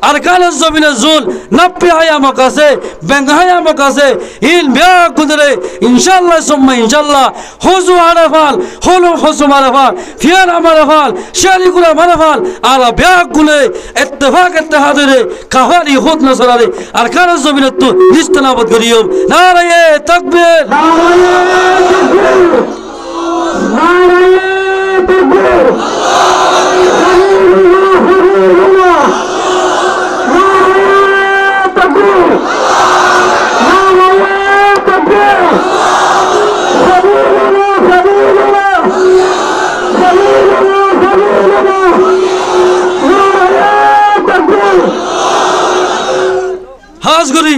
আর কালের জমিনে জুল নাপ্পি হায়াম কাছে বেঙ্গ হায়াম কাছে ইল বিয়া কুদরে ইনশাআল্লাহ সুম্মা ইনশাআল্লাহ হুজু আরাফাল হলো হুজু আরাফাল ফিয়ার আমারাফাল শারি গুলা মারাফাল আর বিয়া গুলে ইত্তেফাক ইত্তেহাদরে কাহারি খুদ নসরারে আর কালের জমিনে তো নিস্তানাবত করিও নারায়ে তাকবীর হাজ করি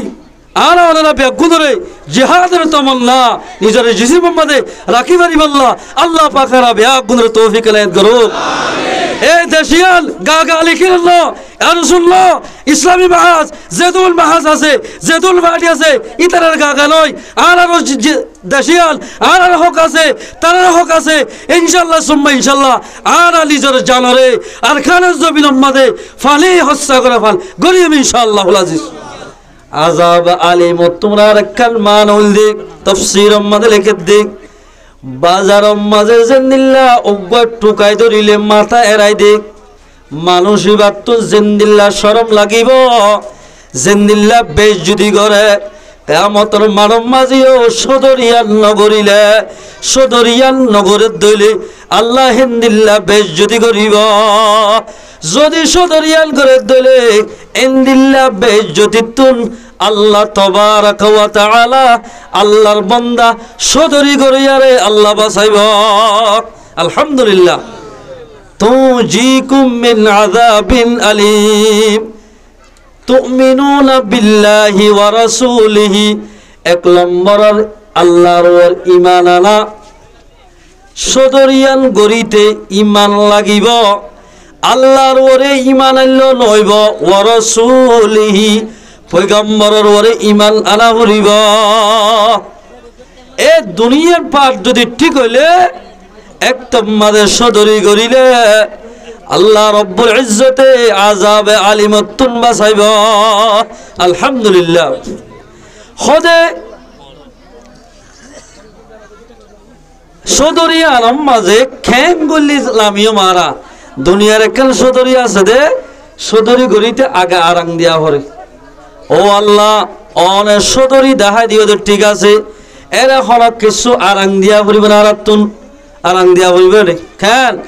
আর ওনারা বেগুনরে জিহাদের তমন্না নিজের জিসিম মধ্যে রাখি পারি বল্লা আল্লাহ পাকেরা বেগুনরে তৌফিক এলায়েত করো এই দেশিয়াল গাগা লিখিল আর শুনলো ইসলামী মাহাজ জেদুল মাহাজ আছে জেদুল বাড়ি আছে ইতারের গাগা নয় আর আরো দেশিয়াল আর আর হক আছে তার হক আছে ইনশাআল্লাহ সুম্মা ইনশাআল্লাহ আর নিজের জানরে আর খানের জমিন মধ্যে ফালি হত্যা করে ফাল গরিব ইনশাআল্লাহ আজিজ আযাব আলিম তোমরা রাখাল মানুল দিক তাফসীর মধ্যে লিখে দিক বাজার মাঝে জিন্দিল্লাহ উগ্র টুকাই ধরিলে মাথা এরাই দিক মানুষই বাত জিন্দিল্লাহ শরম লাগিব জিন্দিল্লাহ বেশ যদি করে কিয়ামতের মানব মাঝিও সদরিয়ান নগরের দইলে আল্লাহ হিন্দিল্লাহ বেশ যদি করিব যদি সদরিয়ান করে দইলে ইন্দিল্লাহ বেশ যদি তুন আল্লাহ তাবারাক ওয়া তাআলা আল্লাহর বান্দা সদরি করিয়ারে আল্লাহ বাঁচাইব আলহামদুলিল্লাহ তুজিকুম মিন আযাবিন আলীম তুমিনুনা বিল্লাহি ওয়া রাসূলিহি এক নম্বর আল্লাহর ঈমান আনা সদরিয়ান গরিতে ঈমান লাগিব আল্লাহর ওরে ঈমান আনলো নইব ওয়া রাসূলিহি পয়গম্বরের ওরে ঈমান আনা হইব এ দুনিয়ার পাঠ যদি ঠিক হইলে একদম মাঝে সদরি করিলে আল্লাহ রব্বুল ইজ্জতে আযাবে আলিমতুন বাঁচাইব আলহামদুলিল্লাহ খোদে সদরিয়া আলম মাঝে খেং গল্লি লামিও মারা দুনিয়ার একখান সদরি আছে দে সদরি গরিতে আগা আরাং দিয়া হরে ও আল্লাহ অনে সদরি দেখাই দিও তো ঠিক আছে এরা হরক কিছু আরাং দিয়া হরিব না আরাতুন আরাং দিয়া হইব রে খেন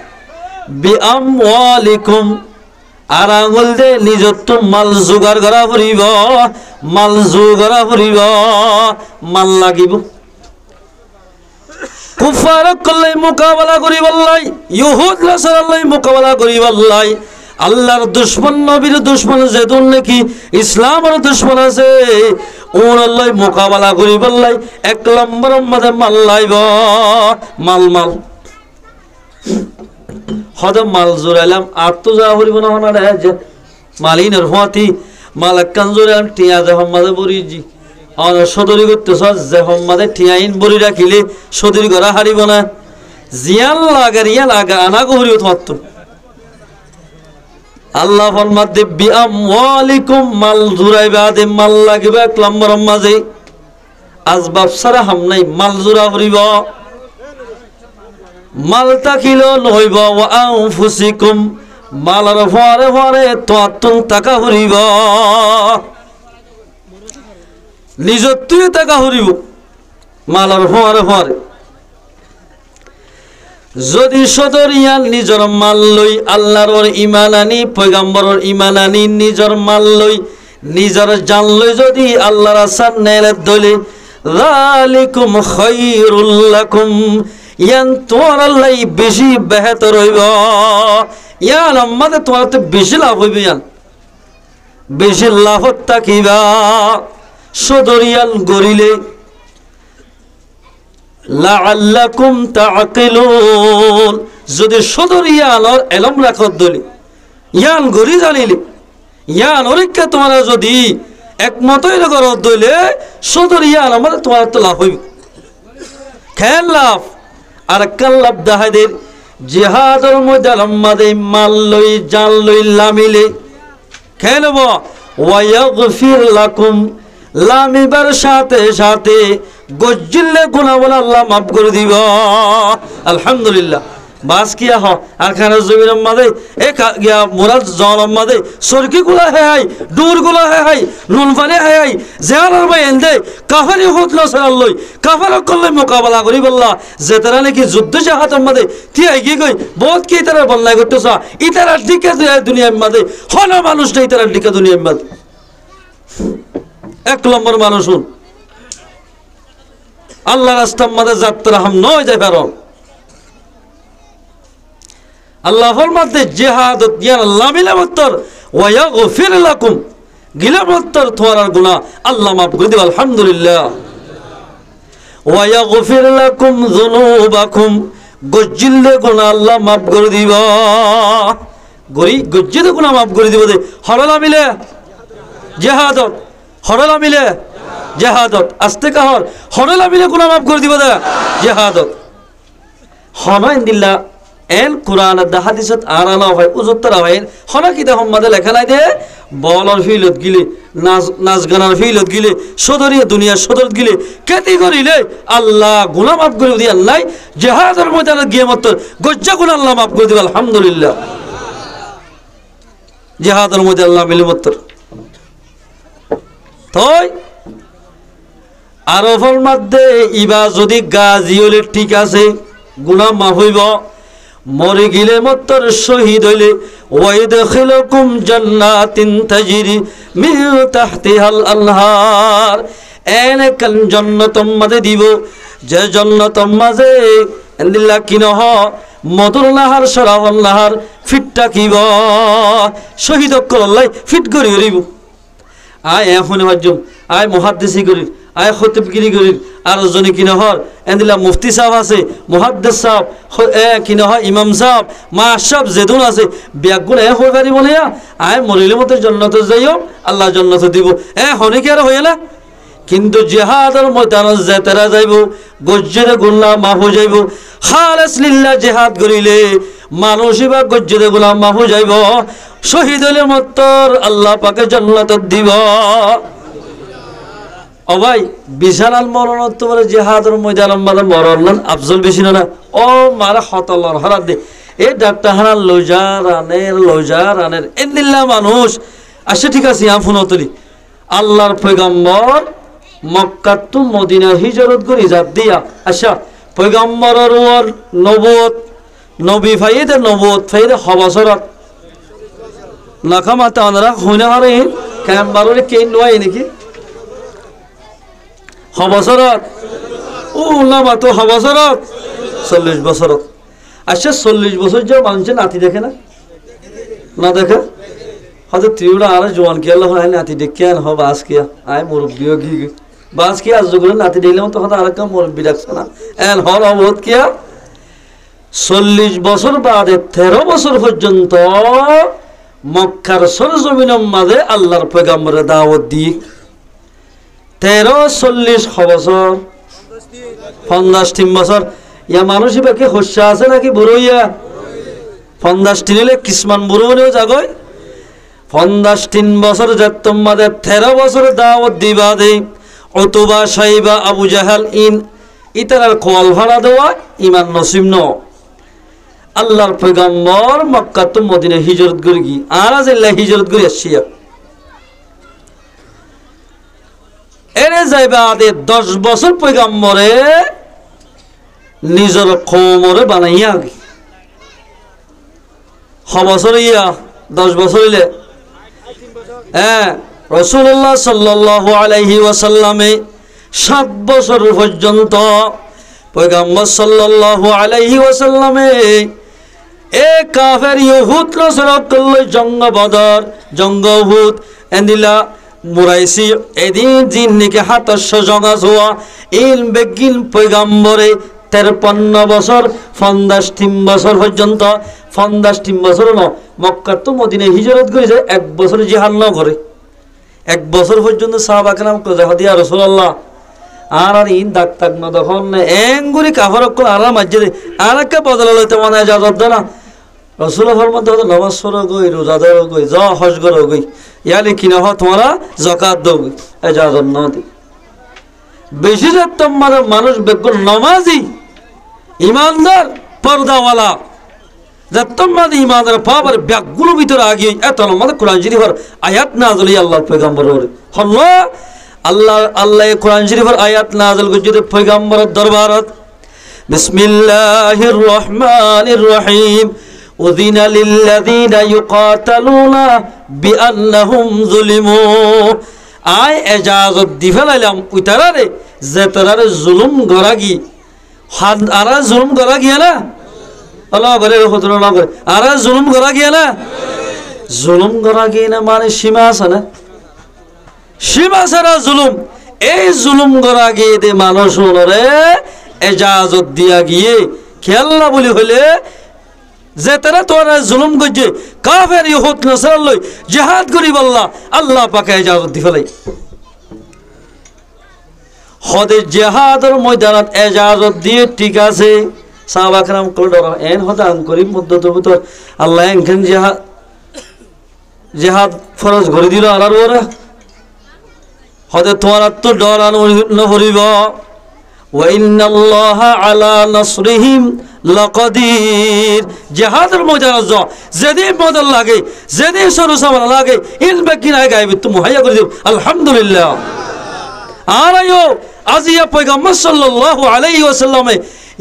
বিআমওয়ালিকুম আরাঙ্গুল দে নিজত মাল জোগাড় করা ফুরিব মাল জোগাড় ফুরিব মাল লাগিব কুফারক কল্লাই মোকাবেলা করিব লাই ইহুদ নাসারাল্লাই মোকাবেলা করিব লাই আল্লাহর দুশমন নবীর দুশমন যেদুন নাকি ইসলামের দুশমন আছে ওর আল্লাহ মোকাবেলা করিব লাই এক নম্বর মধ্যে মাল লাইব মাল মাল হদ মাল জোরাইলাম আর তো যা হরিব না হনারে যে মালিনের হতি মাল কান জোরাইলাম টিয়া যে হম্মাদে বরিজি আর সদরি করতেছ যে হম্মাদে টিয়াইন বরি রাখিলে সদরি করা হারিব না জিয়াল লাগা আনা গহরিও থত আল্লাহ ফরমাত দিবি আমওয়ালিকুম মাল জোরাইবা দে মাল লাগিবা এক নম্বর মাঝে আসবাব সারা হাম নাই মাল জোরা হরিব মাল তাকিল নইব ওয়া আনফুসিকুম মালার ফরে ফরে তোয়াতুন টাকা হরিব নিজতুই টাকা হরিব মালার ফরে ফরে যদি সদরিয়ান নিজর মাল লই আল্লাহর ঈমান আনি পয়গম্বরের ঈমান আনি নিজর মাল লই নিজর জান লই যদি আল্লাহর আসান নেলে দলে যালিকুম খায়রুল লাকুম ইয়ান তোর আল্লাহ বেশি বেহতর হইব ইয়ান আমাদের তোমার তো বেশি লাভ হইবে ইয়ান বেশি লাভ থাকিবা সদরিয়ান গরিলে লাআল্লাকুম তাআকিলুন যদি সদরিয়ানর এলম রাখত দলি ইয়ান গরি জানিলি ইয়ান অরিকা তোমরা যদি একমতই করত দইলে সদরিয়ান আমাদের তোমার তো লাভ হইবে খেল লাভ আর কাল্লাব দাহাদের জিহাদর ময়দান মাদে মাল লই জান লই লামিলে খেয়ে নেব ওয়াগফির লাকুম লামিবার সাথে সাথে গজ্জিল্লে গুনাহ বলে আল্লাহ মাফ করে দিব আলহামদুলিল্লাহ বাস কিয়া হ আর খানা জমির মাদে এ গিয়া মুরাদ জলম মাদে সরকি গুলা হে হাই দূর গুলা হে হাই নুন পানি হে হাই জানার ভাই এন্দে কাফারি হতলো সারাল্লই কাফার করলে মোকাবেলা করি বললা যে তারা নাকি যুদ্ধ জাহাতের মাদে তিয়া এগিয়ে গই বহুত কি তারা বললাই করতেছ ইতারার দিকে দুনিয়ার মাদে হল মানুষ নেই তারার দিকে দুনিয়ার মাদে এক নম্বর মানুষ শুন আল্লাহ রাস্তার মাদে যাত্রা হাম নয় যায় ফেরন আল্লাহর মধ্যে জিহাদ ইয়ার আল্লাহ মিলামত্তর ওয়াগফির লাকুম গিলামত্তর তোমার গুনাহ আল্লাহ মাফ করে দিবেন আলহামদুলিল্লাহ ওয়াগফির লাকুম যুনুবাকুম গজ্জিলে গুনাহ আল্লাহ মাফ করে দিব গজ্জিলে গুনাহ মাফ করে দিব দে হরলা মিলে জিহাদত হরলা মিলে জিহাদত আস্তে কাহর হরলা মিলে গুনাহ মাফ করে দিব দে জিহাদত হনাইন দিল্লাহ এন কোরআন দা হাদিসত আরানা হয় উজত্তরা হয় হনা কি দেখো মাদে লেখা নাই দে বলর ফিলত গিলে নাচ গানার ফিলত গিলে সদরিয়া দুনিয়া সদরত গিলে কেতি করিলে আল্লাহ গুনাহ মাফ করে দিয়া নাই জিহাদের ময়দানে গিয়ে মত গজ্জা গুনাহ আল্লাহ মাফ করে দিবেন আলহামদুলিল্লাহ জিহাদের মধ্যে আল্লাহ মিলে মত তাই আরফের মধ্যে ইবা যদি গাজী হলে ঠিক আছে গুনাহ মাফ হইব মরে গিলে মত্তর শহীদ হইলে ওয়াইদখিলুকুম জান্নাতিন তাজরি মিন তাহতিহাল আনহার এনেকান জান্নাতুম মাঝে দিব যে জান্নাতুম মাঝে আল্লাহ কিনহ মধুর নাহার সরাবল নাহার ফিটটা কিব শহীদ আল্লাহ ফিট করি হরিব আয় এখন হজম আয় মুহাদ্দিসি করি আয় খতিবগিরি করি আর জনে কি নহর এন্দিলা মুফতি সাহেব আছে মুহাদ্দিস সাহেব কি নহয় ইমাম সাহেব মা সাহেব যেদুন আছে ব্যাগুন হয়ে পারি বলে আয় মরিলে মতো জান্নাত যাইও আল্লাহ জান্নাত দিব হনে কি আর হয়ে না কিন্তু জিহাদের ময়দানত যে তারা যাইব গজ্জের গুনাহ মাফ হয়ে যাইব খালেস লিল্লাহ জিহাদ করিলে মানুষই বা গজ্জের গুনাহ মাফ হয়ে যাইব শহীদ হলে মত্তর আল্লাহ পাকে জান্নাত দিব ও ভাই বিশাল মরণত্ব বলে জিহাদের ময়দানের মাঝে মরণ আফজল বেশি না ও মারা হতলর হরাত দে এই ডাক্তার হানার লৌজা রানের এদিল্লা মানুষ আসে ঠিক আছে ফোনতলি আল্লাহর পয়গম্বর মক্কাত তো মদিনা হিজরত করি জাত দিয়া আচ্ছা পয়গম্বরের ওর নবুয়ত নবী ফাইদে নবুয়ত ফাইদে হবসরত নাখামাতা আনরা হইনা হারে ক্যাম্বারে কে নয় নাকি হবসরত ও উল্লামা তো হবসরত 40 বছরত আচ্ছা 40 বছর যে মানুষের নাতি দেখে না দেখে হয়তো ত্রিউড়া আর জোয়ান কে আল্লাহ হয় নাতি দেখে আন হ বাস কিয়া আয় মুরব্বিও কি বাস কিয়া আজ যুগের নাতি দিলাম তো হয়তো আর একটা মুরব্বি রাখছে না এন হল অবধ কিয়া 40 বছর বাদে 13 বছর পর্যন্ত মক্কার সরজমিনের মাঝে আল্লাহর পয়গম্বরের দাওয়াত দি 13-40 বছর 50 বছর ইয়া মানুষই বাকি হস্যা আছে নাকি বুড়ো ইয়া 50 নিলে কিসমান বুড়ো বলেও জাগয় 50 বছর যাত্তম মাঝে 13 বছর দাওয়াত দিবা দে উতবা সাইবা আবু জাহাল ইতার কল ভাড়া দেওয়া ইমান নসিব ন আল্লাহর পয়গম্বর মক্কা তো মদিনা হিজরত করে গি আর আজ হিজরত করে আসিয়া এরে যাইবা আদে 10 বছর পয়গম্বরে নিজের কওমরে বানাইয়া গি বছর ইয়া 10 বছর হইলে রাসূলুল্লাহ সাল্লাল্লাহু আলাইহি ওয়াসাল্লামে 7 বছর পর্যন্ত পয়গম্বর সাল্লাল্লাহু আলাইহি ওয়াসাল্লামে এ কাফের ইহুদ নসরত করলে জঙ্গ বদর জঙ্গ উহুদ এন্দিলা মুরাইসি এদিন জিন্নিকে হাতস্য জঙ্গা হওয়া ইল বেগিন পয়গম্বরে 53 বছর 50 বছর পর্যন্ত 50 বছর ন মক্কা তো মদিনা হিজরত করে যায় 1 বছর জিহাদ ন করে 1 বছর পর্যন্ত সাহাবা کرام কো জাহাদ ইয়া রাসূলুল্লাহ আর ইন দাগ তাক না তখন এঙ্গুরি কাফারক আর মাঝে আর একটা বদলা লইতে মনে ইজাজত দেনা রসুল ফরমান তো নামাজ পড়ো গই, রোজা ধরো গই, যা হজ করো গই, ইয়ানি কিনা হয় তোমরা যাকাত দাও গই, এজাজত ন দি বেশি যে তোমার মানুষ বেগুন নামাজি ইমানদার পর্দাওয়ালা যে তোমার ইমানদার পাবার ব্যাগগুলো ভিতরে আগিয়ে এত আমাদের কোরআন শরীফের আয়াত নাযিল আল্লাহর পয়গম্বরের হল আল্লাহ আল্লাহ কোরআন শরীফের আয়াত নাযিল করতে পয়গম্বরের দরবারত বিসমিল্লাহির রহমানির রহিম উযিনা লিল্লাযীনা ইউকাতালুনা বিআন্নাহুম যুলিমু আয় এজাজত দি ফেলাইলাম উইতারারে যে তারারে জুলুম গরাগি হাত আরা জুলুম গরাগি না আল্লাহ করে হতর না করে আরা জুলুম গরাগি না জুলুম গরাগি না মানে সীমা আছে না সীমা ছাড়া জুলুম এই জুলুম গরাগি দে মানুষ রে এজাজত দিয়া গিয়ে খেয়াল না বলি হইলে যে তারা তোরা জুলুম করছে কাফের ইহুদ নাসারা লই জিহাদ করি বললা আল্লাহ পাকে ইজাজত দি ফেলাই হদে জিহাদের ময়দানত ইজাজত দিয়ে ঠিক আছে সাহাবা کرام কল ডর এন হদান করি মুদ্দতের ভিতর আল্লাহ এনখান জিহাদ ফরজ করে দিল আর ওরা হদে তোরা তো ডর ন হরিব ওয়া ইন্নাল্লাহা আলা নাসরিহিম লাকাদির জিহাদের ময়দানত যেদিন বদল লাগে যেদিন সরসামান লাগে ইন বেকিনায় গায়ব তো মুহাইয়া করে দেব আলহামদুলিল্লাহ আর আয়ো আজিয়া পয়গম্বর সাল্লাল্লাহু আলাইহি ওয়াসাল্লামে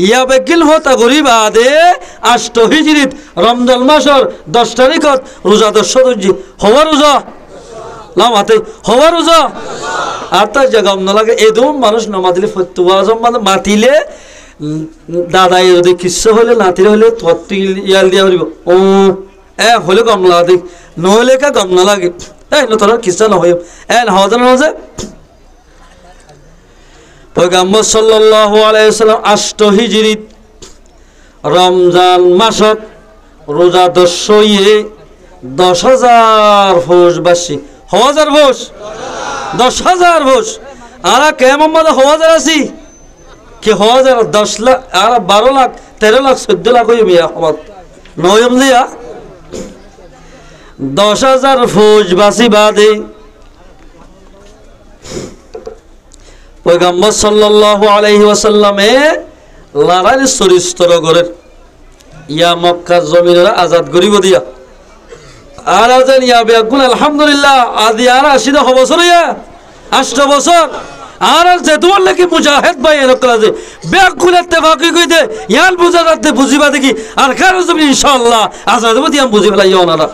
ইয়া বেকিল হতা গরিব আদে 8 হিজরিত রমজান মাসের 10 তারিখত রোজা 10 জি হওয়া রোজা লাম হাতে হওয়া রোজা আর তার জায়গা না লাগে এদম মানুষ নমাদিলে ফতুয়া আজম মানে মাতিলে দাদা যদি কিচ্ছু হলে নাতিরে হলে তোর ইয়াল দিয়া হরিব ও এ হলে গমলা দেখ নহলে কা গম না লাগে এই তোর কিচ্ছা নহয় এ হওয়া জানা যে পয়গম্বর সাল্লাল্লাহু আলাইহি ওয়াসাল্লাম 8 হিজরিত রমজান মাসত রোজা 10 10,000 ফৌজবাসী হাজার ফৌজ 10,000 ফৌজ আর কে মোহাম্মদ হাজার আছি কি 10 লাখ আর 12 লাখ 13 লাখ 14 লাখ হইবে মিয়া হমত নয়ম দিয়া 10,000 ফৌজবাসী বাদে পয়গম্বর সাল্লাল্লাহু আলাইহি ওয়াসাল্লামে লড়াই চরিত্র গড়ের ইয়া মক্কা জমিনের আজাদ করিব দিয়া আর আজান ইয়া বেগুন আলহামদুলিল্লাহ আদি আর 80 বছর ইয়া 8 বছর আর যে তোমার লাগি মুজাহিদ ভাই এরকম আছে বেগুন ইত্তেফাকি কইতে ইয়াল বুঝাতে বুঝিবা দেখি আর কারো জমি ইনশাআল্লাহ আজাদ দিয়া বুঝি ফেলাই ওনারা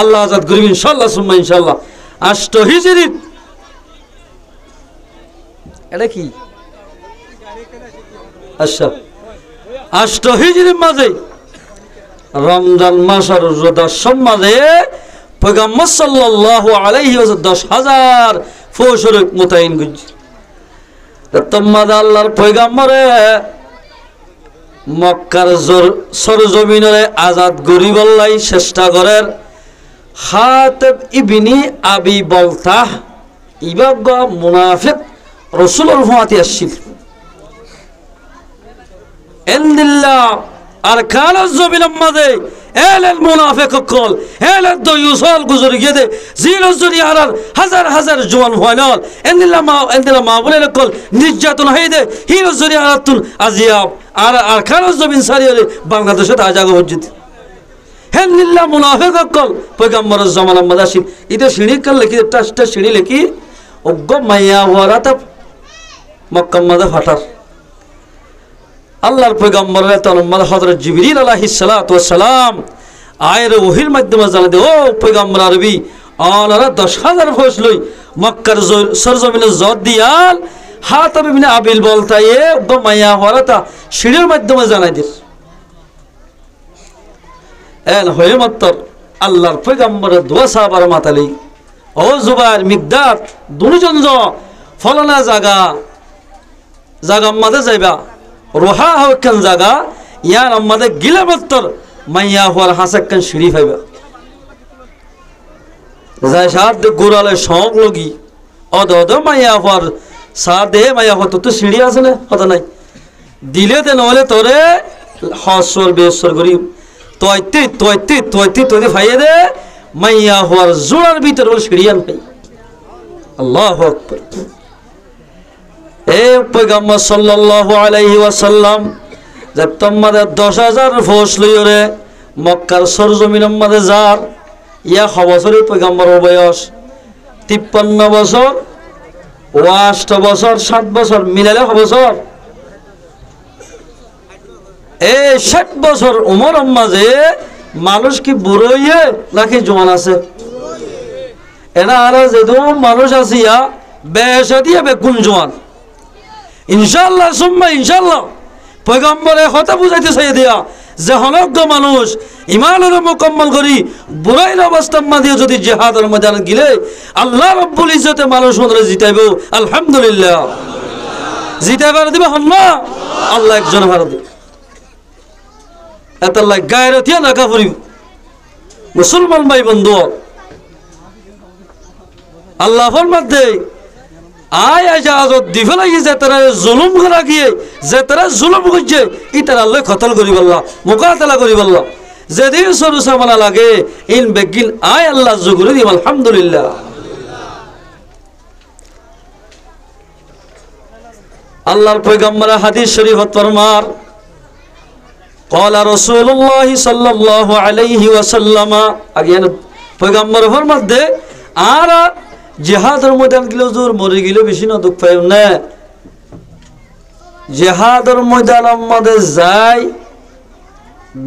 আল্লাহ আজাদ করিব ইনশাআল্লাহ সুম্মা ইনশাআল্লাহ 8 হিজরিত এটা কি আচ্ছা 8 হিজরির মাঝে রমজান মাসের রোজা মাঝে পয়গম্বর সাল্লাল্লাহু আলাইহি ওয়াসাল্লাম 10,000 ফৌজের মোতায়েন করছে তোমাদ আল্লাহর পয়গম্বরে মক্কার সরজমিনে আজাদ গরিবল্লাই চেষ্টা করেন হাতিব ইবনে আবি বলতাহ ইবাগা মুনাফিক রাসূলের ফাতি আসছিল ইন্দিল্লাহ আর কালো জমিনের মাঝে এলেন মুনাফিক কল এলেন তো ইউসল গুজর গিয়ে জিরজরি আর হাজার হাজার জওয়ান হয়নাল ইন্দিল্লাহ মা বলে কল নির্যাতন হইদে হিরজরি আরাতুন আজিয়াব আর কালো জমিন সারিয়ে বাংলাদেশে আজাগ হজ্জিত হেন্দিল্লাহ মুনাফিক কল পয়গম্বরের জামানার মাঝে আসিল এটা সিঁড়ি কাল লিখি একটা সিঁড়ি লিখি অজ্ঞ মাইয়া হওয়ারা মক্কা মাঝে ফাটার আল্লাহর পয়গম্বরের তলম্মাদ হযরত জিবরিল আলাইহিস সালাতু ওয়াস সালাম আয়ের ওহির মাধ্যমে জানাতে ও পয়গম্বর আরবি আনারা 10,000 ফৌজ লই মক্কার সরজমিনে জদ দিয়াল হাতিব ইবনে আবিল বলতায়ে গমায়া হরাতা সিঁড়ির মাধ্যমে জানাই দিস এন হয়ে মাত্র আল্লাহর পয়গম্বরের দোয়া সাহাবার মাতালি ও জুবাইর মিকদাদ দুজন ফলানা জায়গা মাঝে যাইবা রোহা হওয়ান জায়গা ইয়ার আমাদের গিলে বত্তর মাইয়া হওয়ার হাসাক্কান সিঁড়ি পাইবা যাই সাথে গোড়ালে সব লগি অদ মাইয়া হওয়ার সাথে মাইয়া হওয়ার তো সিঁড়ি আছে না কথা নাই দিলে তে নহলে তোরে হসর বেসর করি তয়তে ফাইয়ে দে মাইয়া হওয়ার জোড়ার ভিতর বলে সিঁড়িয়ান ভাই আল্লাহু আকবার। এ পয়গম্বর সাল্লাল্লাহু আলাইহি ওয়াসাল্লাম যে তোমাদের 10,000 ফৌজ লইরে মক্কার সরজমিনের মধ্যে যার ইয়া বছরই পয়গম্বর বয়স 53 বছর 8 বছর 7 বছর মিলালে বছর এই 60 বছর উমর মাঝে মানুষ কি বুড়ো হইয়ে নাকি জোয়ান আছে? এরা আর যেহেতু মানুষ আসিয়া বেশা দিয়ে বেগুন জোয়ান ইনশাল্লাহ সুম্মা ইনশাল্লাহ পয়গম্বরে কথা বুঝাইতে চাই দিয়া যে হনজ্ঞ মানুষ ইমানের মোকাম্মল করি বুড়াইর অবস্থা মাঝে যদি জিহাদের ময়দানে গিলে আল্লাহ রব্বুল ইজ্জতে মানুষ মনে জিতাইব। আলহামদুলিল্লাহ জিতাইবার দিবে হন না আল্লাহ একজন ভাড়া দিবে এত আল্লাহ গায়ের থিয়া নাকা ফুরিব। মুসলমান ভাই বন্ধু আল্লাহর মধ্যে আয় আজাজত দিবে লাগি যে তারা জুলুম করা গিয়ে যে তারা জুলুম করছে ইতার আল্লাহ কতল করি বললা মোকাতলা করি বললা যেদিন সরু সামানা লাগে ইন বেগিন আয় আল্লাহ জুগুরি দিম। আলহামদুলিল্লাহ আল্লাহর পয়গম্বর হাদিস শরীফত ফরমার قال رسول الله صلى الله عليه وسلم আগে পয়গম্বর ফরমাত দে আর জিহাদের ময়দান গিলো জোর মরে গিলো বেশি না দুঃখ পাই না জিহাদের ময়দানের মধ্যে যায়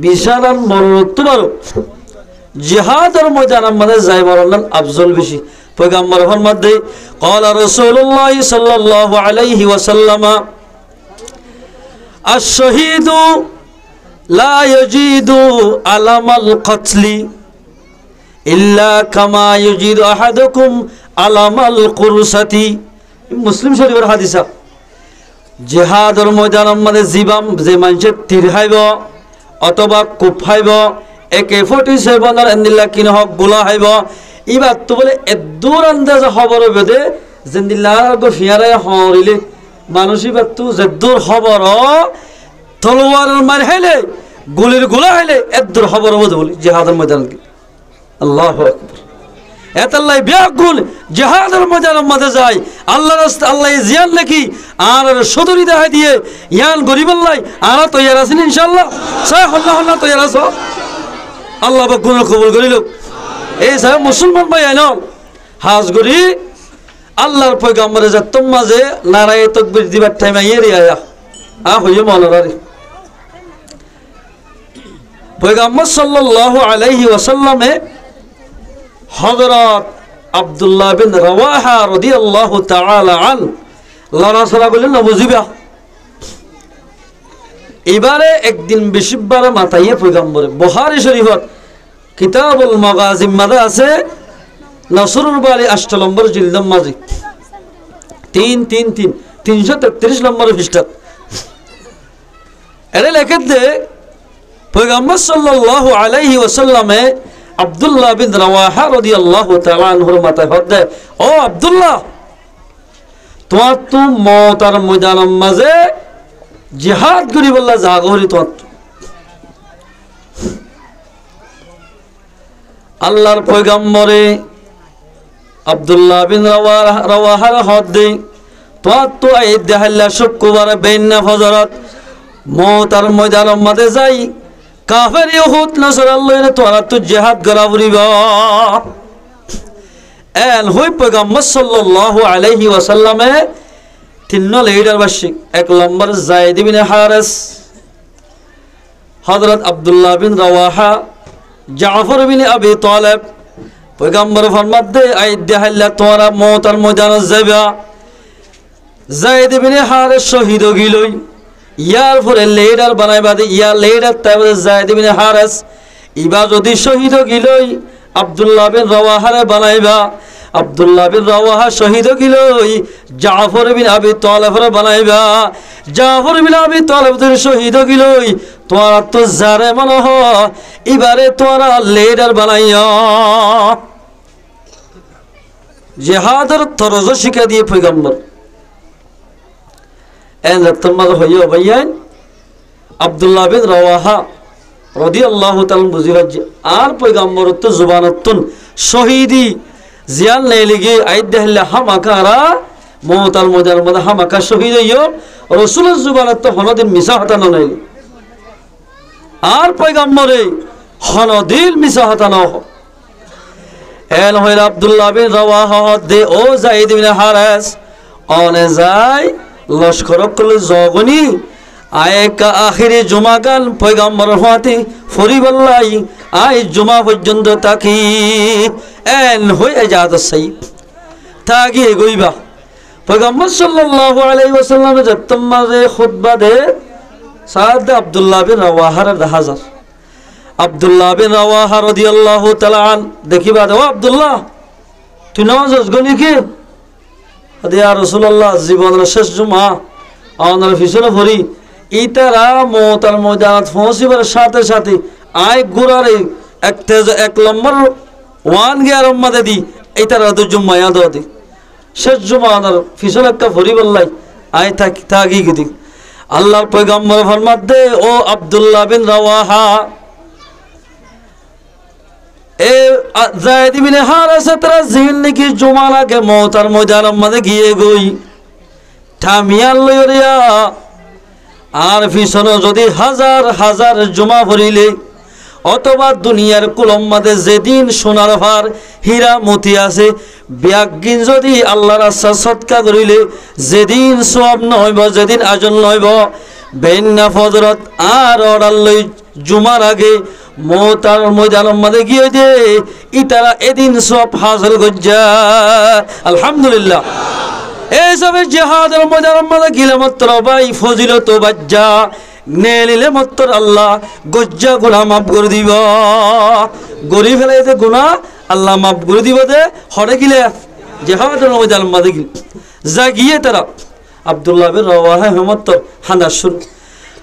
বিশাল মরণ তোমার জিহাদের ময়দানের মধ্যে যায় মরণ আফজল বেশি। পয়গম্বর ফরমাত দে قال رسول الله صلى الله عليه وسلم الشهيد لا يجد ألم القتل إلا كما يجد أحدكم ألم القرصة মুসলিম শরীফের হাদিস। জিহাদের ময়দানের মধ্যে জীবাম যে মানুষে তীর খাইব অথবা কূপ খাইব AK-47 আর এন্দিল্লা কিনে হক গোলা খাইব ইবার তো বলে এদূর আন্দাজে খবর বেদে জেন্দিল্লা ফিয়ারে হরিলে মানুষ ইবার তো যেদূর খবর তলোয়ারের মার হাইলে গুলির গোলা হাইলে এদূর খবর বোঝে বলি জিহাদের ময়দান আল্লাহু আকবার এতাল্লাই ব্যাকুল জিহাদের ময়দানের মধ্যে যায় আল্লাহর রাস্তা আল্লাহ জিয়ান নাকি আর সদরি দেখাই দিয়ে ইয়ান গরিবাল্লাই আর তৈয়ার আছেন ইনশাআল্লাহ সাহেব আল্লাহ তৈয়ার আছো আল্লাহ বা গুণ কবুল করিল। এই সাহেব মুসলমান ভাই আইন হাজ গরি আল্লাহর পয়গম্বরে যে তোম মাঝে নারায়ে তাকবীর দিবার টাইম আইয়ে আয়া হইয়ে মৌলানা পয়গম্বর সাল্লাল্লাহু আলাইহি ওয়াসাল্লামে হযরত আব্দুল্লাহ বিন রাওয়াহা রাদিয়াল্লাহু তাআলা আন লারাসরা বলেন না বুঝিবা এবারে একদিন বেশিবার মাথাইয়ে পয়গম্বরে বুখারী শরীফত কিতাবুল মাগাজিম মাদা আছে নাসরুল বালি 8 নম্বর জিলদম মাঝে 333 নম্বর পৃষ্ঠা এর লেখে দে পয়গম্বর সাল্লাল্লাহু আলাইহি ওয়াসাল্লামে আব্দুল্লাহ বিন রাওয়াহা রাদিয়াল্লাহু তাআলা আনহুর মাথায় হাত দেয় ও আব্দুল্লাহ তোমার তো মওতার ময়দানের মাঝে জিহাদ করি বললা জাগরি তোমার আল্লাহর পয়গম্বরে আব্দুল্লাহ বিন রাওয়াহার হাত দেয় তোমার তো এই দেহাল্লা শুক্রবার বেন্না ফজরত মওতার ময়দানের মাঝে যাই কাফের ইহুদ নাসারাল্লাহ তোরা তো জিহাদ করা বলিবা এন হই পয়গম্বর সাল্লাল্লাহু আলাইহি ওয়াসাল্লামে তিন লিডার বাসিক 1 নম্বর যায়েদ বিন হারিস হযরত আব্দুল্লাহ বিন রাওয়াহা জাফর বিন আবি তালিব পয়গম্বর ফরমাত দে আই দেহাল্লা তোরা মওতার ময়দানে যাইবা যায়েদ বিন হারিস শহীদ হইলই ইয়ার পরে লিডার বানাইবা দে ইয়া লিডার তাইবে যায়েদ বিন হারিস ইবা যদি শহীদ গিলই আব্দুল্লাহ বিন রাওয়াহারে বানাইবা আব্দুল্লাহ বিন রাওয়াহা শহীদ গিলই জাফর বিন আবি তালিবরে বানাইবা জাফর বিন আবি তালিব যদি শহীদ গিলই তোরা তো জারে মনে হ এবারে তোরা লিডার বানাইয়া জিহাদের তরজ শিক্ষা দিয়ে পয়গম্বর এন তোমার হইও ভাইয়ান আব্দুল্লাহ বিন রাওয়াহা রাদিয়াল্লাহু তাআলা বুঝিবাজ আর পয়গম্বরত্ব জুবানতুন শহীদি জিয়াল নেলিগে আইদাহলে হামাকারা মওতাল মজার মধ্যে হামাকা শহীদ হইও রাসূলের জুবানত্ব হনদিন মিছা হতানো নাইলি আর পয়গম্বরে হনদিল মিছা হতানো এল হইল আব্দুল্লাহ বিন রাওয়াহা দে ও যায়েদ বিন হারেস অনে যায় লস্করক কলে জগনি আয়েকা আখিরি জুমা গান পয়গম্বর হতে ফরিবাল্লাই আই জুমা পর্যন্ত তাকি এন হয়ে যাদ সাইদ তাগি গইবা পয়গম্বর সাল্লাল্লাহু আলাইহি ওয়াসাল্লাম যতমারে খুতবা দে সাদ আব্দুল্লাহ বিন রাওয়াহার হাজার আব্দুল্লাহ বিন রাওয়াহা রাদিয়াল্লাহু তাআলা আন দেখিবা ও আব্দুল্লাহ তুই নামাজ গনি কি আদে ইয়া রাসূলুল্লাহ জীবনের শেষ জুমা আমার পিছনে ভরি ইতারা মওতার ময়দানত পৌঁছিবার সাথে সাথে আই গুরারে এক নম্বর ওয়ান গিয়ার মধ্যে দি ইতারা তো জুম্মা ইয়াদ দি শেষ জুমা আমার পিছনে একটা ভরি বললাই আই থাকি গিদি আল্লাহর পয়গম্বর ফরমাত দে ও আব্দুল্লাহ বিন রাওয়াহা এ যায়েদ বিন হারেসা তারা জিন নাকি জুমা লাগে মওতার ময়দানের মধ্যে গিয়ে গই থামিয়াল লইয়া আর পিছনে যদি হাজার হাজার জমা ভরিলে অথবা দুনিয়ার কুলম মাঝে যেদিন সোনার ভার হীরা মতি আছে ব্যাগিন যদি আল্লাহর রাস্তা সৎকা করিলে যেদিন সব নইব যেদিন আজন নইব বেন্না ফজরত আর অর্ডার লই জুমার আগে মওতার ময়দানের মাঝে গিয়ে দে ইতারা এদিন সব হাসিল গজ্জা আলহামদুলিল্লাহ এইসবে জিহাদের ময়দানের মাঝে গিলে মাত্র ভাই ফজিলত বাজ্জা নেলিলে মাত্র আল্লাহ গজ্জা গুনাহ মাফ করে দিব গরি ফেলে যে গুনাহ আল্লাহ মাফ করে দিব দে হরে গিলে জিহাদের ময়দানের মাঝে গিলে যা গিয়ে তারা আব্দুল্লাহ বিন রাওয়াহা হেমত হানাসুন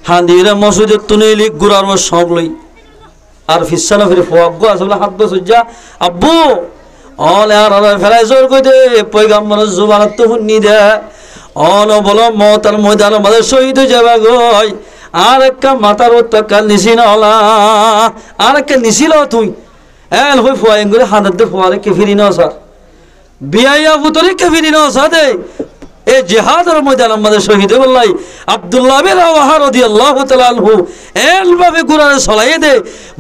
হান্দিরা মসজিদে তুনেলি গুরার সব লই আর ফিসানো ফিরে ফোয়াগো আসলে হাত বসুজা আব্বু অলে আর ফেলাই জোর কই দে পয়গম্বর জুবানত হুন্নি দে অন বলো মওতার ময়দানের মাঝে শহীদ যাবা গই আর একটা মাথার উত্তকা নিছি না হলা আর একটা নিছিল তুই এল হই ফোয়াইং করে হাত দে ফোয়ারে কে ফিরি না স্যার বিয়াইয়া বুতরি কে ফিরি না সাদে এ জিহাদের ময়দানের মাঝে শহীদ বললাই আব্দুল্লাহ বিন রাওয়াহা রাদিয়াল্লাহু তাআলা আনহু এলভাবে কুরআনে ছড়াইয়ে দে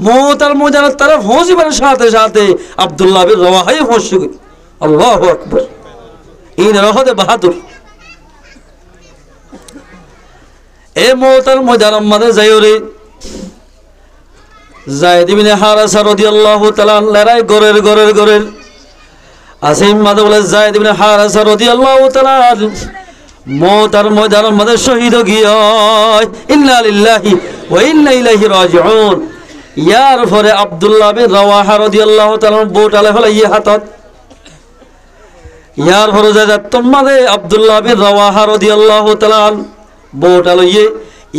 মওতার ময়দানের তারা পৌঁছিবার সাথে সাথে আব্দুল্লাহ বিন রাওয়াহাই পৌঁছে গেল আল্লাহু আকবার ইন রহদে বাহাদুর এ মওতার ময়দানের মাঝে যাইরে যায়েদ ইবনে হারেসা রাদিয়াল্লাহু তাআলা লড়াই গরের আসিম মাদে বলে যায়েদ ইবনে হারেসা রাদিয়াল্লাহু তাআলা মওতার ময়দানের মাঝে শহীদ গিয়া ইন্না লিল্লাহি ওয়া ইন্না ইলাইহি রাজিউন ইয়ার পরে আব্দুল্লাহ বিন রাওয়াহা রাদিয়াল্লাহু তাআলা বোটালে হলো ইয়ে হাতত ইয়ার পরে যা তোমাদে আব্দুল্লাহ বিন রাওয়াহা রাদিয়াল্লাহু তাআলা বোটালে ইয়ে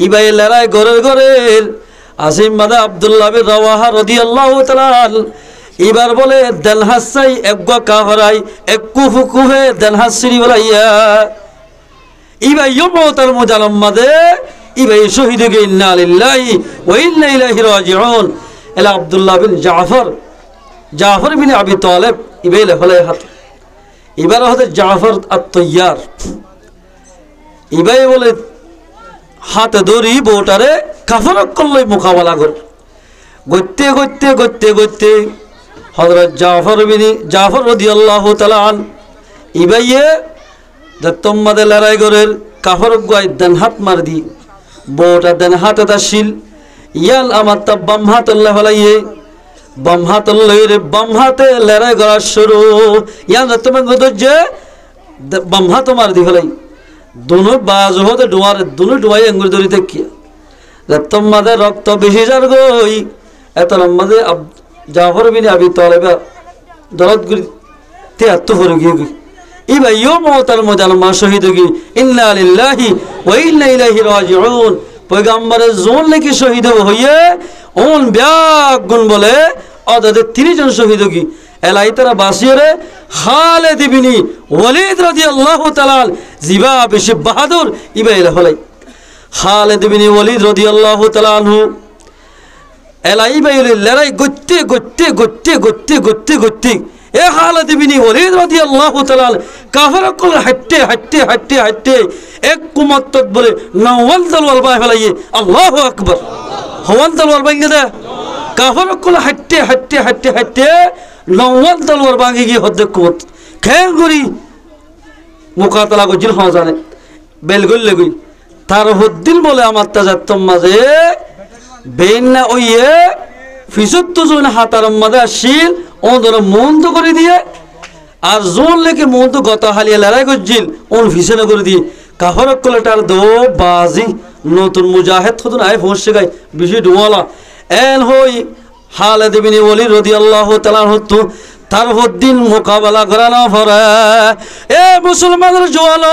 ইবাই লড়াই গরের আসিম মাদে আব্দুল্লাহ বিন রাওয়াহা রাদিয়াল্লাহু তাআলা এবার বলে দেলহাসাই একগা কাহরাই এককু ফুকুহে দেলহাসরি বলাইয়া ইবাই মওতার ময়দানের মাঝে ইবাই শহীদ গে ইন্না লিল্লাহি ওয়া ইন্না ইলাইহি রাজিউন এলা আব্দুল্লাহ বিন জাফর বিন আবি তালেব ইবাই লেফলে হাত এবার হতে জাফর আত-তাইয়ার ইবাই বলে হাতে ধরি বোটারে কাফরক করলই মোকাবেলা কর গইতে হযরত জাফর রাদিয়াল্লাহু তাআলা আন ইবাইয়ে দত্তম্মাদে লড়াই গরের কাফর গায় দেন হাত মার দি বোটা দেন হাতে তাশিল ইয়াল আমার তা বাম হাত আল্লাহ হলাইয়ে বাম হাত লইরে বাম হাতে লড়াই করা শুরু ইয়াল দত্তম গদজে বাম হাত মার দি হলাই দুনো বাজ হতে ডুয়ার দুনো ডুয়াই আঙ্গুর ধরি দেখিয়া দত্তম্মাদে রক্ত বেশি যার গই এত লম্মাদে জাফর বিন আবি তালেব দরদ গুলি তে আত্মফর গিয়ে ইবাই মওতার ময়দানের মা শহীদ গি ইন্না লিল্লাহি ওয়া ইন্না ইলাইহি রাজিউন পয়গম্বরের জোন লেকি শহীদ হইয়ে ওন ব্যাগ গুণ বলে অদাদে 30 জন শহীদ গি এলাই তারা বাসিরে খালিদ ইবনে ওয়ালিদ রাদিয়াল্লাহু তাআলা জিবা বেশি বাহাদুর ইবাই হলাই খালিদ বিন ওয়ালিদ রাদিয়াল্লাহু তাআলা আনহু এলাই বাইরে লড়াই গত্তে এ খালিদ বিন ওয়ালিদ রাদিয়াল্লাহু তাআলা কাফের কল হাঁটতে এক কুমত বলে নওয়াল তলোয়ার বাই ফেলাইয়ে আল্লাহু আকবার হওয়াল তলোয়ার ভাঙে দে কাফের কল হাঁটতে নওয়াল তলোয়ার ভাঙে গিয়ে হদ্দে কুমত খেয়ে করি মুকাতালা গজিল হওয়া জানে বেলগল্লে গই তার হদ্দিল বলে আমার তাজাত্তম মাঝে বেন না ওইয়ে ফিসত্তু জন হাতার মাঝে আসিল ওদের মন তো করে দিয়ে আর জোন লেকে মন তো গত হালিয়া লড়াই গজিল ওন ফিসনে করে দিয়ে কাফরক কলেটার দো বাজি নতুন মুজাহিদ হতুন আয় ফোঁসে গাই বেশি ডুমালা এন হই খালিদ বিন ওয়ালিদ রাদিয়াল্লাহু তাআলা হতু তার হদ্দিন মোকাবেলা করানো পরে এ মুসলমানের জওয়াল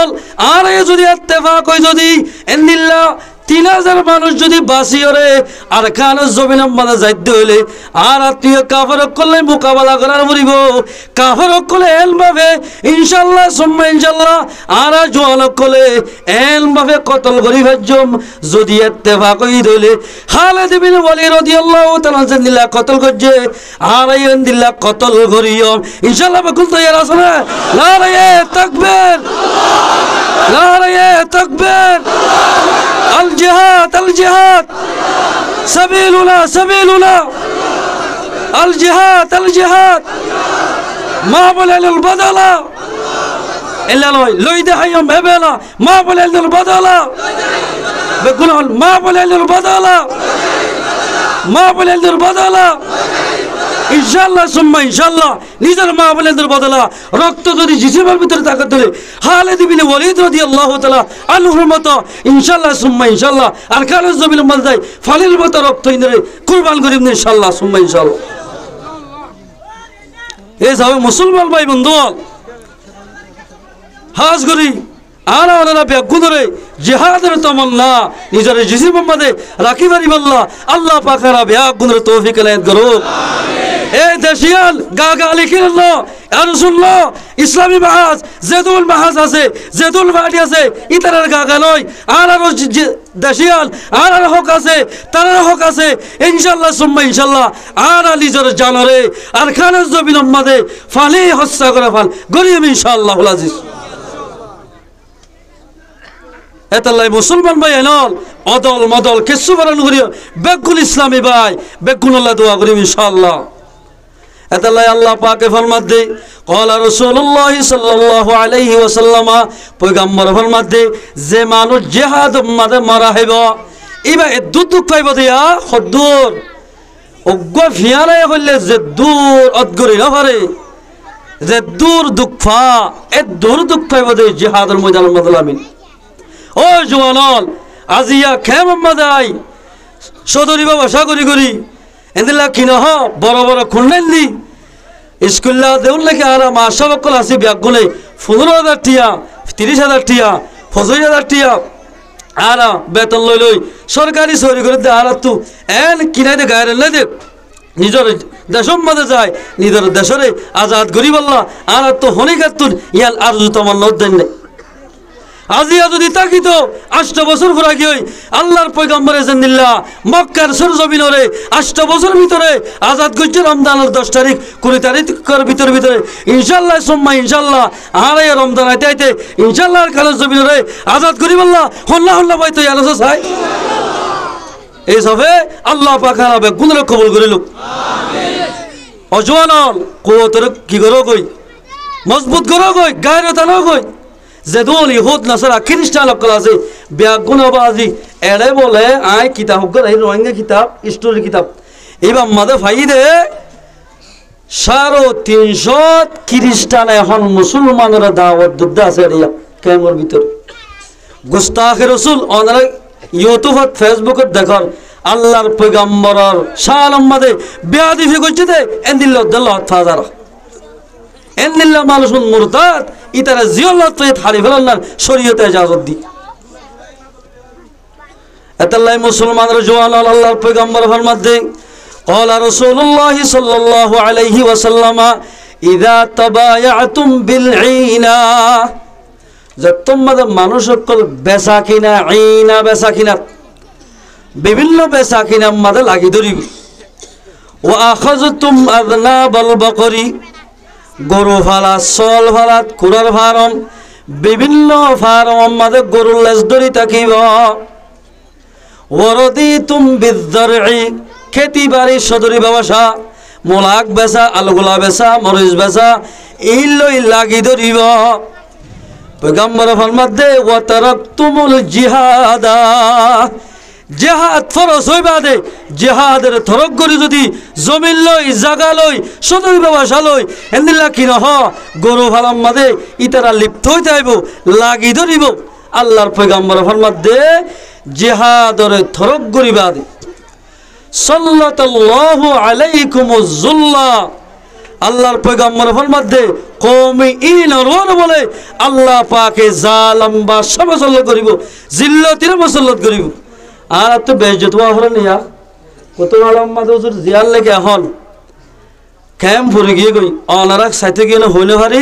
আর এ যদি ইত্তেফাক হয় যদি ইন্দিল্লাহ 3000 মানুষ যদি বাসি ওরে আর খান জমিন মানে যাইতে হইলে আর আত্মীয় কাফের করলে মোকাবেলা করার পড়িব কাফের করলে এলভাবে ইনশাআল্লাহ সুম্মা ইনশাআল্লাহ আর জওয়াল করলে এলভাবে কতল করি ভাজ্যম যদি ইত্তেফাক হই দইলে খালিদ বিন ওয়ালিদ রাদিয়াল্লাহু তাআলা জিল্লাহ কতল করছে আর ইনদিল্লাহ কতল করিও ইনশাআল্লাহ বকুল তৈয়ার আছে না নারায়ে তাকবীর নারায়ে তাকবীর الجهاد سبيلنا الجهاد ما بل البدل إلا لو يدحيهم هبلا ما بل البدل بيقولون ما بل البدل ইনশাআল্লাহ সুম্মা ইনশাআল্লাহ নিজের মা বলেনদের বদলা রক্ত যদি জিসিমের ভিতরে তাকাত ধরে খালিদ বিন ওয়ালিদ রাদিয়াল্লাহু তাআলা আনহুর মতো ইনশাআল্লাহ সুম্মা ইনশাআল্লাহ আর খালিদ জমিন মধ্যে ফালিল মতো রক্ত ইন্দরে কুরবান করিম ইনশাআল্লাহ সুম্মা ইনশাআল্লাহ এই সব মুসলমান ভাই বন্ধু হাজ করি আর ওনারা বেগুনরে জিহাদের তমন্না নিজের জিসিমের মধ্যে রাখি পারিবাল্লাহ আল্লাহ পাকেরা বেগুনরে তৌফিক এনায়েত করুক এই দেশিয়াল গাগা লিখিল আর শুনলো ইসলামী মাহাজ জেদুল মাহাজ আছে জেদুল বাড়ি আছে ইতারের গাগা নয় আর দেশিয়াল আর হক আছে তার হক আছে ইনশাআল্লাহ সুম্মা ইনশাআল্লাহ আর নিজের জানরে আর খানের জমিন মাঝে ফালি হত্যা করে ফাল গরিব ইনশাআল্লাহুল আজিজ এতাল্লাই মুসলমান ভাই এনল অদল মদল কিছু বারণ করিও বেগুন ইসলামী ভাই বেগুন আল্লাহ দোয়া করিম ইনশাআল্লাহ এতাল্লাই আল্লাহ পাকে ফরমাত দে ক্বালা রাসূলুল্লাহ সাল্লাল্লাহু আলাইহি ওয়াসাল্লাম পয়গম্বর ফরমাত দে যে মানুষ জিহাদ মাঝে মারা হইব ইবা দুঃখ পাইব দিয়া হদ্দুর অজ্ঞ ফিয়ালে হইলে যে দূর অদগরি না পারে যে দূর দুঃখা এ দূর দুঃখ পাইব দে জিহাদের ময়দানের মধ্যে আমিন ও জওয়ানল আজিয়া খেম মাদাই সদরি বাবা সাগরি করি এদিলা কিনা হ বড় বড় খুলনাইলি স্কুল্লা দেউল নাকি আর মাসবকল আসি ব্যাগুলে 15,000 টিয়া 30,000 টিয়া 50,000 টিয়া আর বেতন লই সরকারি সরি করে দে আর তু এন কিনাই দে গায়ের লাই দে নিজের দেশের মধ্যে যায় নিজের দেশরে আজাদ করি বললা আর তো হনিকাতুন ইয়াল আর তোমার নদেন নেই আজিয়া যদি তাকিত 8 বছর ফুরা গিয়ে আল্লাহর পয়গম্বরে জান্নাল্লাহ মক্কার সরজমিনরে 8 বছর ভিতরে আজাদ করছে রমজানের 10 তারিখ 20 তারিখের ভিতরে ইনশাআল্লাহ সুম্মা ইনশাআল্লাহ আর এই রমজান আইতে ইনশাআল্লাহর কালের জমিনরে আজাদ করি বললা হল্লা ভাই তো ইয়ালস চাই এই সবে আল্লাহ পাক হারাবে গুণরে কবুল করিল আমিন অজওয়ানল কুওতর কি করো কই মজবুত করো কই গায়রে তানো কই জেদুল ইহুদ নাসারা খ্রিস্টান লোকল আছে ব্যাগুনবাজি এড়ে বলে আয় কিতাব গর এই রোহিঙ্গা কিতাব স্টোরি কিতাব এইবার মাদে ফাইদে 350 খ্রিস্টান এখন মুসলমানের দাওয়াত দুদ্ধ আছে এরিয়া কেমর ভিতর গুস্তাখে রাসূল ওনারা ইউটিউবত ফেসবুকত দেখর আল্লাহর পয়গম্বরের শালাম মাদে বেয়াদবি করছে দে এন্দিল্লাহ দাল্লাহ তাআলা এন্দিল্লাহ মানুষুন মুরতাদ ইতারা জিয়াল্লাহ তো হারি ফেলার শরীয়তে ইজাজত দি এতাল্লাই মুসলমানরা জওয়ান আল্লাহর পয়গম্বর ফরমাত দেন ক্বালা রাসূলুল্লাহ সাল্লাল্লাহু আলাইহি ওয়াসাল্লাম ইযা তাবায়াতুম বিল ঈনা যে তোমাদের মানুষ সকল বেচা কিনা আইনা বেচা কিনা বিভিন্ন বেচা কিনা মাঝে লাগি ধরিব ও আখাযতুম আযনাবাল বাকরি গরু ফালা সল ফালাত কুরার ফার্ম বিভিন্ন ফার্ম মাঝে গরুর লেজ ধরি থাকিব ওয়ারদিতুম বিযরঈ খেতি বাড়ি সদরি ব্যবসা মোলাক বেচা আলুগুলা বেচা মরিচ বেচা এই লই লাগি ধরিব পয়গম্বর ফরমাতে ওয়া তারাকতুমুল জিহাদা জিহাদ ফরজ হইবা দে জিহাদের থরক করি যদি জমিন লই জায়গা লই সদরি ব্যবসা লই এন্দিলা কি নহ গরু ফালাম মাদে ইতারা লিপ্ত হইতে আইব লাগি ধরিব আল্লাহর পয়গম্বর ফরমাতে জিহাদের থরক করিবা দে সাল্লাল্লাহু আলাইকুমুজ যুল্লা আল্লাহর পয়গম্বর ফরমাতে কওমি ইনরুন বলে আল্লাহ পাকে জালাম বা সবসল্লত করিব জিল্লাতির মুসল্লত করিব আর তো বেইজ্জত হওয়া হলো নিয়া কত আলম মাদে হুজুর জিয়াল লেগে এখন ক্যাম্প ভরে গিয়ে গই অনারাক সাইতে গিয়ে হইলে ভারি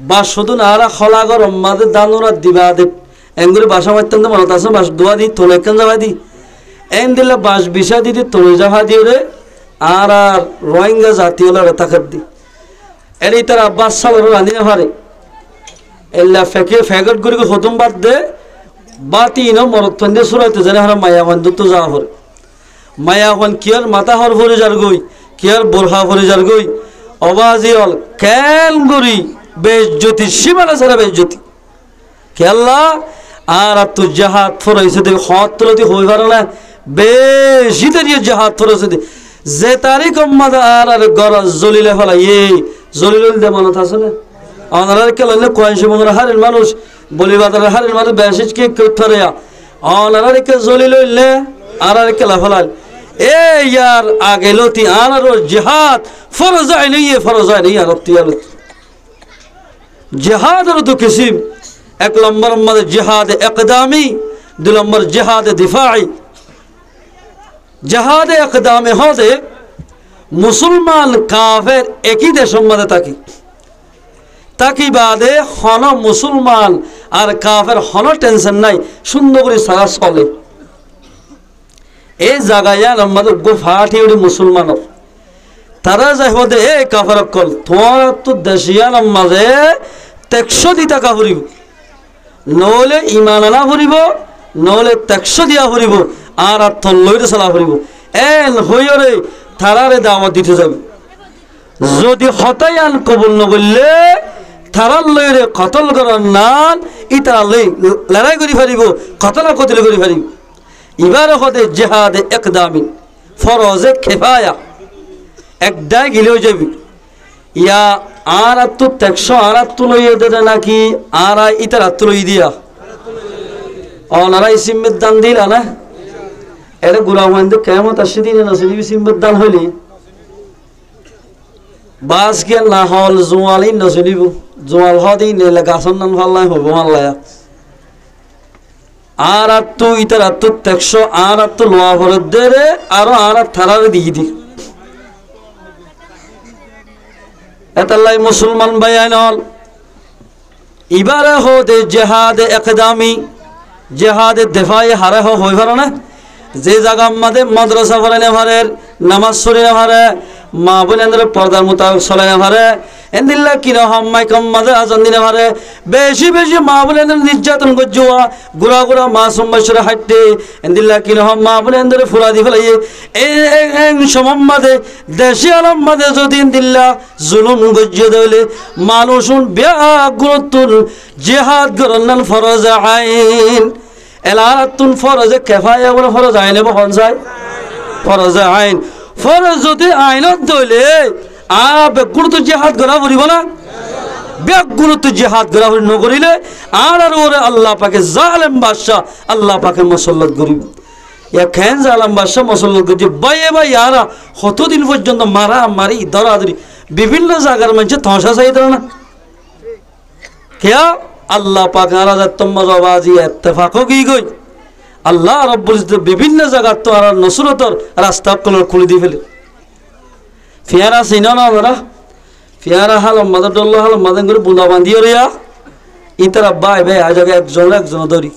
বা শুধু নারা খলাগর মাদে দানুরা দিবা দে এঙ্গুরি বাসা মারতেন মনে আছে বাস দোয়া দি তোলে কেন যাবা দি এন দিলে বাস বিষা দিদি তোলে যাবা দিয়ে রে আর রোহিঙ্গা জাতীয় তাকাত দি এর তার আব্বাস সালের রাঁধি না পারে এল্লা ফেকে ফেগট করি খতম বাদ দে বাতি ন মরত্তন দিয়ে সুরাইতে জানে হারা মায়াখন দুটো যাওয়া হরে মায়াখন কিয়ার মাথা হর ভরে যার গই কিয়ার বোরহা ভরে যার গই অবাজি হল কেন গরি বেজ্জতি সীমানা ছাড়া বেজ্জতি খেয়াল্লা আর তো জাহাদ ফরাইছে দেবে হত তুলতি হই পারে না বেশি দাঁড়িয়ে জাহাদ ফরাইছে দে যে তারিখ মাদা আর গরজ জলিলে ফেলা এই জলিল দে মনত আছে না অনার কেলে কয়েনশি মঙ্গল হারের মানুষ বলিবাদার হারের মানুষ বেশি কে ধরে অনার কে জলিল আর কেলা ফেলাল এ ইয়ার আগে লতি আনার জিহাদ ফরজ হয় নেই আর জিহাদের তো কিসিম এক নম্বর মধ্যে জিহাদ ইকদামি দুই নম্বর জিহাদ দিফাই জিহাদ ইকদামে হতে মুসলমান কাফের একই দেশের মধ্যে তাকি বাদে হন মুসলমান আর কাফের হন টেনশন নাই সুন্দর করে সারা চলে এই জায়গায় আমাদের গোফাটি ওটি মুসলমানের তারা যাই হতে এ কাফের কল তোমার তো দেশিয়ান মাঝে 100 টাকা ফুরিব নহলে ইমান আনা ফুরিব নহলে 100 দিয়া ফুরিব আর তল্লইরে চলা ফুরিব এন হইরে তারারে দাওয়াত দিতে যাবে যদি হতায়ান কবুল নগরলে থারার লইরে কতল করার নান ইতারা লই লড়াই করি ফারিব কতলা কতল করি ফারিব এবার হতে জিহাদ ইকদামি ফরজে কিফায়া একদাই গিলেও যাবি ইয়া আর তো 100 আর তো লইয়ে দে নাকি আর ইতারা তো লই দিয়া অনারা সিম্মের দান দিলা না এর গুলা হইন্দে কিয়ামত আসে দিন না সিবি সিম্মের দান হইলি বাস কে না হল জোয়ালি নজলিব জোয়াল হদি নেলে গাছন নান ফাল্লাই হবো মাল্লায়া আর তো ইতারা তো 100 আর তো লোয়া ভরে দে রে আর থারারে দি এতাল্লাই মুসলমান বায়ানল ইবারে হতে জিহাদ ইকদামি জিহাদ দিফাই হারে হই পারে না যে জায়গা আমাদের মাদ্রাসা পড়ে না পারে নামাজ পড়ে না পারে মা বোনেদের পর্দার মোতাবেক চলে না পারে এন্দিল্লা কিনা হাম্মাই কম মাঝে আজান দিনে পারে বেশি মা বোনেদের নির্যাতন করজুয়া গুড়া গুড়া মাসুম বছরে হাঁটতে এন্দিল্লা কিনা মা বোনেদের ফুরা দি ফেলাই এই সমম মাঝে দেশি আলম মাঝে যদি এন্দিল্লা জুলুম গজ্জে দিলে মানুষ ব্যাগুরত্ব জিহাদ গরনান ফরজ আইন এলারাতুন ফরজে কিফায়া বলে ফরজ আইন বহন যায় ফরজ আইন ফরজ যদি আইনত দইলে বেগুরত্ব জিহাদ করা পড়িব না বেগুরত্ব জিহাদ করা নকরিলে আর ওরে আল্লাহ পাকে জালেম বাদশা আল্লাহ পাকে মুসল্লত করিব ইয়া খেন জালেম বাদশা মুসল্লত করি বাই আরা কতদিন পর্যন্ত মারা মারি দরাদরি বিভিন্ন জায়গার মানুষ ধসা চাই না কেয়া আল্লাহ পাক নারাজাত তম্মাজবাজি ইত্তেফাক কি গই আল্লাহ রব্বুল ইজ্জত বিভিন্ন জায়গা তো আর নসরতর রাস্তা কলর খুলে দি ফেলে ফিয়ারা সিনা না ওরা ফিয়ারা হাল মাদাদুল্লাহ হাল মাদান করে বুন্দা বাঁধিয়ে রিয়া ইতারা ভাই ভাই আজকে একজন ধরি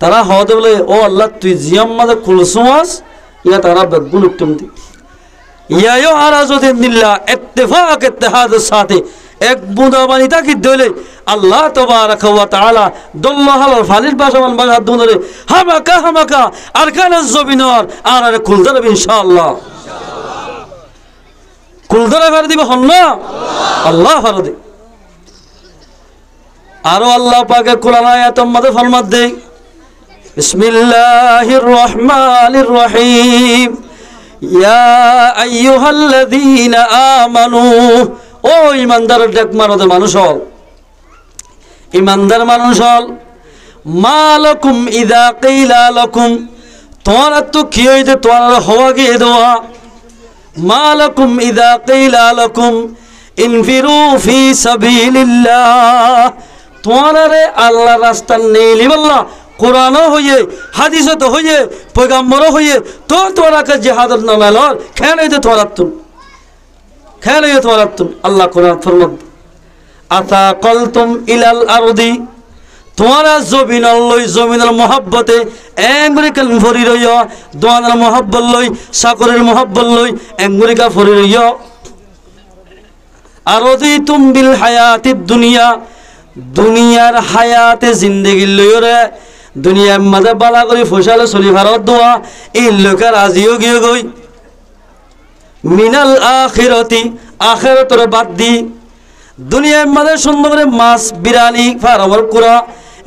তারা হতে বলে ও আল্লাহ তুই জিয়াম মাঝে খুলসুমাস ইয়া তারা বেগুন উত্তম দি ইয়ায়ো আরাজুদ্দিন দিল্লা ইত্তেফাক ইত্তেহাদের সাথে এক বুঁদা পানি তাকি দিলে আল্লাহ তাবারাকা ওয়া তাআলা দল্লাহাল ফালির বাসমান বাগা দুনরে হামাকা আরকানাজ জবিনর আর খুলদার ইনশাআল্লাহ কুলদরা ফের দিবে হন না আল্লাহ ফের দে আরো আল্লাহ পাকের কোরআন আয়াতের মধ্যে ফরমাত দেই বিসমিল্লাহির রহমানির রহিম ইয়া আইয়ুহাল্লাযীনা আমানু ও ঈমানদার ডাক মারদে মানুষ হল ঈমানদার মানুষ হল মালাকুম ইযা কিলা লাকুম তোরা তো কি হইতে তোরা হওয়া গিয়ে দেওয়া মালাকুম ইযা কিলা লাকুম ইনফিরু ফি সাবিলিল্লাহ তোরারে আল্লাহর রাস্তা নেইলি বল্লা কোরআনও হইয়ে হাদিসও তো হইয়ে পয়গম্বরও হইয়ে তো তোরাকে জিহাদের নামে লর কেন হইতে তোরাতুন আল্লাহ কোরআন ফরমান আতা কলতুম ইলাল আরদি তোমরা জমিনের মহব্বতে এঙ্গুরিকাল ভরি রইয় দোয়ানের মহব্বত লই সাকরের মহব্বত লই এঙ্গুরিকা ভরি রইয় আরদি তুম বিল হায়াতিদ দুনিয়া দুনিয়ার হায়াতে জিন্দেগি লইরে দুনিয়ার মাঝে বালা করে ফসালে চলি ভারত দোয়া এই লোকের আজিও গিয়ে গই মিনাল আখিরাতি আখিরাতর বাদ দি দুনিয়ার মাঝে সুন্দর করে মাছ বিরানি ফারামর কুরা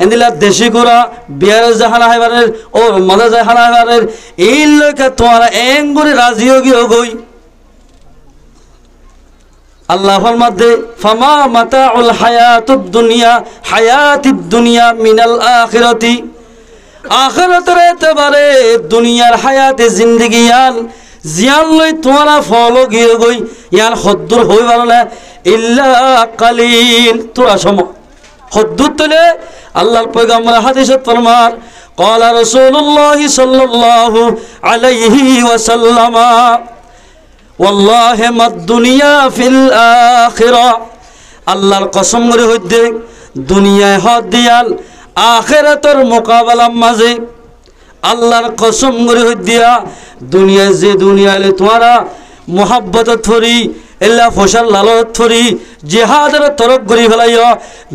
এন্দিলা দেশি কুরা বিয়ার জাহানা হাইবারের ও মাঝে জাহানা হাইবারের এই লোকে তোমার এঙ্গুরি রাজিও গিয়ে গই আল্লাহর মধ্যে ফামা মাতাউল হায়াতুদ দুনিয়া মিনাল আখিরাতি আখিরাতের এতবারে দুনিয়ার হায়াতে জিন্দেগি জিয়ান লই তোমরা ফলো গিয়ে গই ইয়ার হদ্দুর হই পারলে ইল্লা কালিল তোরা সম হদ্দুর তলে আল্লাহর পয়গম্বর হাদিসত ফরমার قال رسول الله صلى الله عليه وسلم والله ما الدنيا في الآخرة আল্লাহর কসম করে হইতে দুনিয়ায় হদ দিয়াল আখিরাতের মোকাবেলা মাঝে আল্লাহর কসম করে হইদিয়া দুনিয়ায় যে দুনিয়ালে তোমারা মোহাব্বত থরি এল্লা ফসল লালত থরি জিহাদের তরফ গড়ি ফেলাইয়া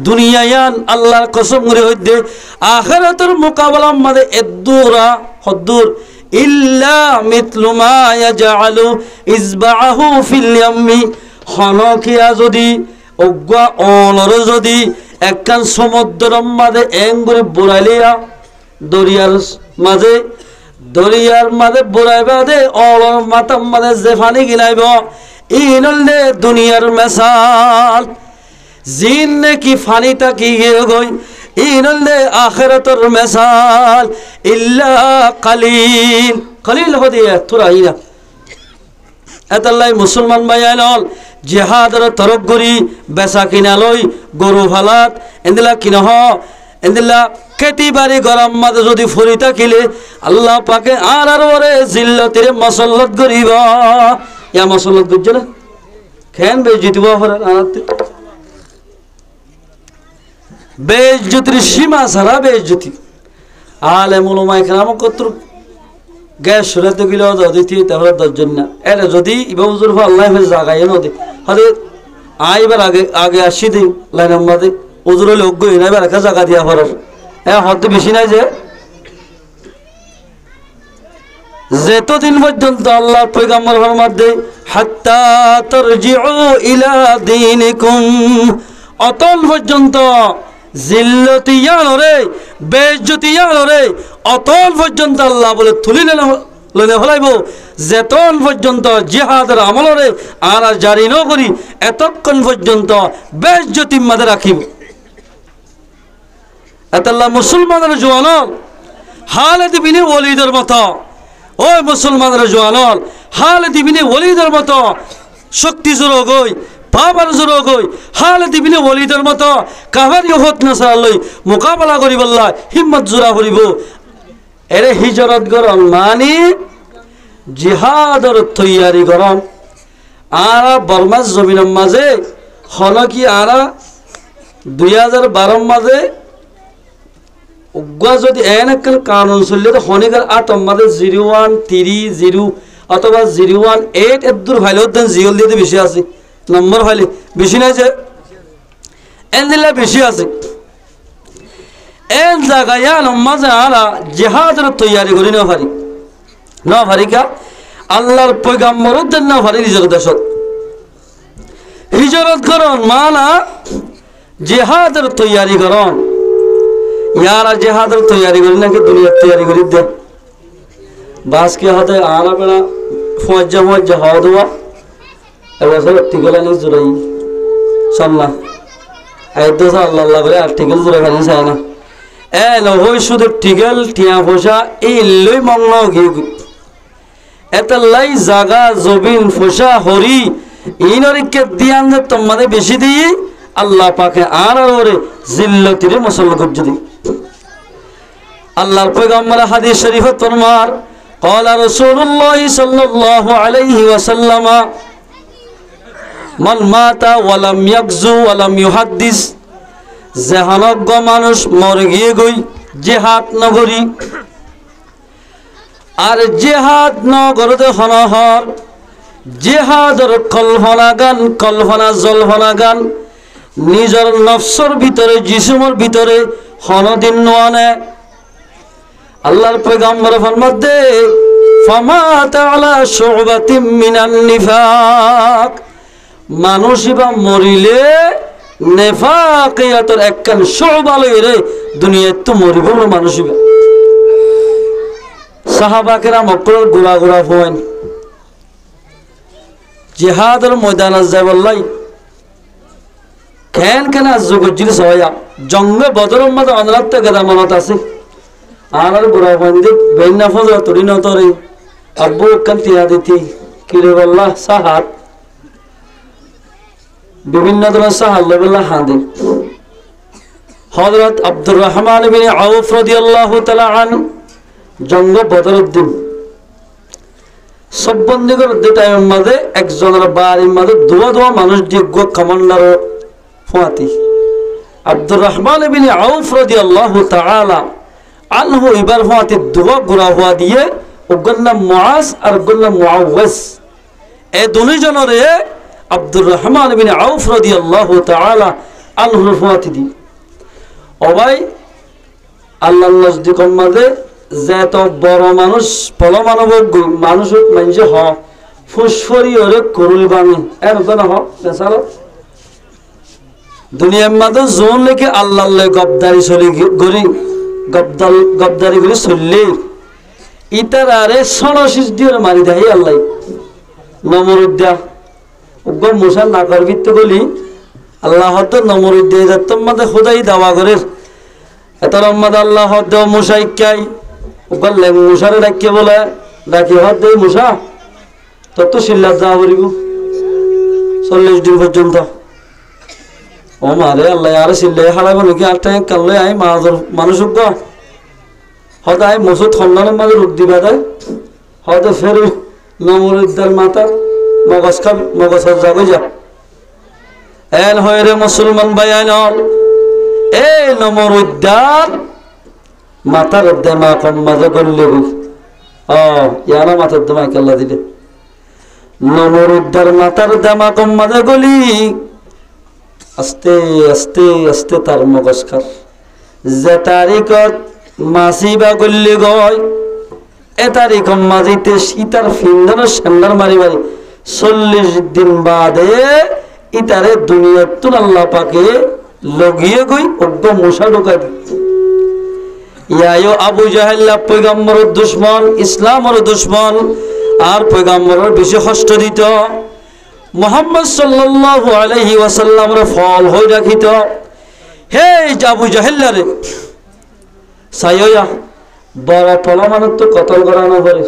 দুনিয়ায়ান আল্লাহর কসম করে হইদে আখিরাতের মোকাবেলা মাঝে এদ্দুরা হদ্দুর ইল্লা মিথলু মা ইয়াজআলু ইসবাহু ফিল ইয়ামি খনকিয়া যদি অজ্ঞা অনর যদি একখান সমুদ্রের মাঝে এঙ্গুরি বুড়াইলিয়া দরিয়ার মাঝে বুড়াইবা দে অলর মাথার মাঝে যে ফানি গিলাইব ইনলে দুনিয়ার মেসাল জিন নাকি ফানিটা কি গই ইনলে আখিরাতের মেসাল ইল্লা কালিল হদিয়া তোরা ইরা এতাল্লাই মুসলমান ভাইয়াল জিহাদের তরফ গরি বেচা কিনা লই গরু ফালাত এন্দিলা কিনহ এন্দিলা খেতি বাড়ি গরম মাঝে যদি ফুরি থাকিলে আল্লাহ পাকে আর ওরে জিল্লতিরে মসল্লত গরিব ইয়া মসল্লত গজ্জ না খেন বেজিতিব হরে আনাতে বেজ্জতির সীমা ছাড়া বেজ্জতি আলে মুলমাই কেরাম কত্র গ্যাস সরাতে গেলে দিতি তাহলে 10 জন না এটা যদি ইবা হুজুর আল্লাহ জাগায় নদী হলে আইবার আগে আসি দিই লাইনের মধ্যে হুজুর হলে অজ্ঞ এবার একটা জায়গা দিয়া ফরার হ্যাঁ হতে বেশি নাই যেতদিন পর্যন্ত আল্লাহর পয়গম্বর ফরমাত দেয় হাত্তা তারজিউ ইলা দীনিকুম অতল পর্যন্ত জিল্লতি ইয়ানরে বেজ্জতি ইয়ানরে অতল পর্যন্ত আল্লাহ বলে তুলিলে লইলে ফলাইব যেতন পর্যন্ত জিহাদের আমলরে আর জারি ন করি এতক্ষণ পর্যন্ত বেজ্জতি মাঝে রাখিব এতাল্লাহ মুসলমানের জওয়ানল হালেদ বিন ওয়ালিদের মতো ও মুসলমানের জওয়ানল হালেদ বিন ওয়ালিদের মতো শক্তি জোর গই পাবার জোর গই হালেদ বিন ওয়ালিদের মতো কাভারি হত নাসালই মোকাবেলা করি বল্লা হিম্মত জোরা করিব এরে হিজরত গরম মানে জিহাদর তৈয়ারি গরম আর বর্মাস জমিনের মাঝে হল কি আর 2012 মাঝে উগ্র যদি এন একখান কানুন চললে তো শনিকার 8 মাঝে 0130 অথবা 018 এর দূর ভাইলে দেন জিওল দিয়ে বেশি আছে নম্বর ভাইলে বেশি নাই যে এন দিলে বেশি আছে এন জায়গায় মাঝে আলা জিহাদের তৈয়ারি করি না পারি কা আল্লাহর পয়গাম্বর দেন না পারি নিজের দেশত হিজরত করন মানা জিহাদের তৈয়ারি করন ইয়ারা জিহাদের তৈয়ারি করি নাকি দুনিয়ার তৈয়ারি করি দে বাস কি হতে আনা বেড়া ফজ্জা হওয়া দেওয়া এবছর টিকেল আনি জোরাই সামনা আইদোসা আল্লাহ আল্লাহ করে আর্টিকেল জোরে খানি চায় না এ নহই শুধু টিকেল টিয়া পয়সা এই লই মগ্ন গিয়ে এতে লাই জাগা জবিন ফসা হরি ইনরিকে দিয়ান যে তোমাদের বেশি দিই আল্লাহ পাকে আর ওরে জিল্লতিরে মুসলমান করছে দি আল্লাহর পয়গম্বর হাদিস শরীফে ফরমার قال رسول الله صلى الله عليه وسلم من مات ولم يغزو ولم يحدث জাহানজ্ঞ মানুষ মরে গিয়ে গই জিহাদ নগরী আর জিহাদ নগরতে হনহর জিহাদর কল্পনা জল্পনা গান নিজের নফসর ভিতরে জিসুমের ভিতরে হনদিন নোয়ানে আল্লাহর পয়গম্বর ফরমাতে ফামাতা আলা শুবাতিম মিনান নিফাক মানুষিবা মরিলে নেফাকিয়াতের একখান শুবা লইরে দুনিয়ায় তো মরিব না মানুষিবা সাহাবাকেরা মক্কার গোলা গোলা হন জিহাদের ময়দানে যায় বললাই কেন যোগজিল সয়া জঙ্গে বদরের মধ্যে অনরাত্তে গদা মনত আছে আর গোলা বন্দি বেন্না ফজর তরি নতরে আব্বু একখান টিয়া দিতি কিরে বললা সাহাত বিভিন্ন ধরনের সাহাল বললা হাঁদে হযরত আব্দুর রহমান ইবনে আউফ রাদিয়াল্লাহু তাআলা আনহু জঙ্গ বদরের দিন সব বন্দীগর টাইমের মাঝে একজনের বাড়ির মাঝে দোয়া মানুষ দিয়ে কমান্ডার ফাতি আব্দুর রহমান ইবনে আউফ রাদিয়াল্লাহু তাআলা আনহু এবার ফাতি দোয়া গুরা হওয়া দিয়ে ওগর নাম মুআজ আর ওগর নাম মুআওয়াজ এই দুইজনরে আব্দুর রহমান ইবনে আউফ রাদিয়াল্লাহু তাআলা আনহু ফাতি দি ওবাই আল্লাহর নজদিকর মাঝে যেত বড় মানুষ পল মানব মানুষ মানুষ হ ফুসফরি ওরে করুল বাঙি এর না হ বেচারা দুনিয়ার মাঝে জোন লেখে আল্লাহ গবদারি চলি গরি গবদারি করে চললে ইতার আরে সনশিস দিয়ে মারি দেয় আল্লাহ নমরুদ্দা উগ্র মুসার নাকর ভিত্তি বলি আল্লাহ হতো নমরুদ্দে যাত্তম মাঝে খোদাই দাওয়া করে এতর মাঝে আল্লাহ হতো মুসাইকাই বললে মুসারে ডাকিয়ে বলে ডাকি হাত দেয় মুসা তোর তো সিল্লার যাওয়া করিব 40 দিন পর্যন্ত ও মারে আল্লাহ আর সিল্লাই হারাইব নাকি আর টাইম কালে আই মাঝর মানুষ হয়তো আই মসুদ ঠন্ডানের মাঝে রোগ দিবা দেয় হয়তো ফের নমরুদ্দার মাতার মগজ খাবি মগজ যাবে যা এন হয় রে মুসলমান ভাই আইন এই নমরুদ্দার মাথার দেমা কম মাঝে করলে ইয়ারা মাথার দেমা কেল্লা দিলে নমরুদ্দার মাথার দেমা কম মাঝে গলি আস্তে আস্তে আস্তে তার মগজ খার যে তারিখত মাসি বা করলে গয় এ তারিখ মাঝিতে সীতার ফিন্দানোর সান্ডার মারি মারি 40 দিন বাদে ইতারে দুনিয়ার তুন আল্লাহ পাকে লগিয়ে গই অজ্ঞ মশা ঢোকা দিচ্ছে ইয়ায়ো আবু জাহেল পয়গম্বরের দুশমন ইসলামের দুশমন আর পয়গম্বরের বেশি কষ্ট দিত মুহাম্মদ সাল্লাল্লাহু আলাইহি ওয়াসাল্লামের ফল হই রাখিত হে আবু জাহেল রে সাইয়া বড় পলমানত তো কতল করানো করে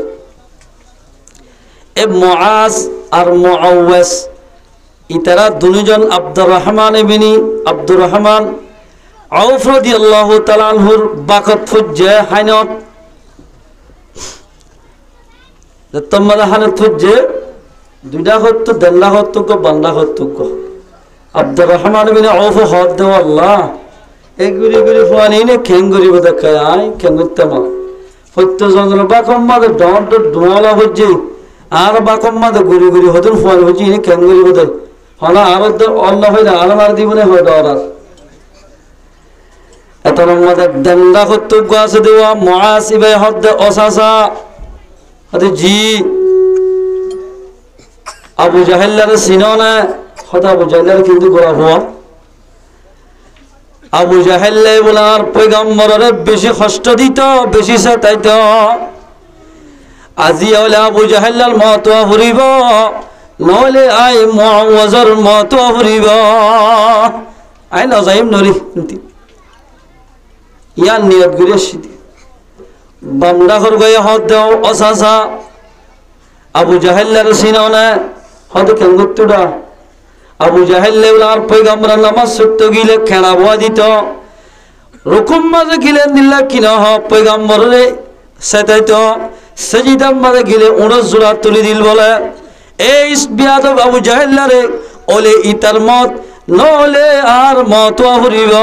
এ মুআজ আর মুআওয়াজ ইতারা দুইজন আব্দুর রহমান ইবনে আব্দুর রহমান আউফ রাদিয়াল্লাহু তাআলা আনহুর বাকত ফুজে হাইনত তোমার হানে ফুজে দুইটা হত দেল্লা হত গো বান্দা হত গো আব্দুর রহমান বিন আউফ হদ দে আল্লাহ এগুলি গুলি ফুয়ানি নে খেঙ্গুরি বদে কাই খেঙ্গুত্তামা ফত্য জঙ্গল বাকম্মাদে ডন্ট ডোলা হজ্জি আর বাকম্মাদে গুরি গুরি হদুন ফুয়ানি হজ্জি নে খেঙ্গুরি বদে হলা আর অন্য হইলে আর মার দিবনে হয় ডরার এতর মধ্যে দেন্দা কর্তব্য আছে দেওয়া মুআসিবে হদ অসাসা হদে জি আবু জাহেল্লার সিননা হদা আবু জাহেল্লার কিন্তু গোলা হওয়া আবু জাহেল্লে বলার পয়গম্বরের বেশি কষ্ট দিত বেশি সাতাইত আজি হলে আবু জাহেল্লার মত ফুরিব নহলে আই মুআওয়াজর মত ফুরিব আই নজাইম নরি ইয়ার নিয়ত করে সিদ্ধি বান্দা ঘর গয়ে হদ দেও অসাসা আবু জাহেল্লার সিননা হদ কেঙ্গুত্তুডা আবু জাহেল্লে বলার পয়গম্বর নামাজ সত্য গিলে খেলা বয়া দিত রুকুম মাঝে গিলে নিল্লা কিনা হ পয়গম্বরে সেতাইত সেজিদাম মাঝে গিলে উড়স জোড়া তুলি দিল বলে এই বিয়াদব আবু জাহেল্লারে ওলে ইতার মত নহলে আর মত হরিব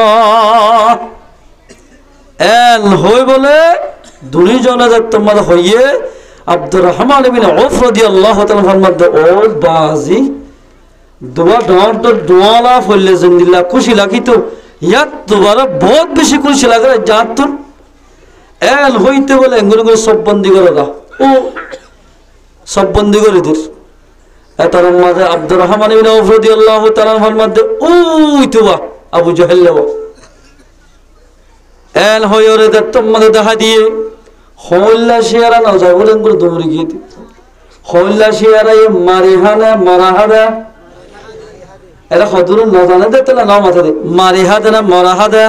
এন হই বলে দুইজনে তোমার হইয়ে আব্দুর রহমান বিন আউফ রাদিয়াল্লাহু তাআলা ফরমাতে ও বাজি দুয়া ডন্ট ডোলা ফলে জিন্দিল্লা খুশি লাগিতো ইয়াত দুবারা বহুত বেশি খুশি লাগে জাতুন এন হইতে বলে এঙ্গুলো করে সব বন্দি করে দা ও সব বন্দি করে দিস এতার মাঝে আব্দুর রহমান বিন আউফ রাদিয়াল্লাহু তাআলা ফরমাতে ওই তুবা আবু জাহেল এন হইরে তোমাদের দেখা দিয়ে হল্লা শিয়ারা না যায় বলেন করে দৌড়ে গিয়ে হল্লা শিয়ারা মারিহানা মারাহাদা এরা কদুর না জানে দে তাহলে নাও মাথা দে মারিহাদা না মারাহাদা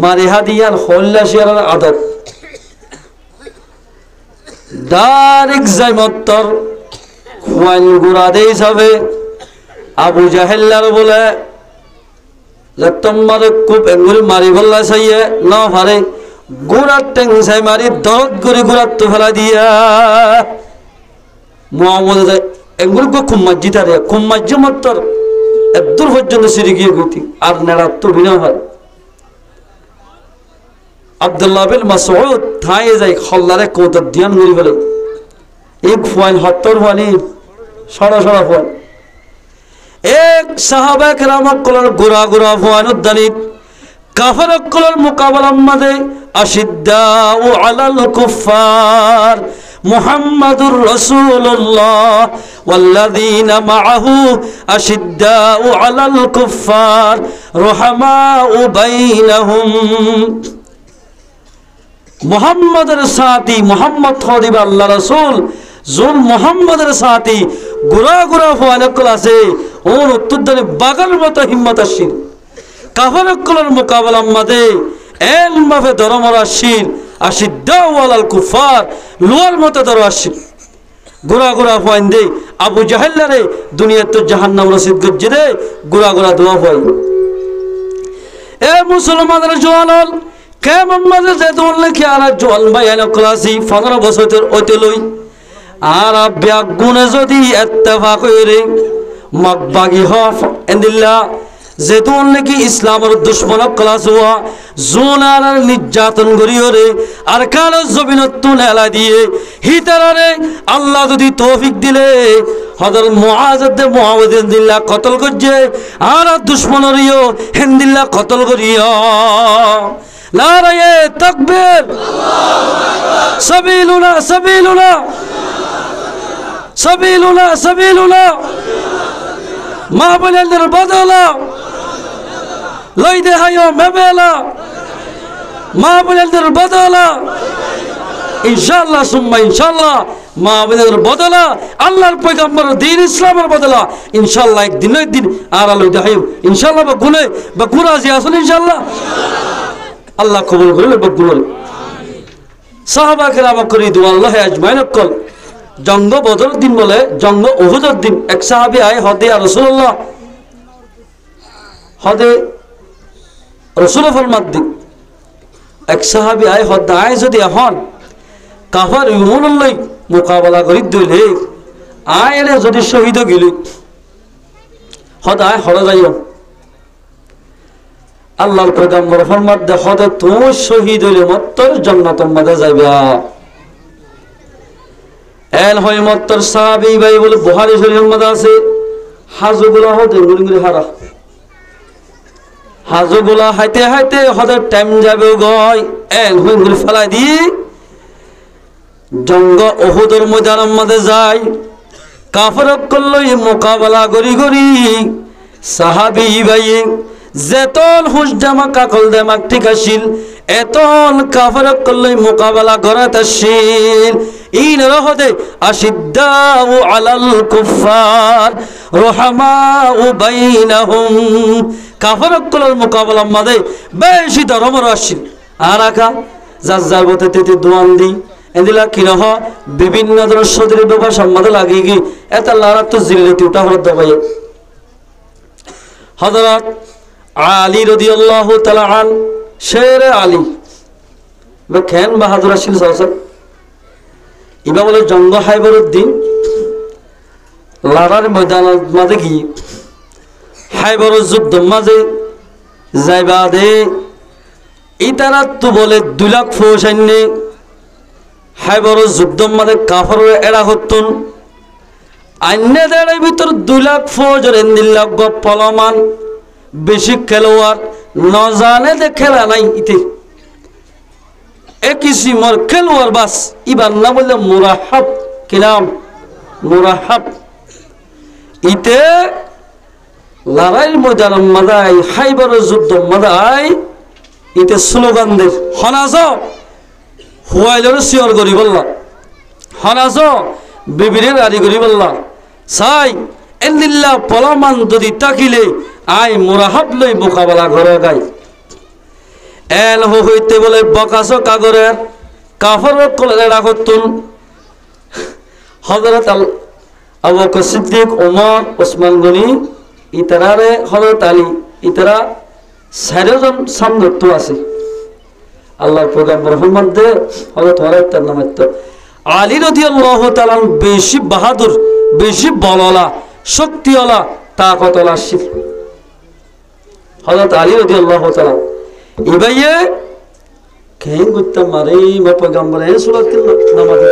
মারিহাদিয়ান হল্লা শিয়ারার আদত ডাইরেক্ট যাই মত্তর খুয়াইল গুড়া দে হিসাবে আবু জাহেল্লার বলে যে তোমার খুব এঙ্গুলি মারি বললা চাইয়ে না পারে গোড়ার টেংসাই মারি দরদ করে গোড়ার তো ফেলা দিয়া মোহাম্মদ এঙ্গুলি খুব মাজ্জি তারে খুব মাজ্জি মত্তর এদূর পর্যন্ত সিঁড়ি গিয়ে গতি আর নেড়ার তো বিনয় হয় আব্দুল্লাহ বিন মাসউদ থায়ে যাই খল্লারে কৌতর ধ্যান করি বলে এক ফুয়াইল হত্তর ফুয়ানি সরা সরা ফুয়াল এক সাহাবা কেরামক কলর গোড়া গোড়া ফুয়ানুদ দানিত কাফার কলর মোকাবেলার মাঝে আশিদ্দাউ আলাল কুফার মুহাম্মাদুর রাসূলুল্লাহ ওয়াল্লাযীনা মাআহু আশিদ্দাউ আলাল কুফার রুহামাউ বাইনাহুম মুহাম্মাদের সাথী মুহাম্মদ খদিব আল্লাহ রাসূল জোন মুহাম্মাদের সাথী গোড়া গোড়া ফুয়ানকল আছে ওর উত্তরদানে বাগার মতো হিম্মত আসিল কাফারকলের মোকাবেলা মাঝে এল মাফে ধরমর আসিল আশিদ্দাউ আলাল কুফার লোয়ার মতো ধর আসিল গোড়া গোড়া ফুয়াইন দে আবু জাহেল্লারে দুনিয়ার তো জাহান্নাম রসিদ গজ্জে দে গোড়া গোড়া দোয়া ফুয়াই এ মুসলমানের জোয়ানল কেমন মাঝে যে দৌড়লে কি আর জোয়ান ভাই এনকল আসি 15 বছর ওইতে লই আর ব্যাগুনে যদি ইত্তেফাক হইরে মগবাগি হফ এন্দিল্লা যেতুন নাকি ইসলামের দুশ্মন ক্লাস হওয়া জোনার নির্যাতন করিওরে আর কালো জমিনতুন এলা দিয়ে হিতারে আল্লাহ যদি তৌফিক দিলে হযরত মুআজ দিল্লা কতল করছে আর দুশ্মনরিও হেন্দিল্লা কতল করিও নারায়ে তাকবীর সাবিলুনা সাবিলুনা সাবিলুনা সাবিলুনা মা বলেন বদলা লই দেহায়ো মেবেলা মা বলেন বদলা ইনশাআল্লাহ সুম্মা ইনশাআল্লাহ মা বলেন বদলা আল্লাহর পয়গম্বর দ্বীন ইসলামের বদলা ইনশাআল্লাহ একদিন না একদিন আর লই দেহায়ো ইনশাআল্লাহ বা গুনাহ জি আসল ইনশাআল্লাহ আল্লাহ কবুল করবে বকবুল সাহাবা কেরাম করি দোয়া আল্লাহ আজমাইন কল জঙ্গ বদর দিন বলে জঙ্গ উহুদের দিন এক সাহাবী আয় হদে আর রাসূলুল্লাহ হদে রাসূল ফরমাত দিন এক সাহাবী আয় হদে আয় যদি এখন কাফার ইউনুল্লাহ মোকাবেলা করি দইলে আয় এর যদি শহীদ গেলি হদায় হরে যাইও আল্লাহর পয়গম্বর ফরমাত দে হদে তুমি শহীদ হইলে মত্তর জান্নাতের মধ্যে যাইবা এল হয় মত্তর সাহাবী ভাই বলে বুখারী শরীফের মধ্যে আছে হাজুগুলা হদে গুলি হারা হাজুগুলা হাইতে হাইতে হদের টাইম যাবে গয় এল হই গুলি ফেলাই দি জঙ্গ উহুদের ময়দানের মধ্যে যায় কাফেরক করলই মোকাবেলা করি করি সাহাবী ভাই যেতন হুশ জামা কাকল দেমাক ঠিক আছিল এতন কাফেরক করলই মোকাবেলা করাত আসিল ইন রহদে আশিদ্দাউ আলাল কুফার রহমাউ বাইনাহুম কাফেরক করলর মোকাবেলা মধ্যে বেশি ধর্মর আসিল আর আকা যার যার বতে তেতে দোয়ান দি এদিলা কিনহ বিভিন্ন ধরনের সদরি ব্যাপার সম্বন্ধে লাগিয়ে গিয়ে এত লারা তো জিল্লতি উঠা হরত দবাই হযরত আলী রাদিয়াল্লাহু তাআলা আন শের আলী বা খান বাহাদুর আসিল সাহসব ইবা বলে জঙ্গ হায়বরউদ্দিন লারার ময়দানের মাঝে গিয়ে হায়বরের যুদ্ধ মাঝে যাইবা দে ইতারা তো বলে 2 লাখ ফৌজ সৈন্যে হায়বরের যুদ্ধ মাঝে কাফের এরা হতুন আন্যদের ভিতর 2 লাখ ফৌজের এন্দিল্লাহ পলমান বেশি খেলোয়াড় ন জানে যে খেলা নাই ইতে একই সিমর খেলোয়াড় বাস ইবার না বললে মুরাহাব কি নাম মুরাহাব ইতে লড়াই ময়দান মাদাই হাইবরের যুদ্ধ মাদাই ইতে স্লোগান দে হনাজ হুয়াইলের শিওর করি বললা হনাজ বিবিরের আদি করি বললা সাই এন্দিল্লাহ পলমান যদি তাকিলে আই মুরাহাব লই মোকাবেলা করে গাই এল হইতে বলে বকাস কাগরের কাফর কলে রাখতুন হযরত আবু বকর সিদ্দিক ওমর ওসমান গনি ইতারারে হযরত আলী ইতারা চারজন সামর্থ্য আছে আল্লাহর পয়গম্বর মধ্যে হযরত ওমর তার নাম তো আলী রাদিয়াল্লাহু তাআলা বেশি বাহাদুর বেশি বলওয়ালা শক্তিওয়ালা তাকতওয়ালা শিখ হযরত আলী রাদিয়াল্লাহু তাআলা ইবাইয়ে কেন গুত্তা মারে মা পয়গম্বরের সুরাত নামাজ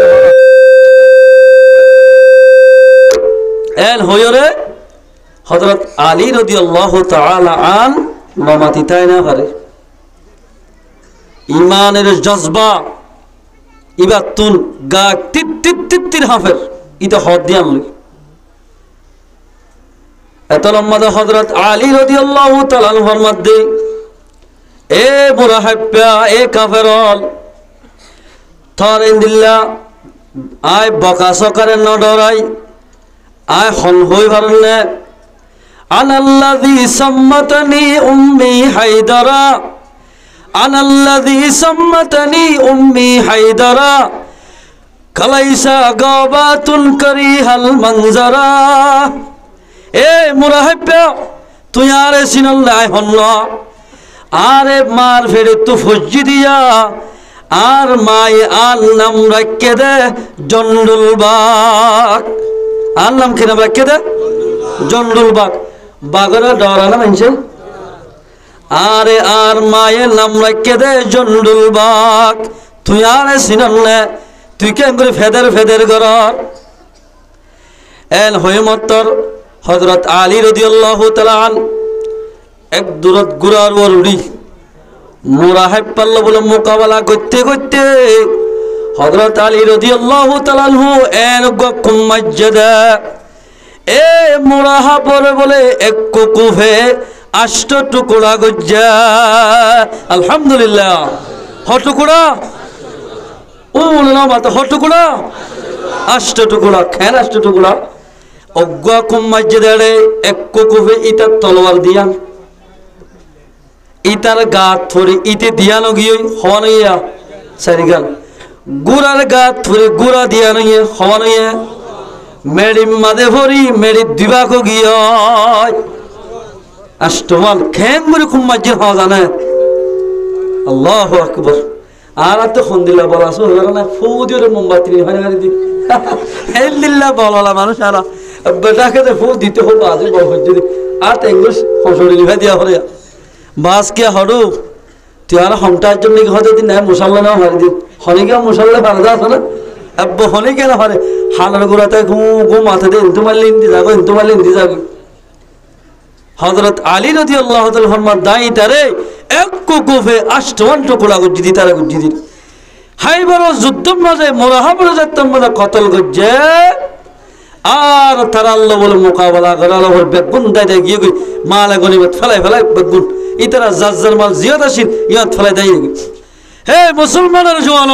এল হয়রে হযরত আলী রাদিয়াল্লাহু তাআলা আন নামাতি তাই না পারে ঈমানের জজবা ইবাতুন গা টিট টিট টিট হাফের ইতা হদ দিয়ান লই এত লম্বা হযরত আলী রাদিয়াল্লাহু তাআলা ফরমাতে এ মুরাহাব্বা এ কাফেরল থরেন্দিল্লা আয় বকা সকারে ন ডরাই আয় হন হই ভারনে আনাল্লাযী সাম্মাতানি উম্মি হায়দারা আনাল্লাযী সাম্মাতানি উম্মি হায়দারা কালাইসা গাবাতুন করিহাল মনজারা এ মুরাহাব্বা তুই আরে সিনাল্লাহ হন্না আরে মার ফেরে তু ফজ্জি দিয়া আর মাই আর নাম রাখকে দে জন্ডুল বাগ আর নাম কি নাম রাখকে দে জন্ডুল বাগ বাগরা ডরা না মানছে আরে আর মায়ের নাম রাখকে দে জন্ডুল বাগ তুই আরে সিনাল্লে তুই কেন করে ফেদের ফেদের কর এন হইমত্তর হযরত আলী রাদিয়াল্লাহু তাআলা আন এক দূরত গুরার ওরুড়ি মুরাহাব পাল্লা বলে মোকাবেলা করতে করতে হযরত আলী রাদিয়াল্লাহু তাআলা আনহু এন গকুম মসজিদে এ মুরাহাবর বলে এক কুকুফে 8 টুকরা গজ্জা আলহামদুলিল্লাহ হ টুকরা ও না মাতা হ টুকরা 8 টুকরা কেন 8 টুকরা অজ্ঞা কুম মসজিদে এক কুকুফে ইটা তলোয়ার দিয়া ইতার গাত থরে ইতে দিয়ানো গিয়ে হওয়ানইয়া সারিগাল গুড়ার গাত থরে গুড়া দিয়ানো গিয়ে হওয়ানইয়া মেডি মাদে ভরি মেডি দিবাকো গিয়ে আষ্টমান খেন করে খুব মজ্জে হওয়া জানে আল্লাহু আকবার আর তো খন্দিলা বলা সো হলো না ফৌদির মোমবাতি হয় না দি হেলদিল্লা বলালা মানুষ আর বেটাকে ফৌ দিতে হবে আজ বল যদি আর ইংলিশ হসড়ি লিভাই দিয়া হরে বাস কে হড়ু তুই আর হমটার জন্য হয়তো দিন নাই মুসাল্লা না হরে দিন হনিকে মুসাল্লা বারদা আছে না আব্বু হনিকে না হরে হানার গোড়াতে ঘু ঘু মাথা দিয়ে ইন্তু মারলে ইন্দি যাবো ইন্তু মারলে ইন্দি যাবি হযরত আলী রাদিয়াল্লাহু তাআলা ফরমান দাই তারে এক কুকুফে আষ্টমান টুকরা গুজি তারা গুজি দি হাইবার যুদ্ধ মাঝে মোরাহাবার যাত্তম মাঝে কতল গজ্জে আর তারা আল্লাহ বলে মোকাবেলা করে আল্লাহ বেগুন দাই দেয় গিয়ে মালা গনিমত ফেলাই ফেলাই বেগুন ইতারা জাজ্জার মাল জিয়াদ আসিন ইয়াদ ফেলাই দেয় হে মুসলমানের জওয়ান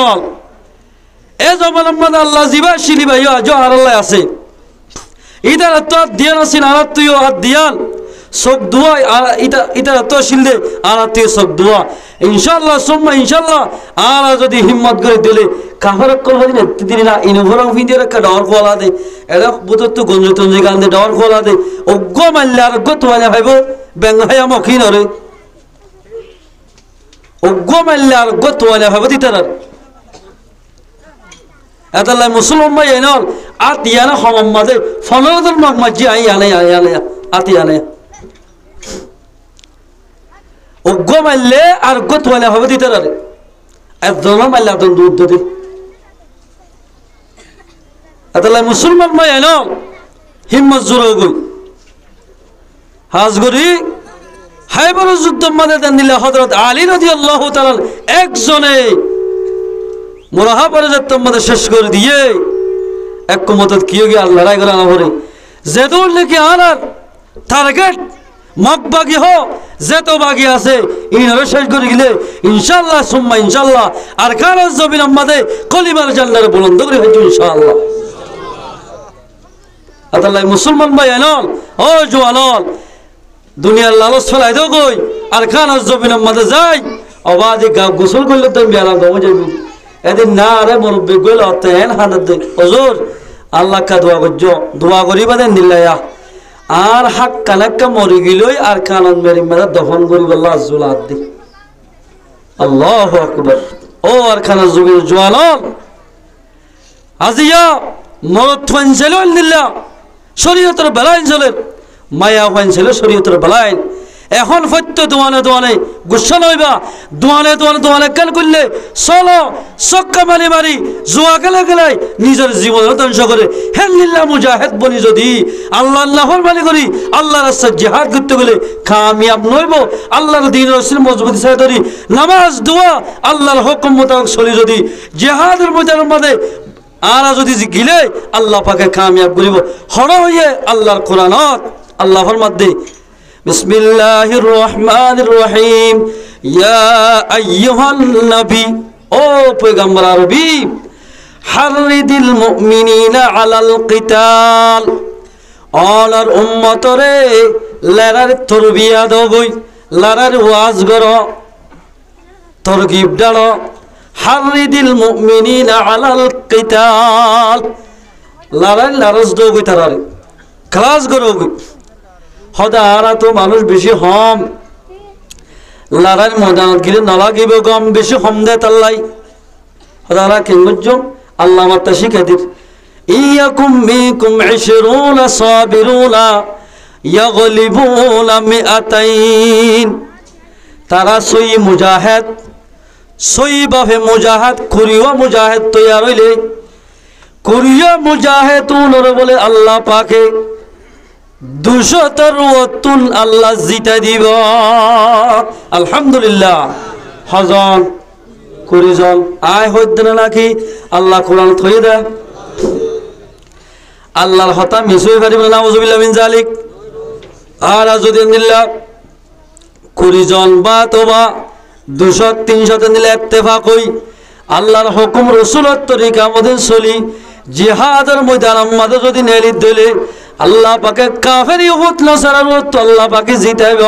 এ জমানার মধ্যে আল্লাহ জিবা শিলি ভাই আজও আর আল্লাহ আছে ইতারা তো দিয়ান আসিন আর তুইও আর দিয়ান সব দোয়া আর ইতারা তো শিলদে আর তুই সব দোয়া ইনশাআল্লাহ সুম্মা ইনশাআল্লাহ আর যদি হিম্মত করে দিলে কাফারক করব দিনে দিনে না ইনভরং ফিন্দে রাখা ডর কোলা দে এরা বুতত তো গঞ্জ তঞ্জি গান দে ডর কোলা দে অজ্ঞ মাল্লা আর গত মানে ভাইবো বেঙ্গায়া মখিন রে অজ্ঞ মাল্লা আর গত মানে ভাইবো দিতার এতাল্লাহ মুসলমান ভাই এনল আতিয়ানা হমাম্মাদে ফনরদল মাগমাজি আই আলে আতিয়ানে অজ্ঞ মারলে আর গত মানে হবে দিতার একজন মারলে একজন দুধ দি এতাল্লাহ মুসলমান ভাই এন হিম্মত জোর গই হাজগরি হাইবার যুদ্ধ মাঝে দেন দিলে হযরত আলী রাদিয়াল্লাহু তাআলা একজনে মোরাহাবার যাত্তম মাঝে শেষ করে দিয়ে এক মত কি গিয়ে আল্লাহ রায় করে না ভরে যে দৌড় লেখে আনার টার্গেট মকবাগি হো যেত বাগি আছে ইনরে শেষ করে গেলে ইনশাআল্লাহ সুম্মা ইনশাআল্লাহ আর কারাজ জমিন আমাদের কলিমার জান্নারে বুলন্দ করে হইতো ইনশাআল্লাহ আল্লাহ মুসলমান ভাই আনল ও জওয়ানল দুনিয়ার লালচ ফেলাই দাও কই আর কারাজ জমিন আমাদের যাই অবাধে গোসল করলে তো বেলা দমে যাবি এদিন না রে মুরব্বি গইল তেন হানাত দে হুজুর আল্লাহ কা দোয়া করি বাদেন দিল্লায়া আর হাক কানাক্কা মরি গিলই আর কানন মেরি মেরা দফন করি আল্লাহ জুলাত দি আল্লাহু আকবার ও আর খানা যুগের জওয়ান আজিয়া মরত হইছিল দিল্লা শরীয়তের বেলাইন চলে মায়া হইছিল শরীয়তের বেলাইন এখন সত্য দোয়ানে দোয়ানে গুচ্ছা লইবা দোয়ানে দোয়ানে দোয়ানে কাল করলে চলো চক্কা মারি মারি জোয়া গেলে গেলাই নিজের জীবন ধ্বংস করে হেল্লিল্লাহ মুজাহিদ বলি যদি আল্লাহ আল্লাহর মানি করি আল্লাহর রাস্তায় জিহাদ করতে গেলে কামিয়াব নইব আল্লাহর দ্বীন রাসূল মজবুতি সাথে ধরি নামাজ দোয়া আল্লাহর হুকুম মোতাবেক চলি যদি জিহাদের ময়দানের মধ্যে আর যদি গিলে আল্লাহ পাকে কামিয়াব করিব হড় হইয়ে আল্লাহর কোরআনত আল্লাহর মধ্যে بسم الله الرحمن الرحيم يا أيها النبي او پیغمبر عربی حرد المؤمنين على القتال اور امت رے لرار تربیہ دو گئی لرار واز کرو ترغیب ڈالو حرد المؤمنين على القتال لرار لرز دو گئی ترارے کلاس کرو گئی হদা আরা তো মানুষ বেশি হম লড়াই ময়দানত গিলে নলাগিব গম বেশি হম দে তাল্লাই হদা আরা কেঙ্গুজম আল্লাহ মাতা শিখে দির ইয়াকুম মিকুম 20 সাবিরুনা ইয়াগলিবুনা মিআতাইন তারা সই মুজাহিদ সই ভাবে মুজাহিদ করিও মুজাহিদ তৈয়ার হইলে করিও মুজাহিদুন বলে আল্লাহ পাকে 200 আল্লাহ জিতা দিব আলহামদুলিল্লাহ হজন কুরিজন আয় হইদ না নাকি আল্লাহ কোরআন থই দে আল্লাহর হতা মিসুই পারিব না নাউজুবিল্লাহ মিন জালিক আর যদি নিল্লাহ কুরিজন বা তোবা 200 300 নিলে ইত্তেফাক হই আল্লাহর হুকুম রাসূলের তরিকা মতে চলি জিহাদের ময়দান মধ্যে যদি নেলি দিলে আল্লাহ পাকে কাফের ইহুদ নাসারার তো আল্লাহ পাকে জিতাইব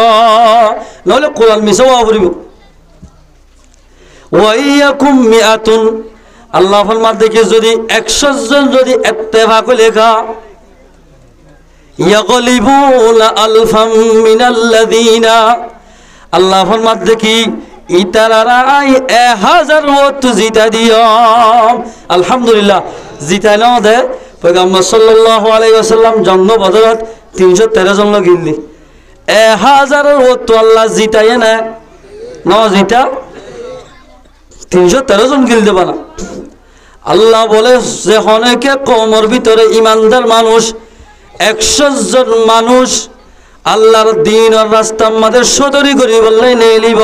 নলে কোরআন মিসাওয়া করিব ওয়াইয়াকুম মিআতুন আল্লাহ ফরমান দেখে যদি 100 জন যদি ইত্তেফাক লেখা ইয়াগলিবুনা আলফাম মিনাল্লাযিনা আল্লাহ ফরমান দেখি ইতারারা 1000 ওয়াত জিতা দিও আলহামদুলিল্লাহ জিতাই নাও দে পয়গম্বর সাল্লাল্লাহু আলাইহি ওয়াসাল্লাম জন্ম বদরত 313 জন গিল্লি 1000 তো আল্লাহ জিতাই না জিতা 313 জন গিলতে পারা। আল্লাহ বলে যে অনেকে কওমের ভিতরে ইমানদার মানুষ 100 জন মানুষ আল্লাহর দ্বীন আর রাস্তা আমাদের সদরি করি বললে নিয়ে লিব,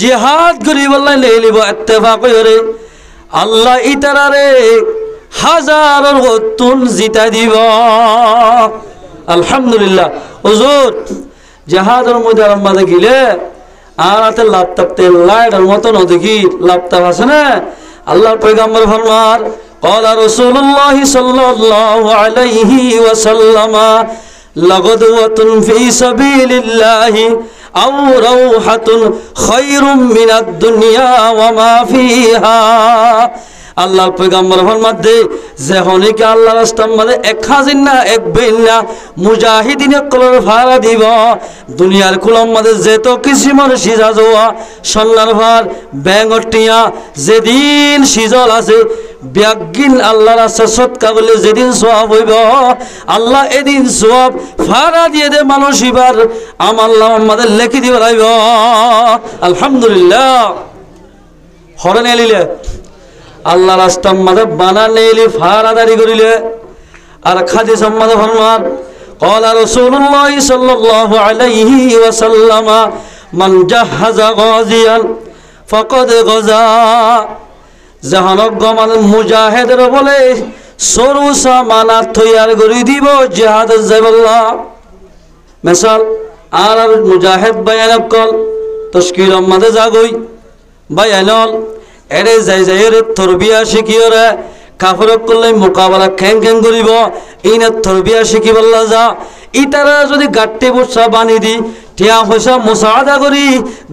জিহাদ করি বললে নিয়ে লিব, ইত্তেফাক করে আল্লাহ ইতারারে 1000 গতুন জিতা দিব। আলহামদুলিল্লাহ। হুজুর জিহাদের ময়দানের মধ্যে গেলে আর হাতে লাপতাপতে লাইটের মতন দেখি লাপতাপ আছে না। আল্লাহর পয়গম্বর ফরমান قال رسول الله صلى الله عليه وسلم لغدوة في سبيل الله أو روحة خير من الدنيا وما فيها। আল্লাহর পয়গম্বর ফরমাতে যে হনিকে আল্লাহর রাস্তার মধ্যে 1000 না 1 না মুজাহিদিনে কলর ভাড়া দিব, দুনিয়ার কুলম মধ্যে যেত কিসিমর সিজা জোয়া সোনার ভার ব্যাঙ্গটিয়া যেদিন সিজল আছে ব্যাগিন আল্লাহর রাস্তা সৎকা বলে যেদিন সওয়াব হইব আল্লাহ এদিন সওয়াব ভাড়া দিয়ে দে মানুষ এবার আমার আল্লাহ আমাদের লেখি দিব লাইব। আলহামদুলিল্লাহ। হরণ এলিলে আল্লাহ রাস্তার মধ্যে বানানে এলি ফারাদারি করিলে আর খাদি সম্মাদ ফরমান قال رسول الله صلى الله عليه وسلم من جهز غازيا فقد غزا। জাহানক গমান মুজাহিদের বলে সরুসা মানা তৈয়ার করে দিব জিহাদ যাইবাল্লাহ। মিসাল আর মুজাহিদ বায়ানক কল তশকির আমাদে জাগই বায়ানল এরে যাই যাই রে তরবিয়া শিখিওরে কাফরক করলে মোকাবেলা খ্যাং খ্যাং করিব ইনে তরবিয়া শিখি বললা যা ইতারা যদি গাট্টি বসা বানি দি টিয়া পয়সা মুসাআদা করি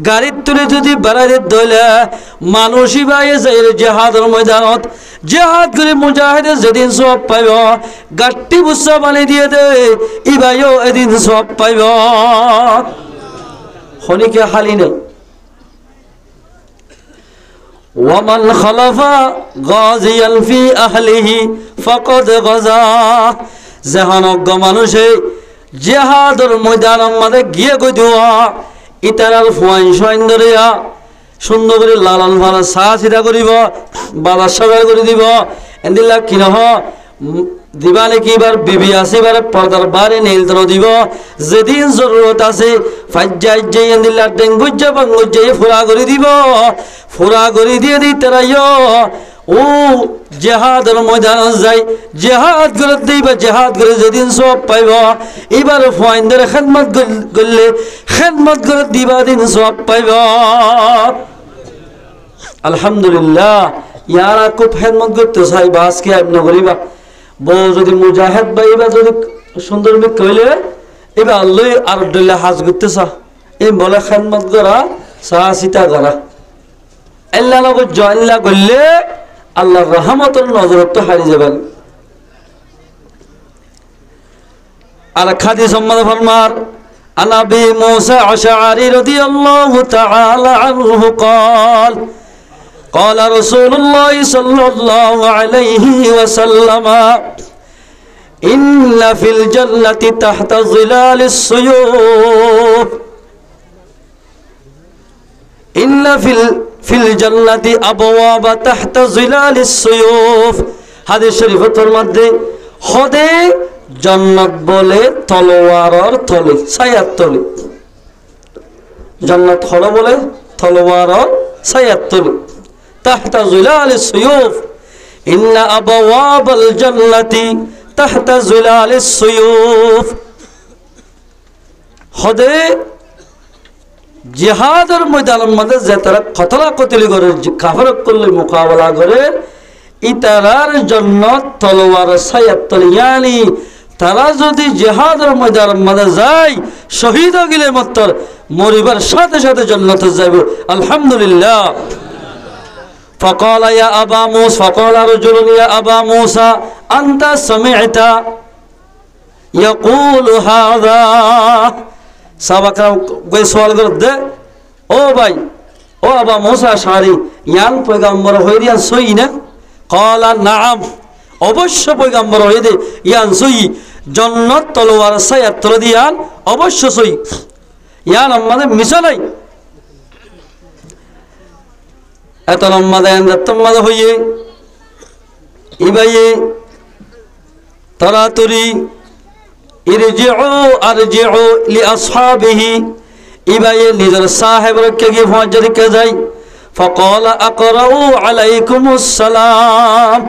গাড়ির তুলে যদি বেড়াইতে দইলে মানুষই বাইয়ে যাই জিহাদের ময়দানত জিহাদ করে মুজাহিদে যেদিন সওয়াব পাইব গাট্টি বসা বানি দিয়ে দে ই ভাইও এদিন সওয়াব পাইব। খনিকে হালি নেই। ومن خلف غازيا في أهله فقد غزا। জাহানজ্ঞ মানুষে জিহাদের ময়দানের মধ্যে গিয়ে কই দেওয়া ইতারার ফুয়াইন সৈন ধরিয়া সুন্দর করে লালন ভালো চা চিতা করিব বাবার সবাই করে দিব এদিলা কি নহ দিবা নাকি এবার বিবি আছে এবার পর্দার বারে নীলতন দিব যেদিন জরুরত আছে ফাজ্জাই যাই এদিলা ডেঙ্গুজ্জা বাঙ্গুজ্জা ফুরা করে দিব ফুরা করে দিয়ে দিই তারাইও ও জিহাদের ময়দান যাই জিহাদ করে দিবা জিহাদ করে যেদিন সব পাইব এবার ফাইন্দের খেদমত করলে খেদমত করে দিবা দিন সব পাইব। আলহামদুলিল্লাহ। ইয়ারা খুব খেদমত করতে চাই বাস কি আপনি করিবা বউ যদি মুজাহিদ বা এবার যদি সুন্দর কইলে এবার আল্লাহ আর ডলে হাজ করতে চা এই বলে খেদমত করা চা চিতা করা আল্লাহ লগত জয়লা করলে আল্লাহর রহমতের নজরত তো হারিয়ে যাবেন। আর খাদি সম্মাদ ফরমার عن أبي موسى الأشعري رضي الله تعالى عنه قال قال رسول الله صلى الله عليه وسلم إن في الجنة تحت ظلال السيوف إن في الجنة أبواب تحت ظلال السيوف হাদিস শরীফের মধ্যে হদে জান্নাত বলে তলোয়ারের তলে ছায়ার তলে জান্নাত হলো বলে তলোয়ারের ছায়ার তলে তাহতা জিলালিস সুয়ুফ ইন্না আবওয়াবাল জান্নাতি তাহতা জিলালিস সুয়ুফ। হদে জিহাদের ময়দানের মধ্যে যে তারা কতলা কতলি করে কাফের করলে মোকাবেলা করে ইতারার জন্য তলোয়ার ছায়ার তলে ইয়ানি তারা যদি জিহাদের ময়দানের মধ্যে যায় শহীদ গেলে মাত্র মরিবার সাথে সাথে জান্নাতে যাবে। আলহামদুলিল্লাহ। فقال يا أبا موسى فقال رجل يا أبا موسى أنت سمعت يقول هذا সাহাবারা কই সওয়াল করতে ও ভাই ও আবা মুসা আশআরি ইয়ান পয়গম্বর হইরিয়া সই না قال نعم অবশ্য পয়গম্বর হইদে ইয়ান সই জন্নত তলোয়ার ছায়া তলে দিয়ান অবশ্য সই ইয়ান আমাদের মিশা নাই এত লম্বা দেন তোমাদের হইয়ে ইবাইয়ে তরাতুরি ইরজিউ আরজিউ লিআসহাবিহি ইবাইয়ে নিজের সাহেবকে গিয়ে ফজর কে যাই فقال اقرؤوا عليكم السلام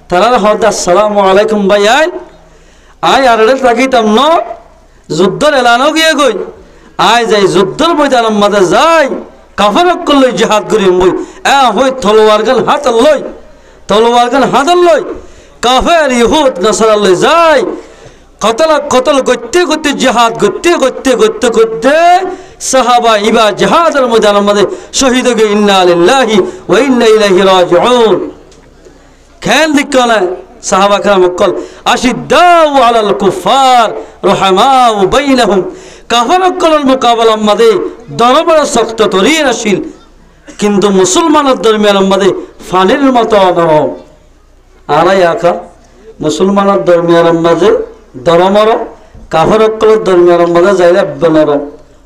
তারা হদ আসসালামু আলাইকুম ভাইয়াই আই আরলে তাকিতাম ন যুদ্ধের এলানো গিয়ে গই আই যাই যুদ্ধের ময়দানের মধ্যে যাই কাফেরক করলে জিহাদ করি মই এ হই তলোয়ার গান হাত লই তলোয়ার গান হাত লই কাফের ইহুদ নাসারা লই যাই কতল করতে করতে জিহাদ করতে সাহাবা ইবা জিহাদের ময়দানের মধ্যে শহীদ হয়ে ইন্না লিল্লাহি ওয়া ইন্না ইলাইহি রাজিউন খেয়াল দিকনা সাহাবা کرام কল আশিদ্দাউ আলাল কুফার রহমাউ বাইনহুম কাফারকল মুকাবালা মধ্যে দরবার শক্ত তরিন আসিল কিন্তু মুসলমানের দরমিয়ানের মধ্যে ফানির মতো নরম আলাই আকা মুসলমানের দরমিয়ানের মধ্যে দরমর কাফারকল দরমিয়ানের মধ্যে যাইলে নরম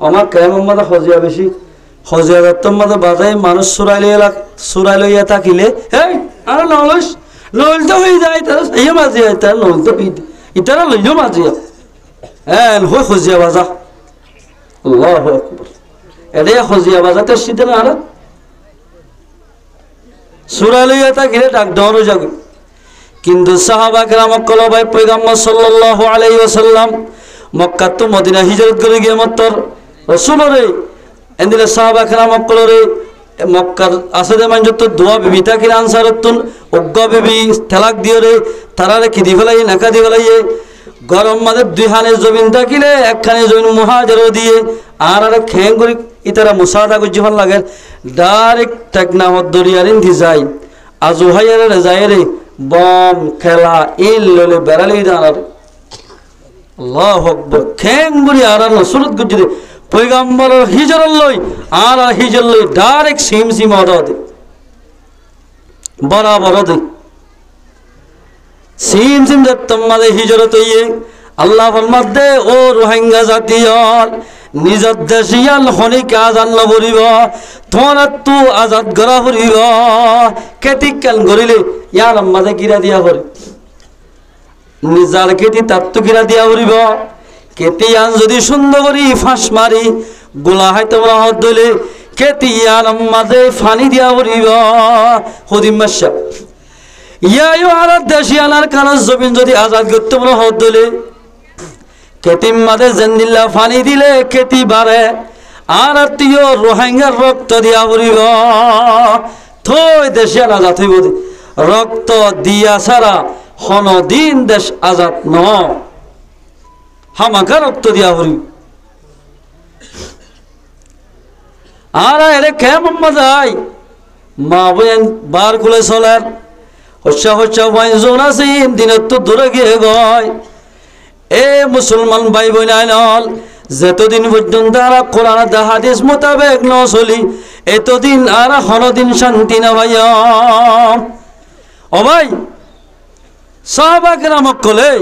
আমার কেমন মধ্যে হজিয়া বেশি হজিয়া দত্তর মধ্যে বাজায় মানুষ সুরাই লইয়া থাকিলে এই আর নলস লইলতে হয়ে যায় তারা সেই মাঝিয়া তার লইলতে হয়ে ইতারা লইল মাঝিয়া হ্যাঁ হই হজিয়া বাজা আল্লাহু আকবার এডে হজিয়া বাজাতে সিদ্ধ না আর সুরাই লইয়া থাকিলে ডাক দৌড় যাবে কিন্তু সাহাবা کرام কল ভাই পয়গম্বর সাল্লাল্লাহু আলাইহি ওয়াসাল্লাম মক্কা তো মদিনা হিজরত করে গিয়ে মত্তর রাসূলরে এন্দিলে সাহাবা کرام কলরে মক্কার আসদে মানজত দোয়া বিবিতা কি আনসারতুন উগ্গা বিবি তালাক দিওরে তারারে কি দি ফেলাই নাকা দি ফেলাই গরম মাদে দুই হানে জমিন থাকিলে একখানে জমিন মুহাজির দিয়ে আর আর খেং করি ইতারা মুসাদা কই জীবন লাগে ডাইরেক্ট টেকনা দরিয়ারিন দি যায় আজু হায়ারে যায়রে বম খেলা ইল ললে বেরালি দানার আল্লাহু আকবার খেং করি আর আর সুরত গুজরে পয়গম্বর হিজরত লই আর হিজরত লই ডাইরেক্ট সিম অদে বরাবর দে সিম তোমাদের হিজরত হইয়ে আল্লাহ ফরমাতে ও রোহিঙ্গা জাতীয়ল নিজের দেশিয়াল হনিকে আজাদ নবরিব তোমার তু আজাদ করা হরিব কেতিক কাল করিলে ইয়ার আমাদের গিরা দিয়া হরি নিজার কেতি তার তো গিরা দিয়া হরিব কেতিয়ান যদি সুন্দর করি ফাঁস মারি গোলা হয় তোমরা হদ দলে কেতিয়ান মাঝে ফানি দিয়া পড়িব হদিম মাসা ইয়ায়ো আর দেশিয়ানার কারণ জমিন যদি আজাদ করতে তোমরা হদ দলে কেতিম মাঝে জেন্দিল্লা ফানি দিলে কেতি বাড়ে আর আত্মীয় রোহিঙ্গার রক্ত দিয়া পড়িব থই দেশিয়ান আজাদ হইব রক্ত দিয়া ছাড়া হনদিন দেশ আজাদ ন হামাকা রক্ত দিয়া হরি আর এরে কেমন মজাই মা বোন বার খুলে চলার হচ্ছা বাইজন আছে দিনত তো দূরে গিয়ে গয় এ মুসলমান ভাই বোন আইনল যতদিন পর্যন্ত আর কোরআন হাদিস মোতাবেক ন চলি এতদিন আর হনদিন শান্তি না ভাই ও ভাই সাহাবা কেরাম কলে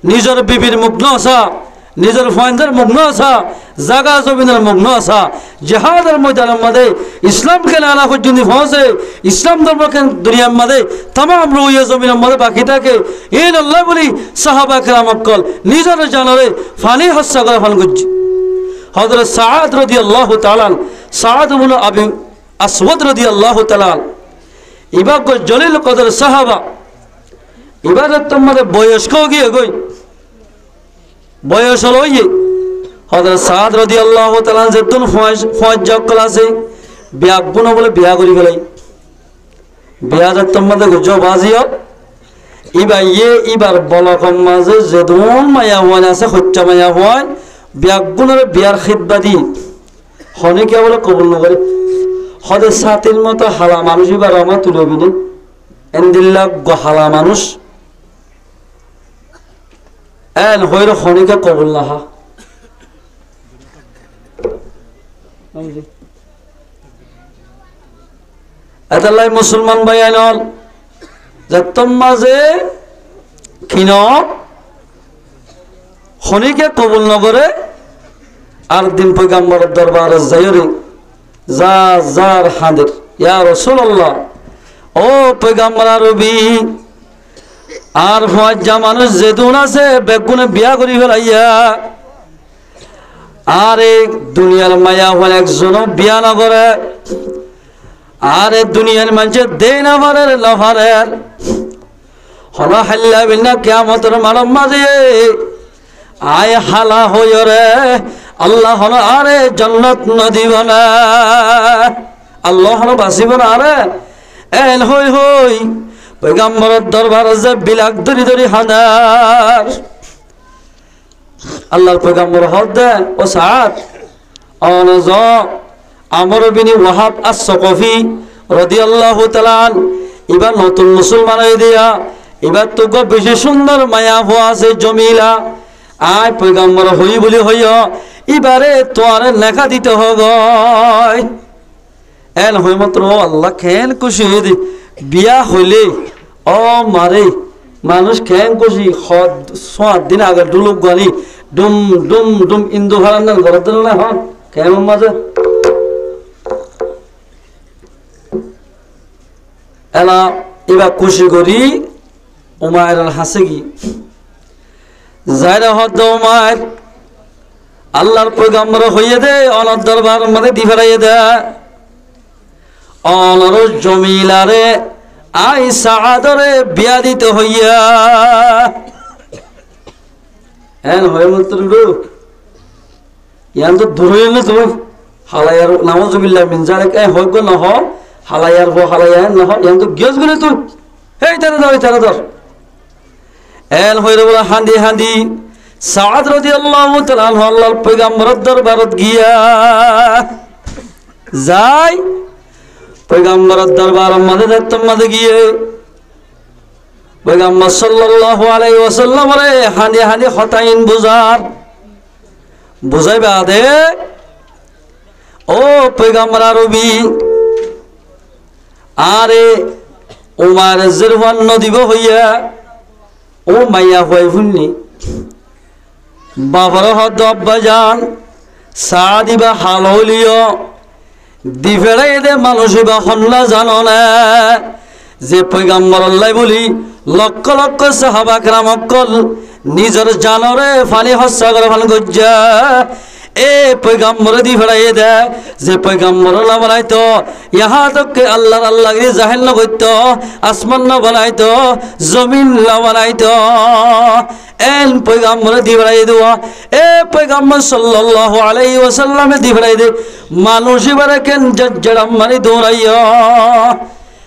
নিজের বিবির মুগ্ন আসা নিজের ফয়েন্দের মুগ্ন আসা জাগা জমিনের মুগ্ন আসা জিহাদের ময়দানের মধ্যে ইসলামকে নানা পর্যন্ত পৌঁছে ইসলাম ধর্মকে দুনিয়ার মধ্যে তাম রুইয়া জমিনের মধ্যে বাকি থাকে এই আল্লাহ বলি সাহাবা কেরাম কল নিজের জানরে ফানি হস্যা করে ফান করছি হযরত সাআদ রাদিয়াল্লাহু তাআলা সাআদ ইবনে আবি আসওয়াদ রাদিয়াল্লাহু তাআলা ইবাক জলিল কদর সাহাবা ইবাদত তোমাদের বয়স্ক গিয়ে গই বয়স হলো হযরত সাদ রাদিয়াল্লাহু তাআলা যেতুন ফয়জ জকল আছে বিয়া গুণ বলে বিয়া করি গলাই বিয়া তোমাদের গজো বাজিও ইবার বলকম মাঝে যেদুন মায়া হওয়ান আছে হত্যা মায়া হওয়ান বিয়া গুণের বিয়ার খিদবাদি হনে কে বলে কবুল নকরে হদে সাতির মতো হালা মানুষ এবার রমা তুলবি নি এন্দিল্লা হালা মানুষ এন হইর হনিকে কবুল না হা এতালাই মুসলমান ভাই আইনল যে মাঝে ক্ষীণ খনিকে কবুল নগরে আর দিন পয়গাম্বরের দরবারে যাইরে যা যার হাদের ইয়া রাসূলুল্লাহ ও পয়গাম্বর আরবি আর হজ্জা মানুষ যেতুন আছে বেগুনে বিয়া করি ফেলাইয়া আর এই দুনিয়ার মায়া হল একজন বিয়া না করে আর এই দুনিয়ার মানুষের দেই না পারে লাফারের হল হাল্লা বিল্লা কিয়ামতের মানব মাঝে আয় হালা হই রে আল্লাহ হল আরে জান্নাত নদীব না আল্লাহ হল বাসিব না আরে এন হই হই পয়গাম্বরের দরবারে যে বিলাক ধরি ধরি হাদার আল্লাহর পয়গাম্বর হদ দে ও সাদ অনজ আমর বিনি ওয়াহাব আস-সাকাফি রাদিয়াল্লাহু তাআলা এবার নতুন মুসলমান হয়ে দিয়া এবার তো বেশি সুন্দর মায়া হওয়া আছে জমিলা আয় পয়গাম্বর হই বলি হইয় এবারে তোর লেখা দিতে হবে এন হই মাত্র আল্লাহ খেন খুশি হয়ে দি বিয়া হইলে ও মারে মানুষ খেন খুশি সাত দিন আগে ডুলুক গানি ডুম ডুম ডুম ইন্দু ভাড়ান ঘরের দিল না হন কেমন মাঝে এলা এবার খুশি করি উমায়ের হাসে কি যাইরা হদ উমায়ের আল্লাহর পয়গাম্বর হইয়ে দে অনর দরবার মধ্যে দি ফেরাইয়ে দে অনর জমিলারে আই সাদরে বিয়া দিতে হইয়া হ্যাঁ হয়ে মতো ইয়ান তো দূর হইল না তুমি হালায়ার নাউজুবিল্লাহ মিন যালিক এ হইগ না হ হালায়ার হো হালায়া না হ ইয়ান তো গেছ গলে তুই এই তারা ধর এন হইরে বলা হাঁদি হাঁদি সাদ রাদিয়াল্লাহু তাআলা আনহু আল্লাহর পয়গাম্বরের দরবারত গিয়া যাই পয়গাম্বরের দরবারের মাঝে গিয়ে পয়গাম্বর সাল্লাল্লাহু আলাইহি ওয়াসাল্লাম রে হাঁদি হাঁদি হতাইন বুঝাইবা দে ও পয়গাম্বর আরবি আরে উমার জিরওয়ান নদীব হইয়া ও মাইয়া হই ভুন্নি বাবার হদ আব্বাজান সাদিবা হাললিও দিফেড়াই দে মানুষ বা হল্লা জানো না যে পয়গাম্বর আল্লাহ বলি লক্ষ লক্ষ সাহাবা কেরামকল নিজের জানরে ফানি হস্যা করে ফান গজ্জা এ পয়গাম্বর দি ফেড়াই দে যে পয়গাম্বর আল্লাহ বানাইতো ইহা তককে আল্লাহর আল্লাহ জাহেল ন করতো আসমান ন বানাইতো জমিন ন বানাইতো এন পয়গাম্বর দি ফেড়াই দেওয়া এ পয়গাম্বর সাল্লাল্লাহু আলাইহি ওয়াসাল্লাম দি ফেড়াই দে মানুষ এবারে কেন জড়াম মারি দৌড়াইয়া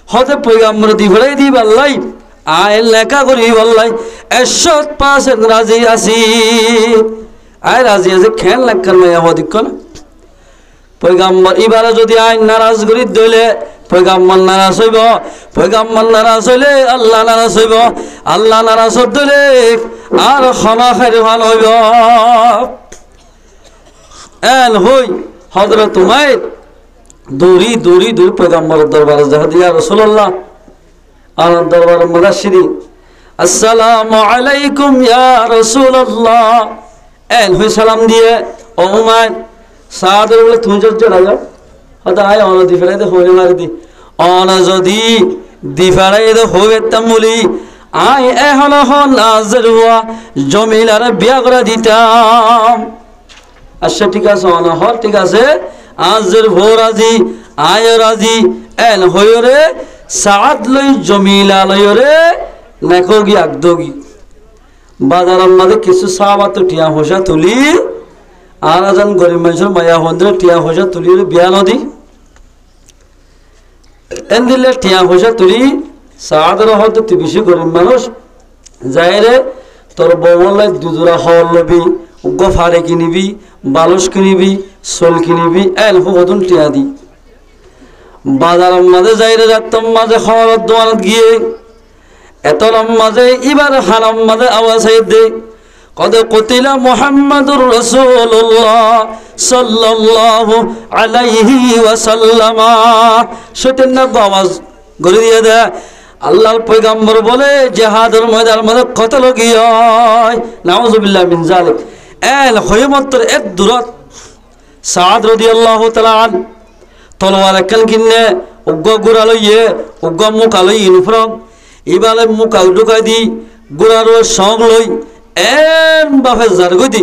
হতে পয়গাম্বর দি ফেড়াই দি বললাই আয় লেখা করি বললাই 100% রাজি আছি আয় রাজি আছে খেল লেখার মায়া হদিক না পয়গাম্বর এবারে যদি আইন নারাজ করি দইলে পয়গাম্বর নারাজ হইব পয়গাম্বর নারাজ হইলে আল্লাহ নারাজ হইব আল্লাহ নারাজ হইলে আর ক্ষমা খাইর ভাল হইব এন হই হযরত উমাইর দৌড়ি পয়গাম্বর দরবারে যাহা দিয়া রাসূলুল্লাহ আর দরবারে মুদাশশিরি আসসালামু আলাইকুম ইয়া রাসূলুল্লাহ এন হই সালাম দিয়ে ও উমাইর সাদর বলে তুমি জড়াইয়া হয়তো আয় অন দি ফেরাই দে হইলে মারি দি অন যদি দি ফেরাই দে হবে তামুলি আয় এখন নাজর হওয়া জমিলার বিয়া করে দিতাম আচ্ছা ঠিক আছে অন হল ঠিক আছে আজর ভো রাজি আয় রাজি এন হইরে সাদ লই জমিলা লইরে নেখোগি আকদোগি বাজারের মধ্যে কিছু সাহাবা তো টিয়া হোসা তুলি আর আজান গরিব মানুষের মায়া হন্দ্রে টিয়া হোসা তুলি বিয়া নদী এন দিলে টিয়া হোসা তুলি সাদের হয়তো তুই বেশি গরিব মানুষ যাই রে তোর বউলাই দুজোড়া হল লবি গফারে কিনিবি বালুস কিনিবি সোল কিনিবি এন হতুন টিয়া দি বাজারের মাঝে যাই রে রাতম মাঝে খাওয়ার দোয়ানত গিয়ে এতর মাঝে এবার হারাম মাঝে আওয়াজ দে কদ কতিলা মুহাম্মাদুর রাসূলুল্লাহ সাল্লাল্লাহু আলাইহি ওয়াসাল্লাম সেটা না আওয়াজ গড়ি দিয়ে দে আল্লাহর পয়গাম্বর বলে জিহাদের ময়দানের মধ্যে কত লোক হয় নাউজুবিল্লাহ মিন যালিক এল হয়মত্তর এক দূরত সাদ রাদিয়াল্লাহু তাআলা আন তলোয়ার একখান কিনে উগ্র গুড়া লইয়ে উগ্র মুখ আলই ইনফ্রম ইবালে মুখ আউ ঢুকাই দি গুড়ার সং লই এম বাফে জারগই দি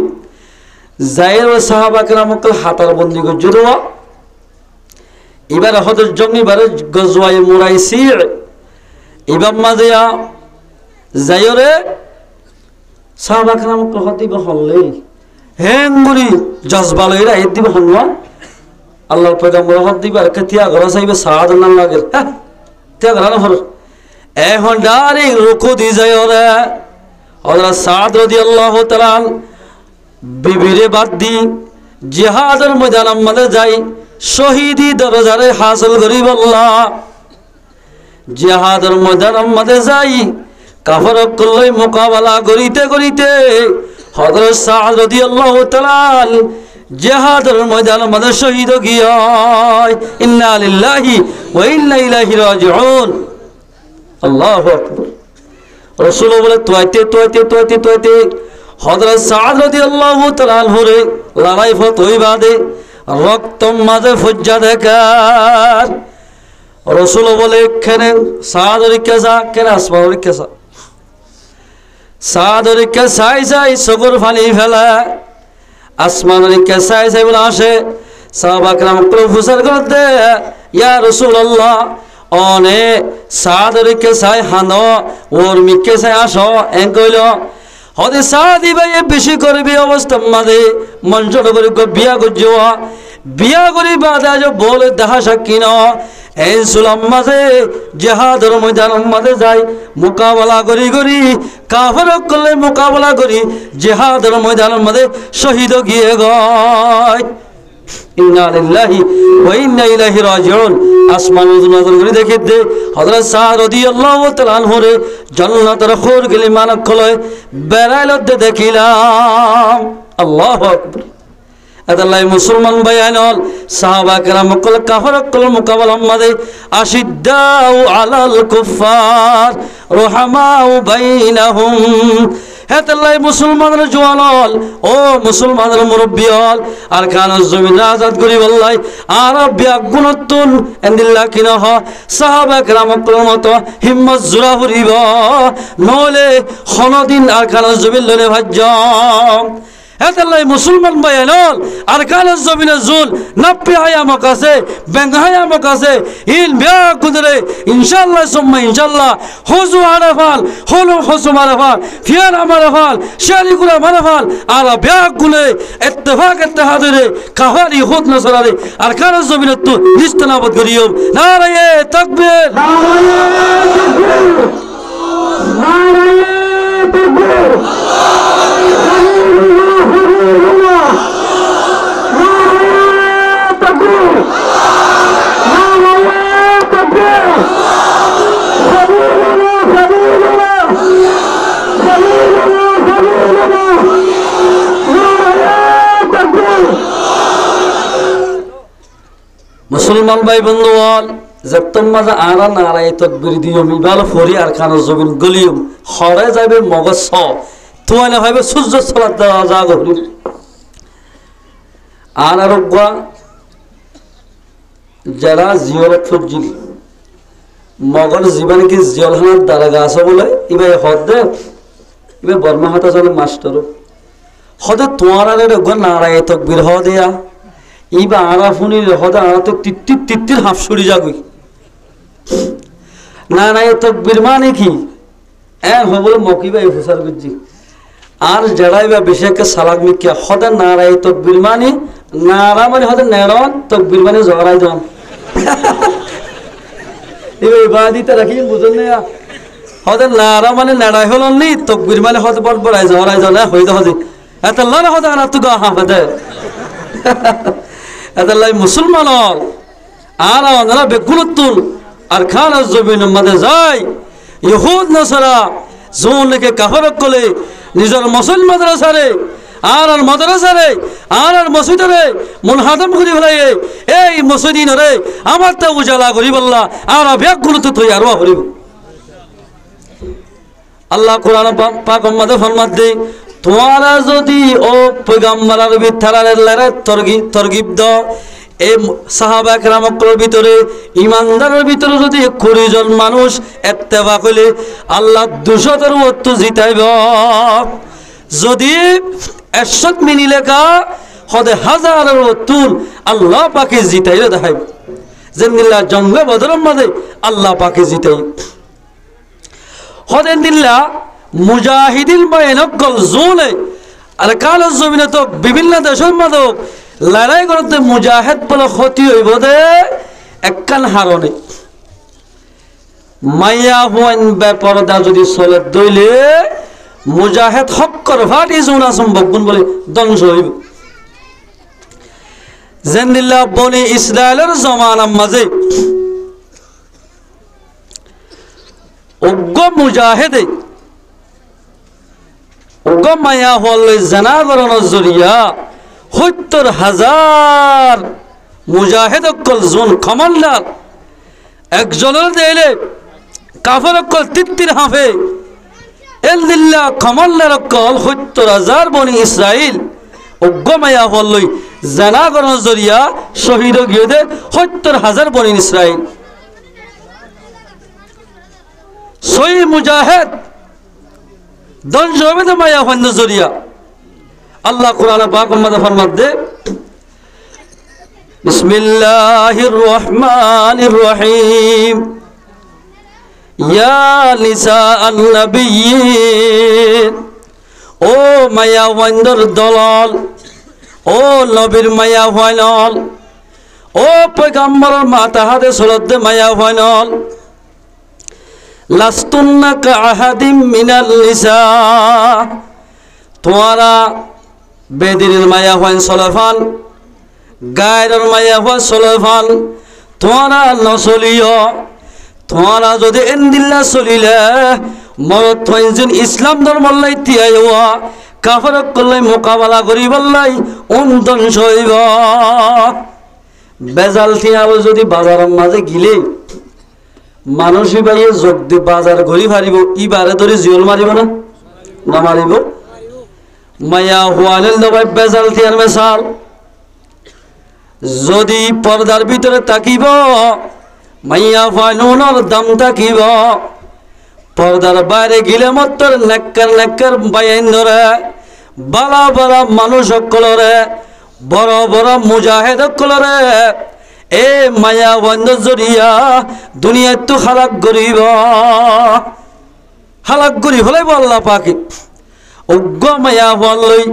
জায়ের সাহাবা কেরামকল হাতার বন্দি গজ্জুরওয়া এবার হদর জঙ্গি বারে গজওয়াই মুরাইসি ইবাম মাজিয়া জায়রে সাহাবা কেরামকল হদিব হল্লে হেঙ্গুরি জজবালইরা এ দিব হনওয়া আল্লাহর পয়গম্বর হদিব আর কেতিয়া গরা চাইবে সাদ নাম লাগে হ্যাঁ তিয়া গরা হর এখন ডাইরেক্ট রুকু দি জায়রে হযরত সাদ রাদিয়াল্লাহু তাআলা বিবিরে বাদ দি জিহাদের ময়দান আমাদের যাই শহীদি দরজারে হাসিল করিব আল্লাহ জিহাদের ময়দান আমাদের যাই কাফরক কলই মোকাবেলা করিতে করিতে হযরত সাদ রাদিয়াল্লাহু তাআলা জিহাদের ময়দান আমাদের শহীদ গিয়া ইন্না লিল্লাহি ওয়া ইন্না ইলাইহি রাজিউন আল্লাহু আকবার রাসূল বলে তোয়াইতে হযরত সাদ রাদিয়াল্লাহু তাআলা আনহুরে লড়াই ফত হইবাদে রক্ত মাঝে ফজ্জা দেখার রাসূল বলে কেন সাদের কেসা কেন আসমানের কেসা সাদের কেসাই যাই সগর ফানি ফেলা আসমানের কেসাই যাই বলে আসে সাহাবা کرام প্রফেসর করতে ইয়া রাসূলুল্লাহ অনে সাদের কেসাই হানো ওর মিকেসাই আসো এন কইল হদে সাদি ভাই বেশি করবি অবস্থা মাঝে মঞ্চট করে বিয়া করজোয়া বিয়া করি বাদে আজ বলে দেখা সাক্ষী ন এই সুলাম মাঝে জিহাদের ময়দান মাঝে যাই মোকাবেলা করি করি কাফের করলে মোকাবেলা করি জিহাদের ময়দান মাঝে শহীদ গিয়ে গয় ইন্না লিল্লাহি ওয়া ইন্না ইলাইহি রাজিউন আসমান নজর করে দেখিতে হযরত সাদ রাদিয়াল্লাহু তাআলা আনহুরে জান্নাতের খোর গলি মানক কলয় বেড়াইলতে দেখিলাম আল্লাহু আকবার আদাল্লাহ মুসলমান বায়ানল সাহাবা کرام কল কাফর কল মুকাবালা মাদে আশিদ্দাউ আলাল কুফার রহমাউ বাইনাহুম হেতাল্লাই মুসলমানের জওয়ানল ও মুসলমানের মুরব্বী হল আর খান জমিন আজাদ করি বললাই আর ব্যাগুণতুন এন্দিল্লা কিনহ সাহাবা کرام মত হিম্মত জুরা হরিব নলে খনদিন আর খান জমিন লনে ভাজ্জম হেতাল্লাই মুসলমান বায়ানল আর খান জমিনে জুল নাপি হায়া মকাছে বেঙ্গায়া মকাছে ইন ব্যাগুদরে ইনশাআল্লাহ সুম্মা ইনশাআল্লাহ হুজু আরাফাল হলো হুজু আরাফাল ফিয়ার আমারাফাল শারিকুলা মারাফাল আর ব্যাগুলে ইত্তেফাক ইত্তেহাদরে কাহারি হুদ নসরারে আর খান জমিনে তো নিস্তনাবত করিও নারায়ে তাকবীর নারায়ে তাকবীর মুসলমান ভাই বন্ধুগণ যেতম মাঝে আরা নারাই তকবীর দিও মিবাল ফরি আর খান জমিন গলিয়ম হরে যাবে মগজ ছ তোয়ানে ভাইবে সূর্য সালাত দেওয়া যা গহরি আর আরোগ্যা যারা জিয়লত ফুজিল মগর জীবনে কি জিয়লহানার দারাগা আছে বলে ইবাই হদে ইবাই বর্মা হাতা চলে মাস্টার হদে তোমার আরে রোগ্য নারাই তকবীর হ দেয়া ইবা আরা ফুনির হদে আরা তো তিত্তির হাফ সরি যাগুই নারাই তকবীর মানে কি হবল মকিবাই হুসার গুজি আর যারাই বা বেশি একটা সালাক মিকিয়া হদে নারাই তকবীর মানে নারা মানে হদে নেড়ন তকবীর মানে জড়াই দন এবার ইবাদিতে রাখি বুঝুন না হদে নারা মানে নেড়াই হল নি তকবীর মানে হদে বড় বড়াই জড়াই জন হইতে হদে এতল্লাহ হদে আনা তো গা হাফদে এতল্লাহ মুসলমান আর ওনারা বেগুনতুন আর খান জমিন মাঝে যায় ইহুদ নাসারা জোনকে কাফর কলে নিজের মুসলমান মাদ্রাসারে আর মাদ্রাসারে আর মসজিদরে মুনহাদম করি ফেলাই এই মসজিদিনরে আমার তা উজালা করি বললা আর ব্যাগগুলো তো তুই আরো করিব আল্লাহ কোরআন পাক মাঝে ফরমাত দে তোমারা যদি ও পয়গম্বরের বিথারারে লড়ে তরগিব দাও এই সাহাবা কেরামকর ভিতরে ইমানদারের ভিতরে যদি 20 জন মানুষ ইত্তেবা কইলে আল্লাহ 200 ওয়াত জিতাইব যদি 100 মিনিলে কা হদে হাজারের ওয়াত আল্লাহ পাকে জিতাইলে দেখাইব জিন্দিল্লাহ জঙ্গ বদরের মধ্যে আল্লাহ পাকে জিতাই হদে দিল্লা মুজাহিদিন বাইনকল জোনে আর কাল জমিনে তো বিভিন্ন দেশের মধ্যে লড়াই করতে মুজাহিদ বলে ক্ষতি হইব দে একখান হারণে মাইয়া হুয়াইন বেপরদা যদি চলে দইলে মুজাহিদ হক্কর ফাটি জোনা সম্ভব বলে ধ্বংস হইব জেন্দিল্লাহ বনি ইসরায়েলের জমানার মাঝে অজ্ঞ মুজাহিদে অজ্ঞ মায়া হলে জানা করানোর জরিয়া 70,000 মুজাহিদ অকল জোন কমান্ডার একজনের দিলে কাফের অকল 33 হাফে এলদিল্লাহ কমান্ডার অকল 70,000 বনি ইসরাইল অজ্ঞ মায়া হলই জানা করানোর জরিয়া শহীদ গিয়ে দে 70,000 বনি ইসরাইল সই মুজাহিদ ধ্বংস হবে তো মায়া হন্য জরিয়া আল্লাহ কোরআনে পাক মধ্যে ফরমাত দে বিসমিল্লাহির রহমানির রহিম ইয়া নিসাআন নবিয়্যিন ও মায়া হন্যর দলাল ও নবীর মায়া হয়নল ও পয়গম্বরের মাতা হাতে সলদ মায়া হয়নল লাস্তুন্না কাআহাদিম মিনাল নিসা তোমরা বেদিনের মায়া হয় সলফান গায়ের মায়া হয় সলফান তোমরা নচলিও তোমরা যদি এন্দিল্লা চলিলে মরত হইছেন ইসলাম ধর্ম লাই তিয়াইওয়া কাফের কল্লাই মোকাবেলা করিবল্লাই ধ্বংস হইব বেজাল থিয়াও যদি বাজারের মাঝে গিলে মানুষই বাইয়ে যোগ দি বাজার ঘুরি ফারিব ইবারে ধরে জিওল মারিব না না মারিব মায়া হুয়ানের দবাই বেজাল থিয়ার মেশাল যদি পর্দার ভিতরে তাকিব মাইয়া ফানুনের দাম তাকিব পর্দার বাইরে গিলে মাত্র নেককার বাইন ধরে বালা বালা মানুষ সকলরে বড় বড় মুজাহিদ সকলরে এ মায়া বন্ধ জরিয়া দুনিয়া তো হালাক করিব হালাক করি হলে আল্লাহ পাকে অজ্ঞ মায়া বললই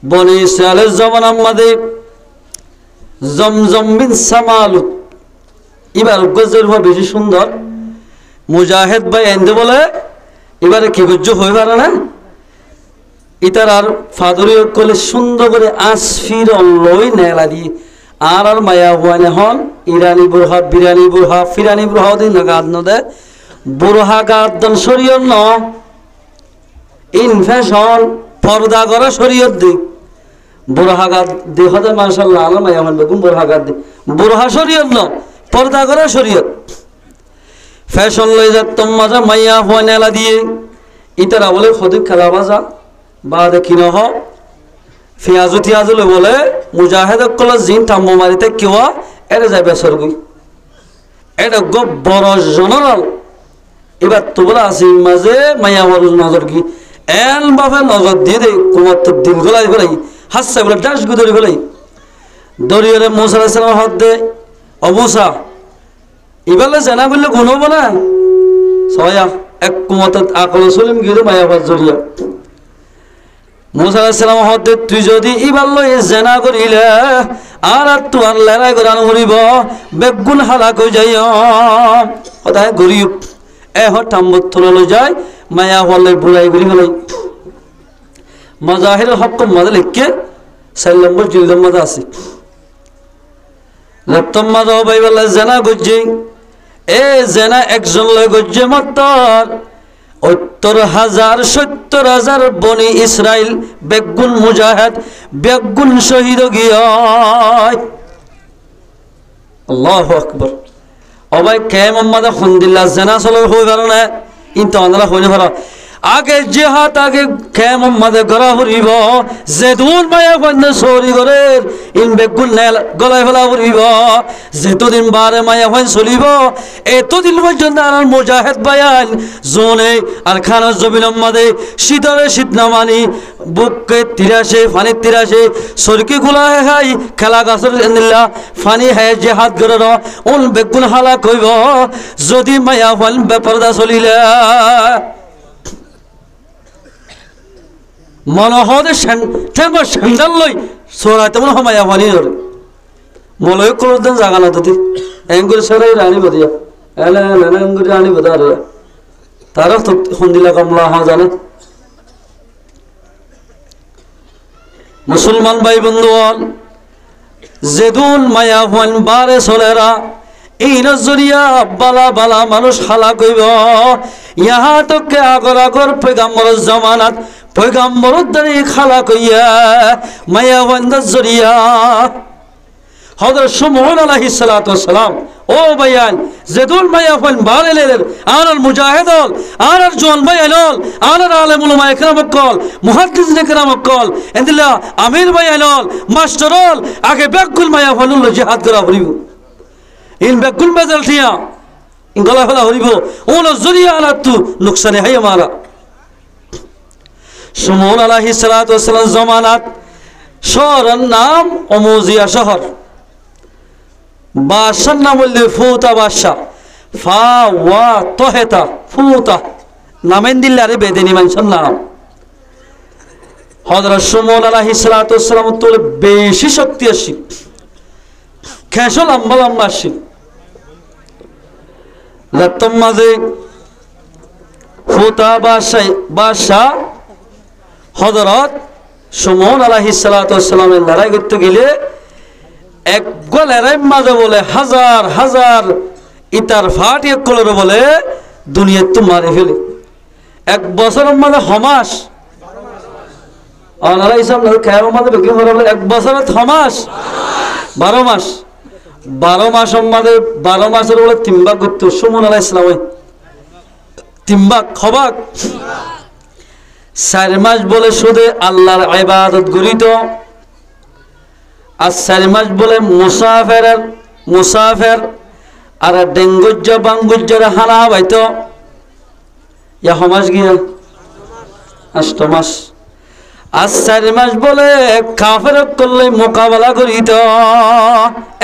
বনি ইসরায়েলের জমানার মধ্যে জমজম বিন সামালু এবার গজের বেশি সুন্দর মুজাহিদ ভাই এন্দে বলে এবারে কি গুজ্জ হয়ে পারে না ইতার আর ফাদরি করলে সুন্দর করে আসফির লই নেলা দিয়ে আর মায়া হুয়ানে হন ইরানি বুরহা বিরানি বুরহা ফিরানি বুরহা দিন গাদ নদে বুরহা গাদন শরীয়ত ন ইনফেশন পর্দা করা শরীয়ত দি বুরহা গাদ দেহতে মাশাআল্লাহ আলা মায়া হুয়ান বেগুম বুরহা গাদ দি বুরহা শরীয়ত ন পর্দা করা শরীয়ত ফ্যাশন লই যা তোমাজা মাইয়া হুয়ানে এলা দিয়ে ইতারা বলে খদিক খেলা বাজা বা দেখি নহ ফিয়াজু তিয়াজুলে বলে মুজাহিদ কল জিন টাম্মো মারিতে কিওয়া এরে যাবে সরগুই এটা গো বড় জেনারেল এবার তো বলা আছে মাঝে মাইয়া বড় নজর কি এল বাফে নজর দিয়ে দে কুমার তো দিন গলাই ফেলাই হাসছে বলে ডাস গুদরি ফেলাই দরিয়রে মুসা আলাইহিস সালাম হাত দে অবুসা ইবালে জানা বললে গুণ হবো না সয়া এক কুমত আকল সলিম গিয়ে মায়া বাদ জড়িয়া মুসা আলাইহিস সালাম হতে তুই যদি ইবাল লই জানা করিলে আর তোমার লড়াই করানো করিব বেগুন হালাক হয়ে যাই সদায় গরিব এ হঠাম্বত থলে যায় মায়া হলে বুড়াই ঘুরি ফেলাই মাজাহির হক মাদে লিখকে 4 নম্বর জিলদের মধ্যে আছে রতম মাদ বাইবেল জানা গজ্জি এ জানা একজন লয় গজ্জে মাত্র 70,000 বনি ইসরাইল বেগুন মুজাহিদ বেগুন শহীদ গিয়া আল্লাহু আকবার অবাই কে মোহাম্মদ খন্দিল্লাহ জানা চলো হই পারে না কিন্তু আমরা হইলে পারা আগে জিহাদ আগে কেমন মাঝে গড়া হরিব যেদুন মায়া বন্ধ সরি করে ইন বেগুল গলায় ফেলা হরিব যেতদিন বারে মায়া হয় চলিব এতদিন পর্যন্ত আর মুজাহিদ বায়ান জোনে আর খানা জমিন মাঝে শীতরে শীত নামানি বুককে তিরাশে ফানি তিরাশে সরকি গুলা হাই খেলা গাছের নিলা ফানি হে জিহাদ গড় উন বেগুল হালা কইব যদি মায়া হয় বেপরদা চলিলে মনোহরে ঠেঙ্গ স্যান্ডাল লই সরাইতে মনে হয় মায়াবানি ধরে মলয় কোনো দিন জাগা না দিদি এঙ্গুরি সরাই রানি বদিয়া এলে এঙ্গুরি রানি বদা রে তারা তো সন্দিলা কমলা হওয়া জানে মুসলমান ভাই বন্ধুগণ যেদুন মায়া হন বারে চলেরা এই নজরিয়া বালা বালা মানুষ হালা কইব ইহা তোকে আগর আগর পয়গাম্বর জামানাত পয়গাম্বর দ্বারে খালা কইয়া মায়া বন্ধ জরিয়া হযরত সুমউন আলাইহিস সালাতু ওয়াস সালাম ও বায়ান যেদুল মায়া ফন বারেলের আনার মুজাহিদল আনার জন বায়ানল আনার আলেমুল উলামা ইকরাম কল মুহাদ্দিসিন ইকরাম কল এন্দিলা আমির বায়ানল মাস্টারল আগে বেকুল মায়া ফনুল জিহাদ করা হরিব ইন বেকুল বাজাল থিয়া ইন গলা ফলা হরিব ওন জরিয়া আলাতু নুকসানে হাই আমারা সুমউন আলাইহিস সালাতু ওয়াস সালাম জামানাত শহরের নাম অমুজিয়া শহর বাদশার নাম বললে ফুতা বাদশাহ ফা ওয়া তহেতা ফুতা নামেন দিল্লা রে বেদেনি মানুষের নাম হযরত সুমউন আলাইহিস সালাতু ওয়াস সালাম তোলে বেশি শক্তি আসি খেসো লম্বা লম্বা আসি লতম মাঝে ফুতা বাদশাহ হযরত সুমউন আলাইহিস সালাতু ওয়াস সালামের লড়াই করতে গেলে এক গোলের মাঝে বলে হাজার হাজার ইতার ফাট এক কলর বলে দুনিয়া তো মারে ফেলে এক বছরের মাঝে হমাস আল্লাহ ইসলাম কেমন মাঝে বেগে বলে এক বছরে হমাস 12 মাস 12 মাসের মাঝে 12 মাসের বলে তিনবার করতে সুমউন আলাইহিস সালাম তিনবার খবাক 4 মাস বলে শুধু আল্লাহর ইবাদত করিত আর 4 মাস বলে মুসাফির আর ডেঙ্গুজ্জ বাঙ্গুজ্জের হানা বাইতো ইয়া হমাস গিয়া 8 মাস আর 4 মাস বলে কাফের করলে মোকাবেলা করিত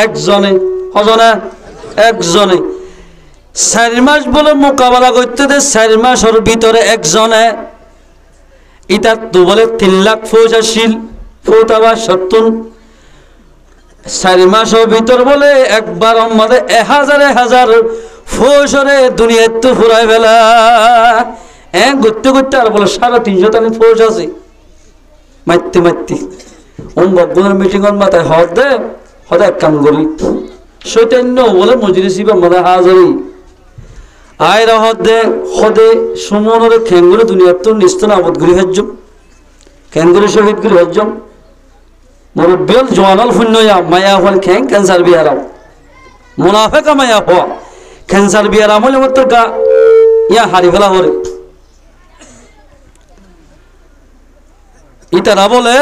একজনে হজনে একজনে 4 মাস বলে মোকাবেলা করতে 4 মাসের ভিতরে একজনে ইটা তো বলে 3 লাখ ফৌজ আসিল ফৌতাবা 70 4 মাসের ভিতর বলে একবার আমাদের 1000 ফৌজরে দুনিয়া তো ফুরাই ফেলা ঘুরতে ঘুরতে আর বলে 350 টানি ফৌজ আছে মারতে মারতে বগুনের মিটিংয়ের মাথায় হদ দে হদা এক কাম করি সৈতন্য বলে মজলিসি বা মাথা হাজারি আয় হদ দে হদে সুমনের খেঙ্গুরে দুনিয়ার তো নিস্তন আবদ ঘুরি হজ্জম খেঙ্গুরে শহীদ ঘুরি হজ্জম মুরব্বিল জওয়ানাল ফুন্নয়া মায়া হল খেং ক্যান্সার বিয়ারাও মুনাফিকা মায়া হওয়া ক্যান্সার বিয়ারা মলে মত গা ইয়া হারি ফেলা হরে ইতারা বলে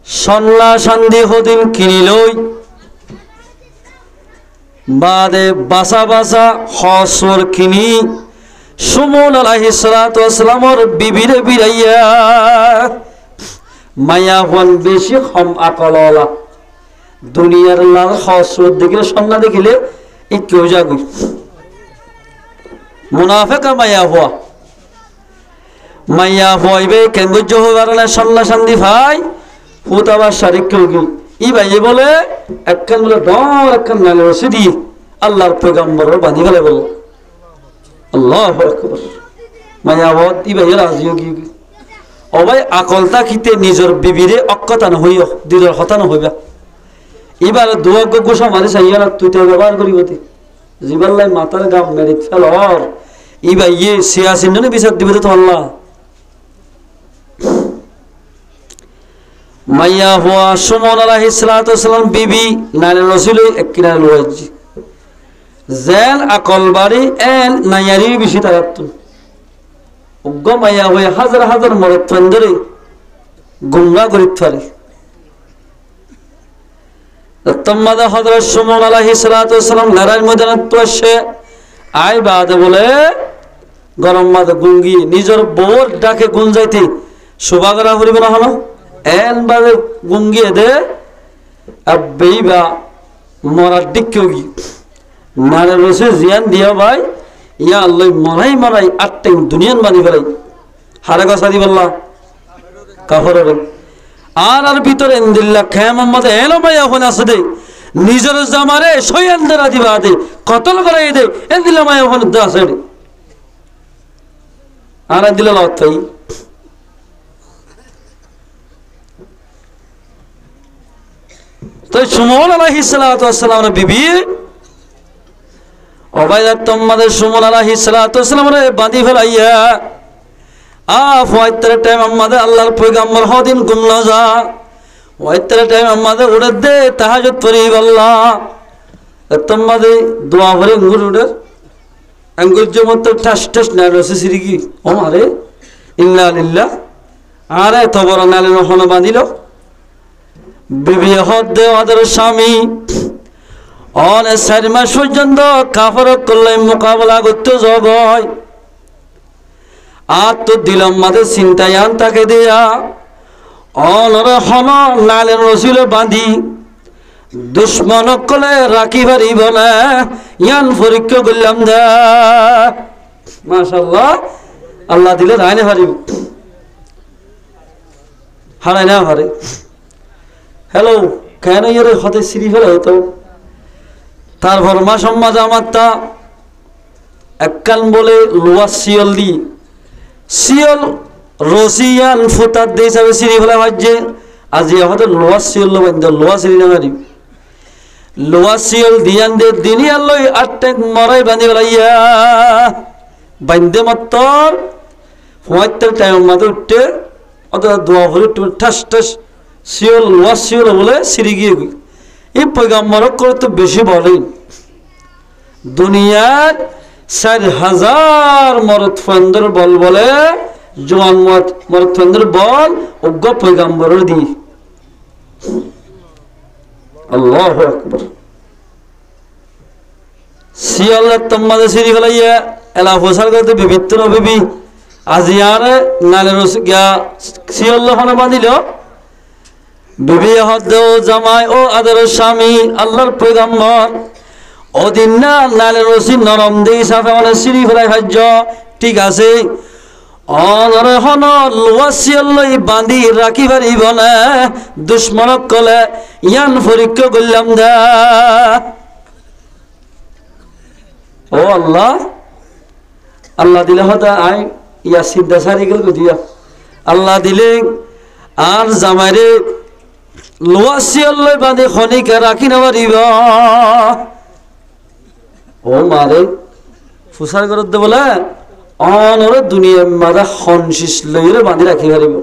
সন্লা সন্ধি হদিন কিনিলই বাদে বাসা বাসা হসর কিনি সুমউন আলাইহিস সালাতু ওয়াস সালামর বিবিরে বিরাইয়া মায়া হন বেশি হম আকলওয়ালা দুনিয়ার লাল হসর দেখিলে সন্না দেখিলে এই কেউ যাগুই মুনাফিকা মায়া হইবে কেঙ্গুজ্জ হইবার না সন্না শান্তি ভাই হুতাবার শারিক কেউ কি ই ভাই বলে একখান বলে ডর একখান নালে রসি দিয়ে আল্লাহর পয়গম্বর বাঁধি ফেলে বলল আল্লাহু আকবার মায়া হত ই ভাই রাজিও কি ও ভাই আকলতা খিতে নিজের বিবিরে অক্কতান হইও দিলের হতান হইবা এবার দুয়াগ্য গোসা মারি চাইয়া না তুই তো ব্যবহার করিবতে জিবাল্লাই মাতার গাম মেরে ফেলর ই ভাই ইয়ে সিয়াসিন নে বিচার দিবে তো আল্লাহ মাইয়া হুয়া সুমউন আলাইহিস সালাতু ওয়াস সালাম বিবি নালে রাসূল এককিনা লওয়াজি জেন আকল বাড়ি এন নায়ারি বেশি তারাত গমাইয়া হয়ে হাজার হাজার মরদ ধরে গুমরাহ করিতে পারে। তোমাদা হযরত সুমন আলাইহিস সালাতু ওয়াসসালাম লড়াইয়ের ময়দানে তো আসে আই বাদে বলে গরম মাদে গুঙ্গি নিজের বউর ডাকে গুঞ্জাইতে শোভাগরা করিব না হলো এন বাদে গুঙ্গিয়ে দে আবেইবা মরার দিকে গি নারে রসে জিয়ান দিয়া ভাই ইয়া আল্লাহ মরাই মরাই আটটা দুনিয়ান বানি ফেলাই হারে গসা দি বললা কাফরের আর ভিতরে ইন্দিল্লাহ খে মোহাম্মদ এলো ভাই এখন আছে দে নিজের জামারে সয়ানদারা দিবা দে কতল করাই দে ইন্দিল্লাহ ভাই এখন আছে আর দিল লতাই তো সুমন আলাইহিস সালাতু ওয়াসসালামের বিবি ওবাইদা তোমাদের সুমন আলাইহিস সালাতু ওয়াসসালামের বাঁধি ফেলাইয়া ওয়াইতের টাইম আমাদের আল্লাহর পয়গম্বর হদিন গুমলা যা ওয়াইতের টাইম আমাদের উড়ে দে তাহাজ্জুদ পড়ি আল্লাহ তোমাদের দোয়া করে আঙ্গুর উড়ে আঙ্গুর যে মত ঠাস ঠাস না রসে সিরিকি ও মারে ইন্না লিল্লাহ আরে তো বড় নালে নহন বাঁধিল বিবি হদ দে ওদের স্বামী অনেক 4 মাস পর্যন্ত কাফরত করলে মোকাবেলা করতে জগয় আর তো দিলাম মাঝে চিন্তায়ান তাকে দেয়া অনর হন নালের রসিল বাঁধি দুশ্মন কলে রাখি বাড়ি বলে ইয়ান পরীক্ষা করলাম দে মাশাআল্লাহ আল্লাহ দিলে রায়নে হারিব হারাই না হারে হ্যালো কেন এর হতে সিঁড়ি ফেলে হতো তারপর মা সম্মাজ আমার তা এককাল বলে লোয়া শিয়ল দি শিয়ল রসিয়ান ফুতার দিয়ে হিসাবে সিঁড়ি ফেলা ভাজছে আজ হয়তো লোয়া শিয়ল লোয়া সিঁড়ি না মারি লোয়া শিয়ল দিয়ান দে দিনই আল্লই আটটা মরাই বাঁধি ফেলাইয়া বান্ধে মাত্র হোয়াইতের টাইম মাঝে উঠতে অত দোয়া ভরে ঠাস ঠাস শিওল লোয়া শিওল বলে সিঁড়ি গিয়ে এই পয়গাম্বরক করে তো বেশি বলেন দুনিয়ার 4000 মরদ ফন্দর বল বলে জোয়ান মরদ ফন্দর বল অজ্ঞ পয়গাম্বরের দি আল্লাহু আকবার শিওল তোমাদের সিঁড়ি ফেলাইয়া এলা হোসার করতে বিবিত্র বিবি আজিয়ারে নালের গিয়া শিওল হনে বাঁধিল বিবি হদ জামাই ও আদর স্বামী আল্লাহর পয়গম্বর ওদিন না নালের রসি নরম দেই সাফে মানে সিঁড়ি ফেলাই ভাজ্য ঠিক আছে অনর হন লোয়া শিয়লই বাঁধি রাখি পারিব না দুশ্মনক কলে ইয়ান পরীক্ষা করলাম দা ও আল্লাহ আল্লাহ দিলে হতা আই ইয়া সিদ্ধা সারি গেল দিয়া আল্লাহ দিলে আর জামাইরে লোয়া শিয়লই বাঁধি খনিকা রাখি না পারিব ও মারে ফুসার করত বলে অনরে দুনিয়ার মাঝে হনশিস লইরে বাঁধি রাখি পারিব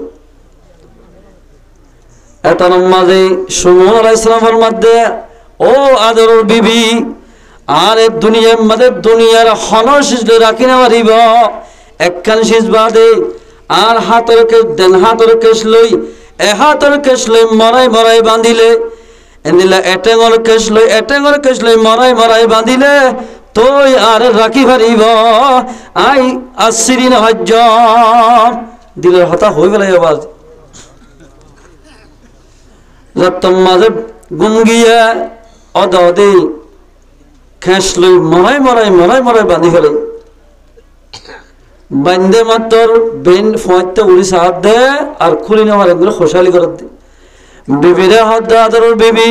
এতন মাঝে সুমন আলাইহিস সালামের মধ্যে ও আদরের বিবি আর এই দুনিয়ার মাঝে দুনিয়ার হনশিস লই রাখি না পারিব একখান শীষ বাদে আর হাতের কেশ দেন হাতের কেশ লই এ হাতের কেশ লই মরাই মরাই বাঁধিলে এনিলা এটেঙর কেশ লই মরাই মরাই বাঁধিলে তুই আর রাখি পারিব আই আসিরি না হজ্জ দিলের হতা হয়ে গেল আবার যতম মাঝে গুম গিয়া অদে খেস লই মরাই মরাই মরাই মরাই বাঁধি ফেলে বান্ধে মাত্র বেন ফোঁতে উড়ি সাহায্য দে আর খুলি নেওয়ার এগুলো খোসালি করে দে বিবিরে হাত দে আদরের বিবি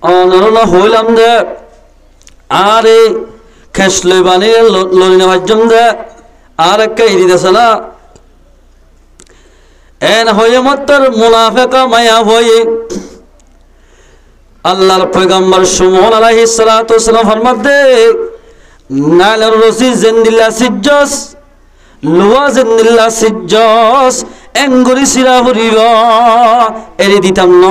অনরনা হইলাম দে আরে খেসলে বানিয়ে লড়ি নেওয়ার জন্য দে আর একটা ইরি দেছে না এন হয়ে মাত্র মুনাফেকা মায়া হয়ে আল্লাহর পয়গম্বর সুমন আলাইহিস সালাতু ওয়াসসালাম ফরমাত দে নালের রসি জিন্দিল্লা সিজ্জস লোয়া জিন্দিল্লা সিজ্জস এঙ্গুরি সিরা হরিব এরি দিতাম ন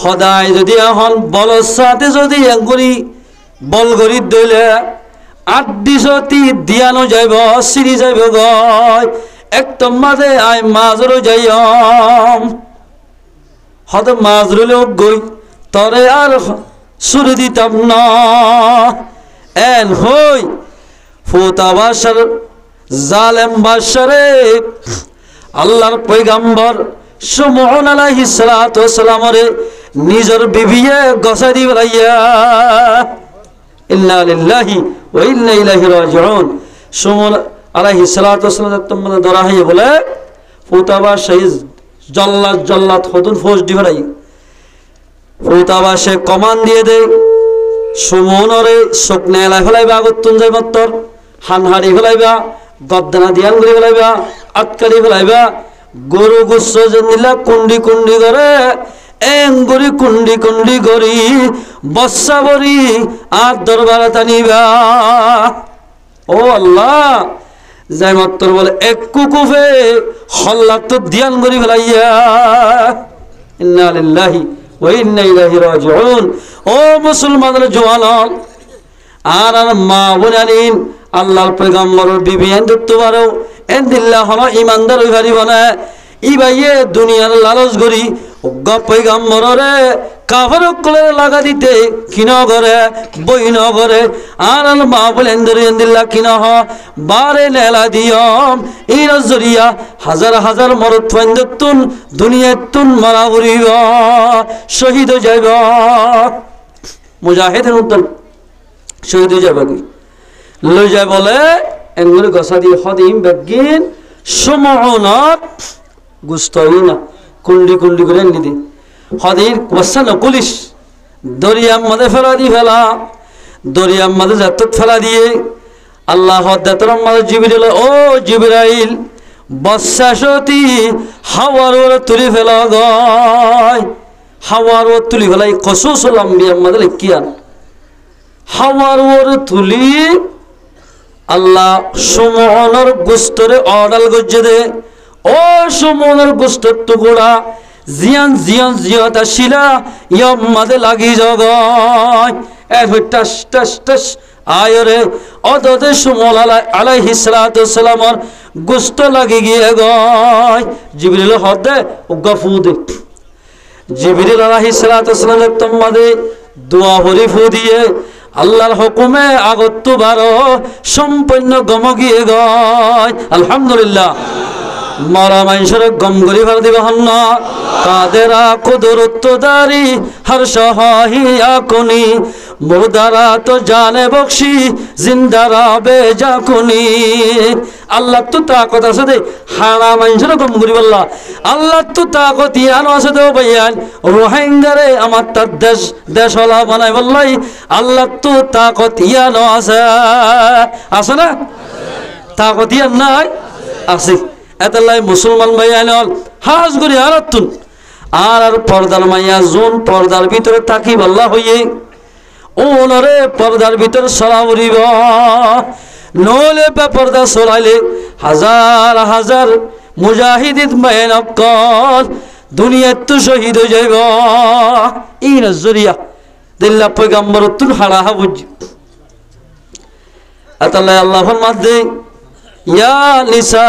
সদায় যদি এখন বলৰ সাথে যদি এঙ্গুরি বল গরি দইলে আড্ডিসতি দিয়ানো যাইব সিরি যাইব গয় একদম মাঝে আয় মাজরো যাইম হদ মাজরুল গই তরে আর সুরে দিতাম না এন হই ফুতা বাসার জালেম বাসারে আল্লাহর পয়গাম্বর সুমন আলাইহিস সালাতু ওয়াস সালামরে নিজের বিবিয়ে গসাই দি বলাইয়া ইন্না লিল্লাহি ওয়া ইন্না ইলাইহি রাজিউন সুমন আলাইহিস সালাতু ওয়াস সালাম তোমরা ধরা হইয়া বলে ফুতাবা সেই জল্লাদ হদুন ফৌজ দি বলাই ফুতাবা সে কমান দিয়ে দেয় সুমনরে শুকনে এলাই ফেলাইবা আগতুন যাই মত্তর হানহাড়ি ফেলাইবা গদ্দানা দিয়ান করে ফেলাইবা আটকালি ফেলাইবা গরু গুচ্ছ যে নিলা কুন্ডি কুন্ডি করে এঙ্গুরি কুন্ডি কুন্ডি গরি বর্ষা বরি আর দরবারে টানিবা ও আল্লাহ যাই মত্তর বলে এক কুকুফে হল্লাত তো দিয়ান করি ফেলাইয়া ইন্না লিল্লাহি ওয়া ইন্না ইলাইহি রাজিউন ও মুসলমানদের জওয়ান আর মা বলেন আল্লাহর পয়গম্বরের বিবি এন্দুত্তু পারো এন্দিল্লাহ হলো ইমানদার হই পারিব না ইবাইয়ে দুনিয়ার লালচ গরি পয়গম্বরে কাফের কলে লাগা দিতে কিন করে বই ন করে আর মা বলেন এন্দিল্লাহ কিন হ বারে নেলা দিয়ম এই জরিয়া হাজার হাজার মরত ফাইন্দতুন দুনিয়াতুন মারা উড়িব শহীদ যাইব মুজাহিদের উত্তর শহীদ যাইব কি লই যায় বলে এঙ্গুলি গসা দিয়ে হদিম বেগিন সমহনত গুস্তই না কুন্ডি কুন্ডি করে নিদি হদির কোসান পুলিশ দরিয়ার মধ্যে ফেলা দি ফেলা দরিয়ার মধ্যে জাতত ফেলা দিয়ে আল্লাহ দাতরম মধ্যে জিবরিল ও জিবরাইল বর্ষাসতি হাওয়ার ওর তুলি ফেলা গয় হাওয়ার ওর তুলি ফেলাই কসুসুল আম্বিয়া মধ্যে লিখিয়ান হাওয়ার ওর তুলি আল্লাহ সুমনের গুস্তরে অডাল গজ্জে দে ও সুমনের গুস্তর টুকুরা জিয়ান জিয়ান জিয়তা শিলা ইয়ম মাদে লাগি জগয় এ টাস টাস টাস আয়রে অদদে সুমন আলাইহিস সালাতু ওয়াস সালামর গুস্ত লাগি গিয়ে গয় জিবরিল হদে উগফু দে জিবরিল আলাইহিস সালাতু ওয়াস সালাম তোমাদে দোয়া হরি ফু দিয়ে আল্লাহর হুকুমে আগত বারো সম্পূর্ণ গম গিয়ে গয় আলহামদুলিল্লাহ মরা মানুষের গম গরি ভার দিব হন কাদেরা কুদরত দারি হর সহাহিয়া কোনি মুর্দারা তো জানে বখশি জিন্দারা বেজা কোনি আল্লাহ তো তাকত আছে দে হারা মানুষের গম গরি বললা আল্লাহ তো তাকত ইয়ানো আছে দে ভাইয়ান রোহিঙ্গারে আমার তার দেশ হলা বানাই বললাই আল্লাহ তো তাকত ইয়ানো আছে না তাকত ইয়ান নাই আছে এতলাই মুসলমান ভাইয়ান হাজ করি হারাতুন আর পর্দার মাইয়া জোন পর্দার ভিতরে থাকি বল্লা হইয়ে ওনরে পর্দার ভিতরে সরা উড়িব নলে পর্দা সরাইলে হাজার হাজার মুজাহিদিন মায়েন অকল দুনিয়াত তো শহীদ হয়ে যাইব এই নজরিয়া দিল্লা পয়গম্বর তুন হারা হাবুজ এতলাই আল্লাহ ফরমাতে ইয়া নিসা